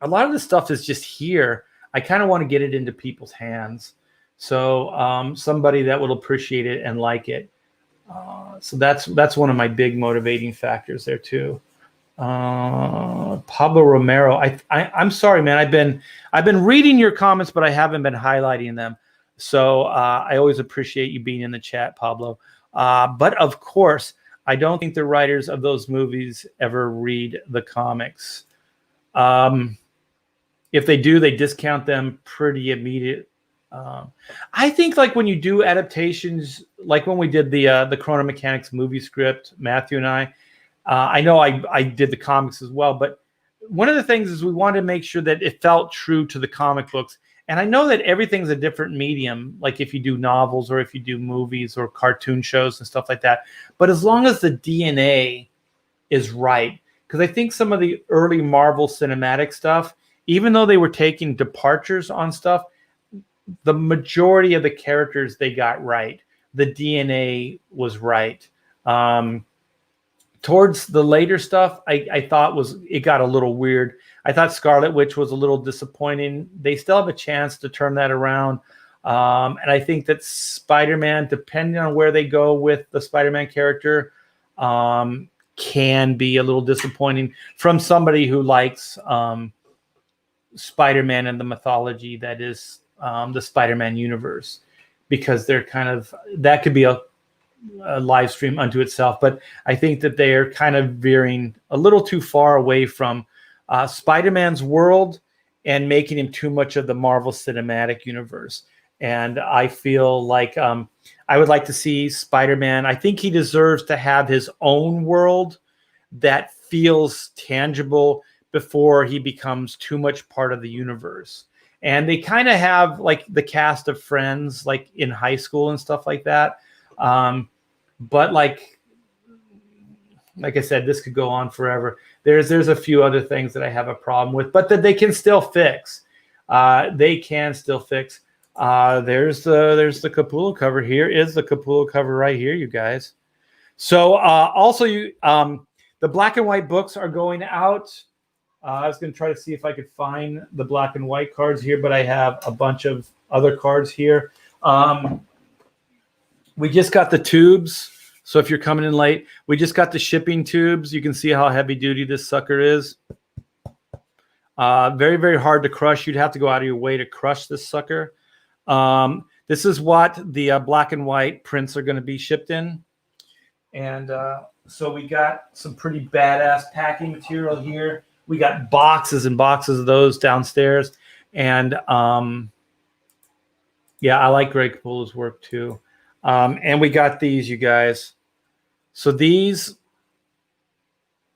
a lot of this stuff is just here. I kind of want to get it into people's hands. So somebody that will appreciate it and like it. So that's one of my big motivating factors there too. Pablo Romero. I'm sorry, man. I've been reading your comments, but I haven't been highlighting them. So I always appreciate you being in the chat, Pablo. But of course, I don't think the writers of those movies ever read the comics. If they do, they discount them pretty immediate. I think like when you do adaptations, like when we did the Chrono Mechanics movie script, Matthew and I know I did the comics as well, but one of the things is we wanted to make sure that it felt true to the comic books. And I know that everything's a different medium, like if you do novels or if you do movies or cartoon shows and stuff like that. But as long as the DNA is right, because I think some of the early Marvel cinematic stuff, even though they were taking departures on stuff, the majority of the characters they got right. The DNA was right. Towards the later stuff, I thought it got a little weird. I thought Scarlet Witch was a little disappointing. They still have a chance to turn that around. And I think that Spider-Man, depending on where they go with the Spider-Man character, can be a little disappointing from somebody who likes Spider-Man and the mythology that is the Spider-Man universe, because they're kind of, that could be a live stream unto itself. But I think that they are kind of veering a little too far away from Spider-Man's world and making him too much of the Marvel Cinematic Universe. And I feel like I would like to see Spider-Man. I think he deserves to have his own world that feels tangible before he becomes too much part of the universe. And they kind of have like the cast of Friends, like in high school and stuff like that. But like I said, this could go on forever. There's a few other things that I have a problem with, but that they can still fix. They can still fix. There's the Capullo cover. Here is the Capullo cover right here, you guys. So also the black and white books are going out. I was going to try to see if I could find the black and white cards here, but I have a bunch of other cards here. We just got the tubes. So if you're coming in late, we just got the shipping tubes. You can see how heavy duty this sucker is. Very, very hard to crush. You'd have to go out of your way to crush this sucker. This is what the black and white prints are going to be shipped in. And so we got some pretty badass packing material here. We got boxes and boxes of those downstairs. And yeah, I like Greg Capullo's work too. And we got these, you guys. So these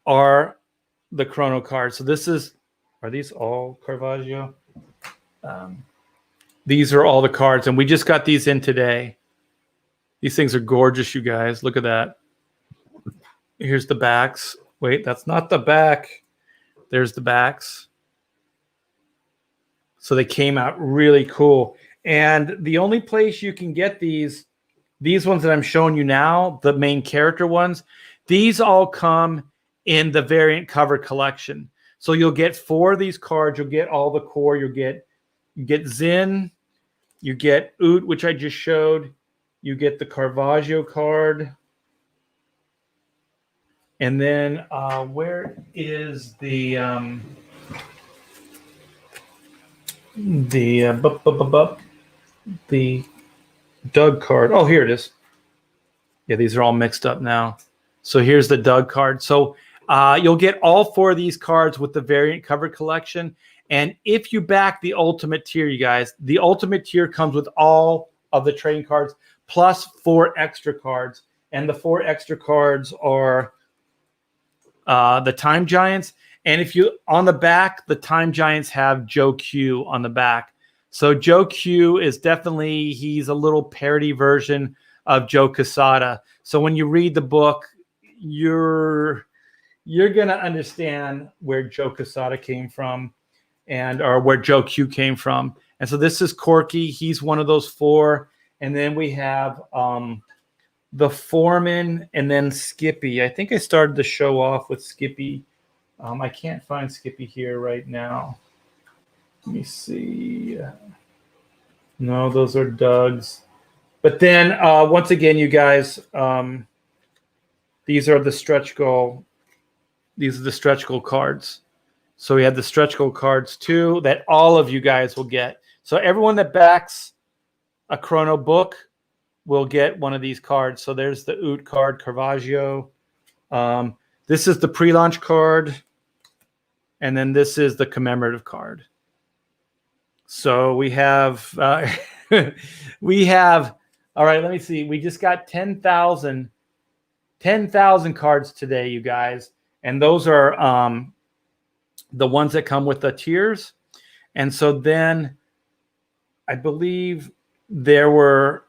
are the Chrono cards. So are these all Caravaggio? These are all the cards, and we just got these in today. These things are gorgeous, you guys. Look at that. Here's the backs. Wait, that's not the back. There's the backs. So they came out really cool. And the only place you can get these ones that I'm showing you now, the main character ones, these all come in the variant cover collection. So you'll get 4 of these cards. You'll get all the core. You get Zin. You get Oot, which I just showed. You get the Caravaggio card. And then where is the Doug card? Oh, here it is. Yeah, these are all mixed up now. So here's the Doug card. So you'll get all 4 of these cards with the variant cover collection. And if you back the ultimate tier, you guys, the ultimate tier comes with all of the trading cards plus 4 extra cards. And the 4 extra cards are the Time Giants. And if you, on the back, the Time Giants have Joe Q on the back. So Joe Q is definitely, he's a little parody version of Joe Quesada. So when you read the book, you're going to understand where Joe Quesada came from. and or where Joe Q came from. And so this is Corky. He's one of those 4. And then we have the Foreman and then Skippy. I think I started the show off with Skippy. I can't find Skippy here right now. Let me see. No, those are Doug's. But then once again, you guys, these are the stretch goal. These are the stretch goal cards. So we have the stretch goal cards too that all of you guys will get. So everyone that backs a Chrono book will get one of these cards. So there's the Oot card, Caravaggio. This is the pre-launch card. And then this is the commemorative card. So we have, all right, let me see. We just got 10,000 cards today, you guys. And those are the ones that come with the tiers. And so then I believe there were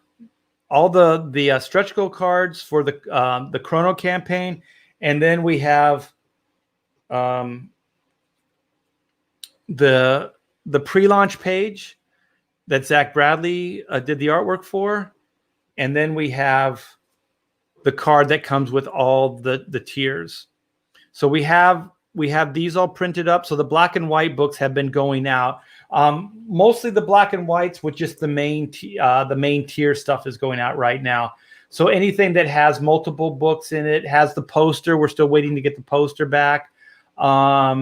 all the stretch goal cards for the Chrono campaign. And then we have the pre-launch page that Zach Bradley did the artwork for. And then we have the card that comes with all the tiers. So we have these all printed up. So the black and white books have been going out. Mostly the black and whites with just the main tier stuff is going out right now. So anything that has multiple books in it, has the poster. We're still waiting to get the poster back. Let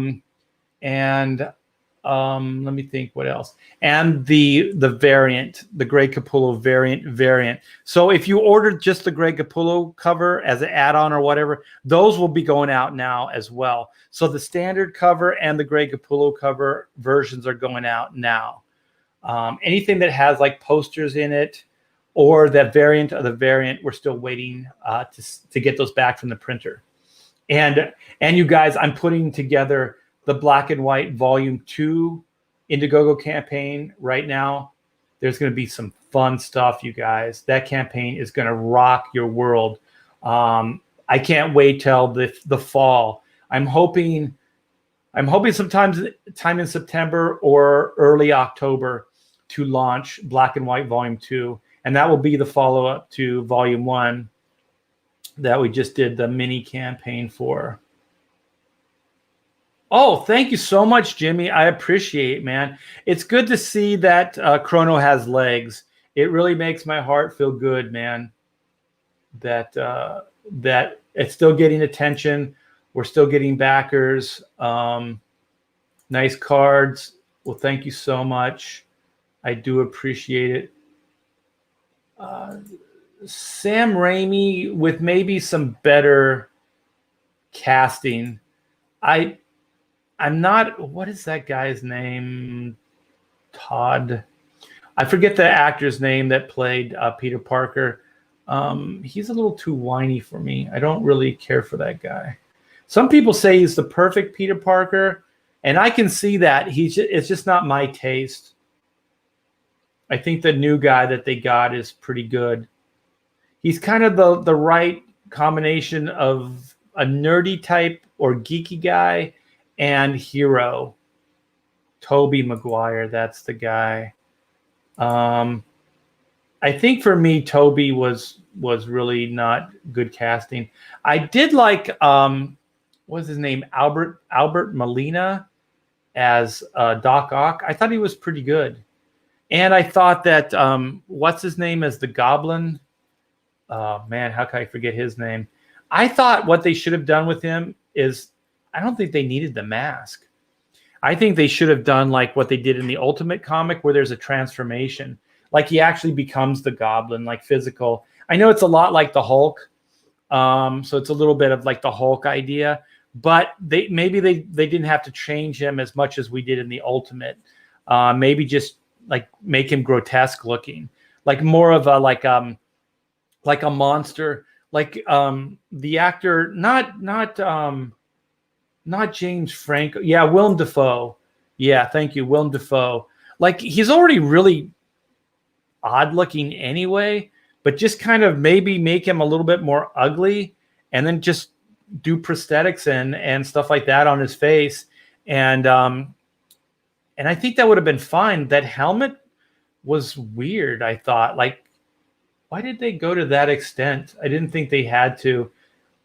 me think what else. And the variant, the Greg Capullo variant. So if you ordered just the Greg Capullo cover as an add-on or whatever, those will be going out now as well. So the standard cover and the Greg Capullo cover versions are going out now. Anything that has like posters in it or that variant of the variant, we're still waiting to get those back from the printer. And you guys, I'm putting together the Black and White Volume 2 Indiegogo campaign right now. There's going to be some fun stuff, you guys. That campaign is going to rock your world. I can't wait till the fall. I'm hoping sometime in September or early October to launch Black and White Volume 2. And that will be the follow-up to Volume 1 that we just did the mini campaign for. Oh, thank you so much, Jimmy. I appreciate it, man. It's good to see that Chrono has legs. It really makes my heart feel good, man. That it's still getting attention. We're still getting backers. Nice cards. Well, thank you so much. I do appreciate it. Sam Raimi with maybe some better casting. I'm not, what is that guy's name? Todd. I forget the actor's name that played Peter Parker. He's a little too whiny for me. I don't really care for that guy. Some people say he's the perfect Peter Parker, and I can see that. It's just not my taste. I think the new guy that they got is pretty good. He's kind of the right combination of a nerdy type or geeky guy and hero. Tobey Maguire, that's the guy. I think for me, Tobey was really not good casting. I did like what was his name? Albert Molina as Doc Ock. I thought he was pretty good. And I thought that what's his name as the Goblin? Oh man, how can I forget his name? I thought what they should have done with him is I don't think they needed the mask. I think they should have done like what they did in the Ultimate comic where there's a transformation. Like he actually becomes the Goblin, like physical. I know it's a lot like the Hulk. So it's a little bit of like the Hulk idea. But they didn't have to change him as much as we did in the Ultimate. Maybe just like make him grotesque looking. Like more of a like a monster. Like the actor, not James Franco. Yeah, Willem Dafoe. Yeah, thank you, Willem Dafoe. Like he's already really odd looking anyway, but just kind of maybe make him a little bit more ugly and then just do prosthetics and stuff like that on his face. And And I think that would have been fine. That helmet was weird, I thought. Like, why did they go to that extent? I didn't think they had to.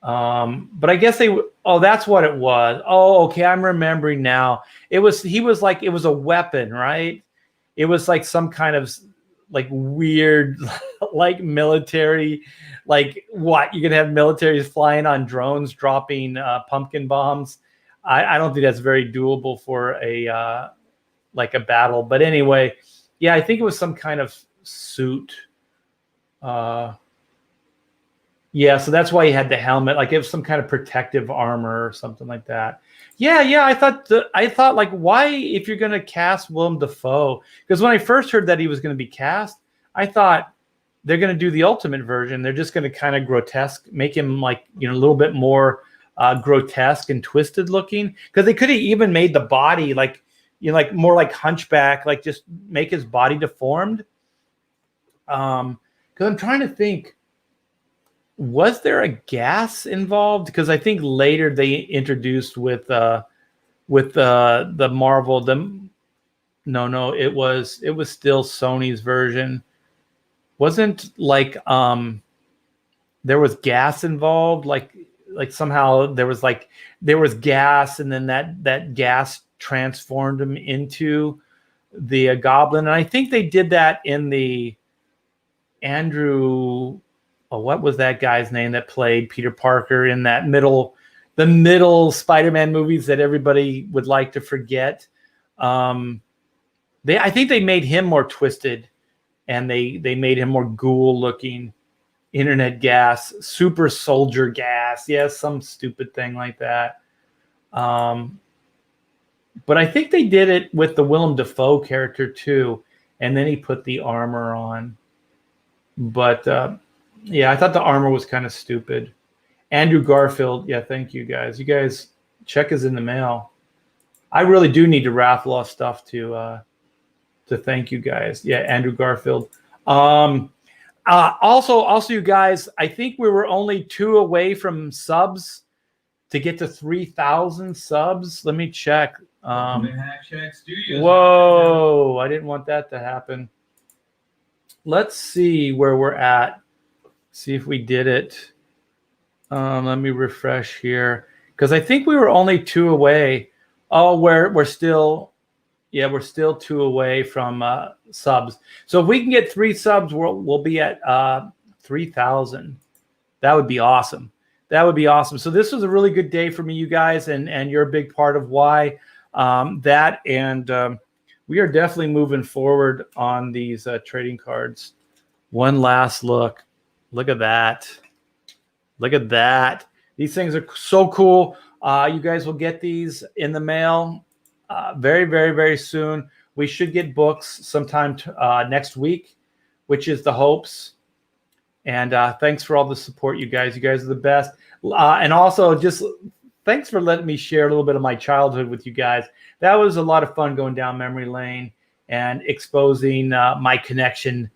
But I guess that's what it was. Oh, okay. I'm remembering now. He was like, it was a weapon, right? It was like some kind of like weird, like military, like what? You could have militaries flying on drones, dropping pumpkin bombs. I don't think that's very doable for like a battle. But anyway, yeah, I think it was some kind of suit. Yeah, so that's why he had the helmet, like it was some kind of protective armor or something like that. Yeah, I thought like, why, if you're gonna cast Willem Dafoe? Because when I first heard that he was gonna be cast, I thought they're gonna do the ultimate version. They're just gonna kind of grotesque, make him like, a little bit more grotesque and twisted looking. Because they could have even made the body like, like more like Hunchback, like just make his body deformed. Because I'm trying to think. Was there a gas involved? Because I think later they introduced with the Marvel no, it was still Sony's version. Wasn't like there was gas involved, like somehow there was gas, and then that gas transformed him into the Goblin. And I think they did that in the Andrew. Oh, what was that guy's name that played Peter Parker in the middle Spider-Man movies that everybody would like to forget? I think they made him more twisted, and they made him more ghoul-looking. Internet gas, super soldier gas, yes, some stupid thing like that. But I think they did it with the Willem Dafoe character too, and then he put the armor on. But yeah, I thought the armor was kind of stupid. Andrew Garfield. Yeah, thank you guys. You guys, check is in the mail. I really do need to raffle off stuff to thank you guys. Yeah, Andrew Garfield. Also, you guys, I think we were only 2 away from subs to get to 3,000 subs. Let me check. Whoa, I didn't want that to happen. Let's see where we're at. See if we did it. Let me refresh here, because I think we were only 2 away. Oh, we're still 2 away from subs. So if we can get 3 subs, we'll be at 3,000. That would be awesome. That would be awesome. So this was a really good day for me, you guys, and you're a big part of why that. And we are definitely moving forward on these trading cards. One last look. Look at that. Look at that. These things are so cool. You guys will get these in the mail very, very, very soon. We should get books sometime next week, which is the hopes. And thanks for all the support, you guys. You guys are the best. And also, just thanks for letting me share a little bit of my childhood with you guys. That was a lot of fun going down memory lane and exposing my connection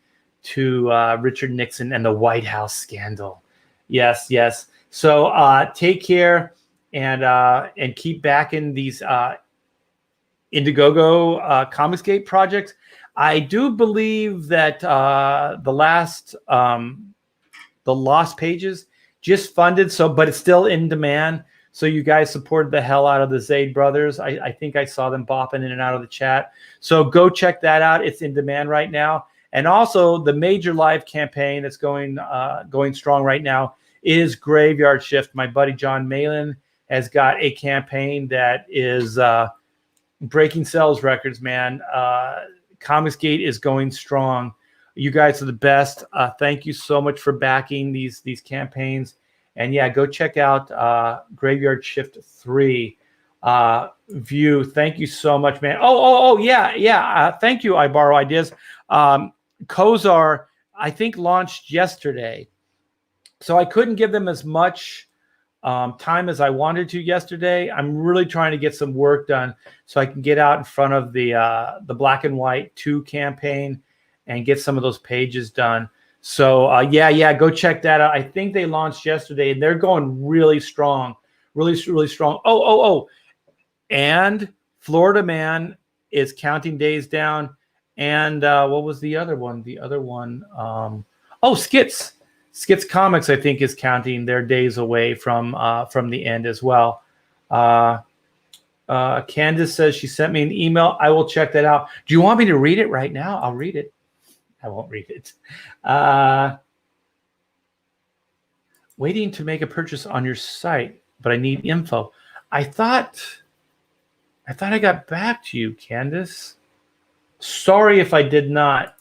to Richard Nixon and the White House scandal. Yes. So take care and keep backing these Indiegogo Comicsgate projects. I do believe that the Lost Pages just funded, but it's still in demand. So you guys supported the hell out of the Zaid brothers. I think I saw them bopping in and out of the chat. So go check that out. It's in demand right now. And also the Major Live campaign that's going strong right now is Graveyard Shift. My buddy John Malin has got a campaign that is breaking sales records, man. Comicsgate is going strong. You guys are the best. Thank you so much for backing these campaigns. And yeah, go check out Graveyard Shift 3. View. Thank you so much, man. Yeah. Thank you. I Borrow Ideas. Kozar, I think, launched yesterday, so I couldn't give them as much time as I wanted to yesterday. I'm really trying to get some work done so I can get out in front of the Black and White 2 campaign and get some of those pages done. So yeah, go check that out. I think they launched yesterday and they're going really strong, really strong. And Florida Man is counting days down. And what was the other one? Skits. Skits Comics, I think, is counting their days away from the end as well. Candace says she sent me an email. I will check that out. Do you want me to read it right now? I'll read it. I won't read it. Waiting to make a purchase on your site, but I need info. I thought I got back to you, Candace. Sorry if I did not.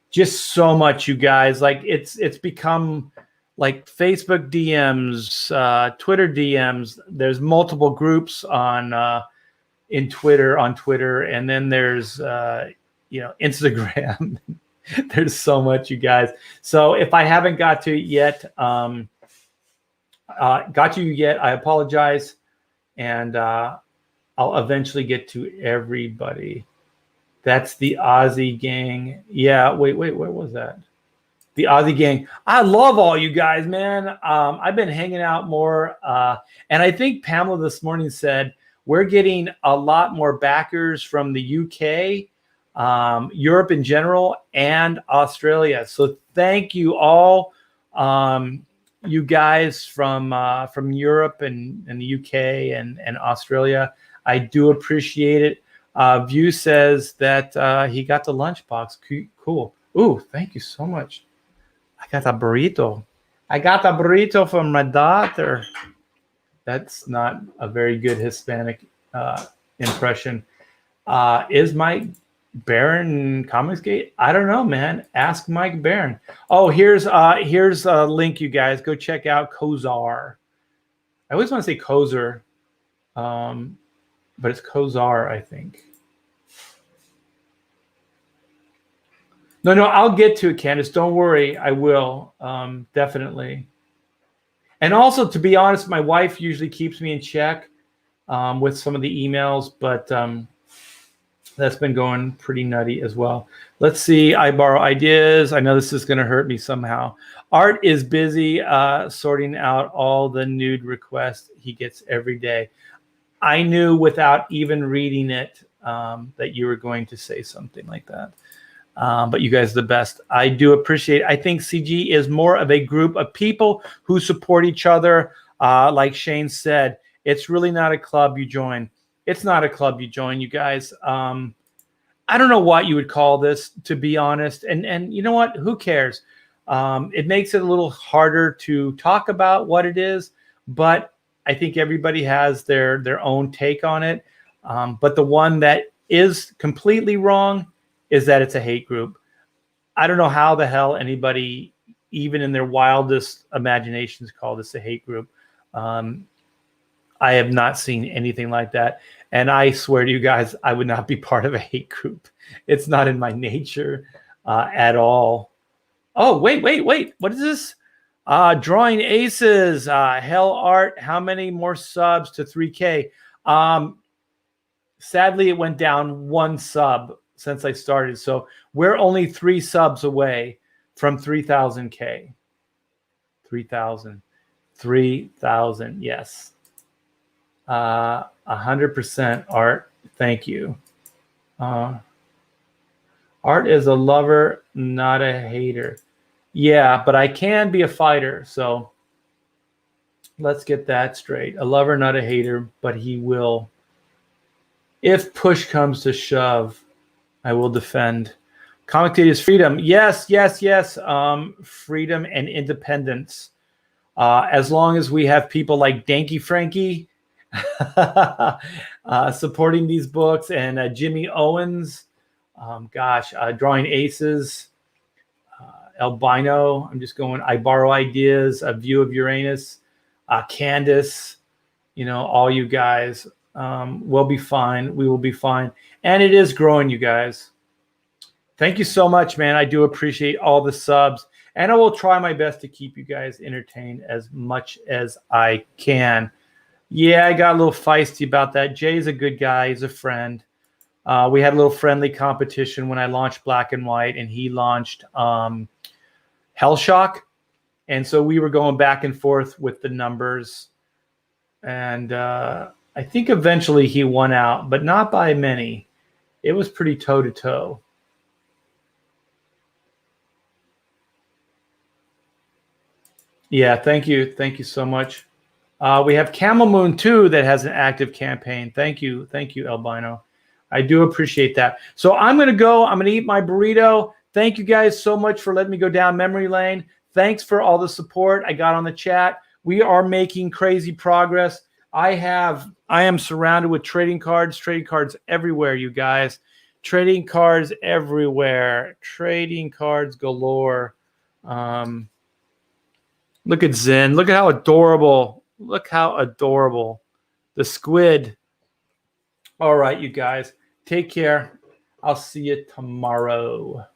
Just so much, you guys. Like it's become like Facebook DMs, Twitter DMs. There's multiple groups on Twitter, and then there's Instagram. There's so much, you guys. So if I haven't got to you yet, I apologize, and I'll eventually get to everybody. That's the Aussie gang. Yeah, wait, what was that? The Aussie gang. I love all you guys, man. I've been hanging out more, and I think Pamela this morning said we're getting a lot more backers from the UK, Europe in general, and Australia. So thank you all, you guys from Europe and the UK and Australia. I do appreciate it. View says that he got the lunchbox. Cool. Ooh, thank you so much. I got a burrito. From my daughter. That's not a very good Hispanic impression. Is Mike Barron Comicsgate? I don't know, man. Ask Mike Barron. Oh, here's a link, you guys. Go check out Kozar. I always want to say Kozer, but it's Kozar, I think. No, I'll get to it, Candace. Don't worry. I will, definitely. And also, to be honest, my wife usually keeps me in check with some of the emails, but that's been going pretty nutty as well. Let's see. I borrow ideas. I know this is going to hurt me somehow. Art is busy sorting out all the nude requests he gets every day. I knew without even reading it that you were going to say something like that. But you guys are the best. I do appreciate it. I think CG is more of a group of people who support each other. Like Shane said, it's really not a club you join. It's not a club you join, you guys. I don't know what you would call this, to be honest. And you know what? Who cares? It makes it a little harder to talk about what it is, but I think everybody has their own take on it. But the one that is completely wrong is that it's a hate group. I don't know how the hell anybody, even in their wildest imaginations, call this a hate group. I have not seen anything like that. And I swear to you guys, I would not be part of a hate group. It's not in my nature at all. Oh, wait. What is this? Drawing Aces, Hell Art. How many more subs to 3K? Sadly, it went down one sub since I started. So we're only 3 subs away from 3,000K. 3,000, yes. 100% Art. Thank you. Art is a lover, not a hater. Yeah, but I can be a fighter. So let's get that straight. A lover, not a hater, but he will. If push comes to shove, I will defend. Comic Day is freedom. Yes. Freedom and independence. As long as we have people like Danky Frankie supporting these books, and Jimmy Owens, Drawing Aces, Albino. I'm just going. I Borrow Ideas. A View of Uranus. Candace. All you guys. We'll be fine. We will be fine. And it is growing, you guys. Thank you so much, man. I do appreciate all the subs. And I will try my best to keep you guys entertained as much as I can. Yeah, I got a little feisty about that. Jay's a good guy. He's a friend. We had a little friendly competition when I launched Black and White, and he launched Hellshock. And so we were going back and forth with the numbers. And I think eventually he won out, but not by many. It was pretty toe-to-toe. Yeah, thank you. Thank you so much. We have Camel Moon 2 that has an active campaign. Thank you. Thank you, Albino. I do appreciate that. So I'm going to go. I'm going to eat my burrito. Thank you guys so much for letting me go down memory lane. Thanks for all the support I got on the chat. We are making crazy progress. I am surrounded with trading cards everywhere, you guys. Trading cards everywhere. Trading cards galore. Look at Zen. Look at how adorable. Look how adorable. The squid. All right, you guys. Take care. I'll see you tomorrow.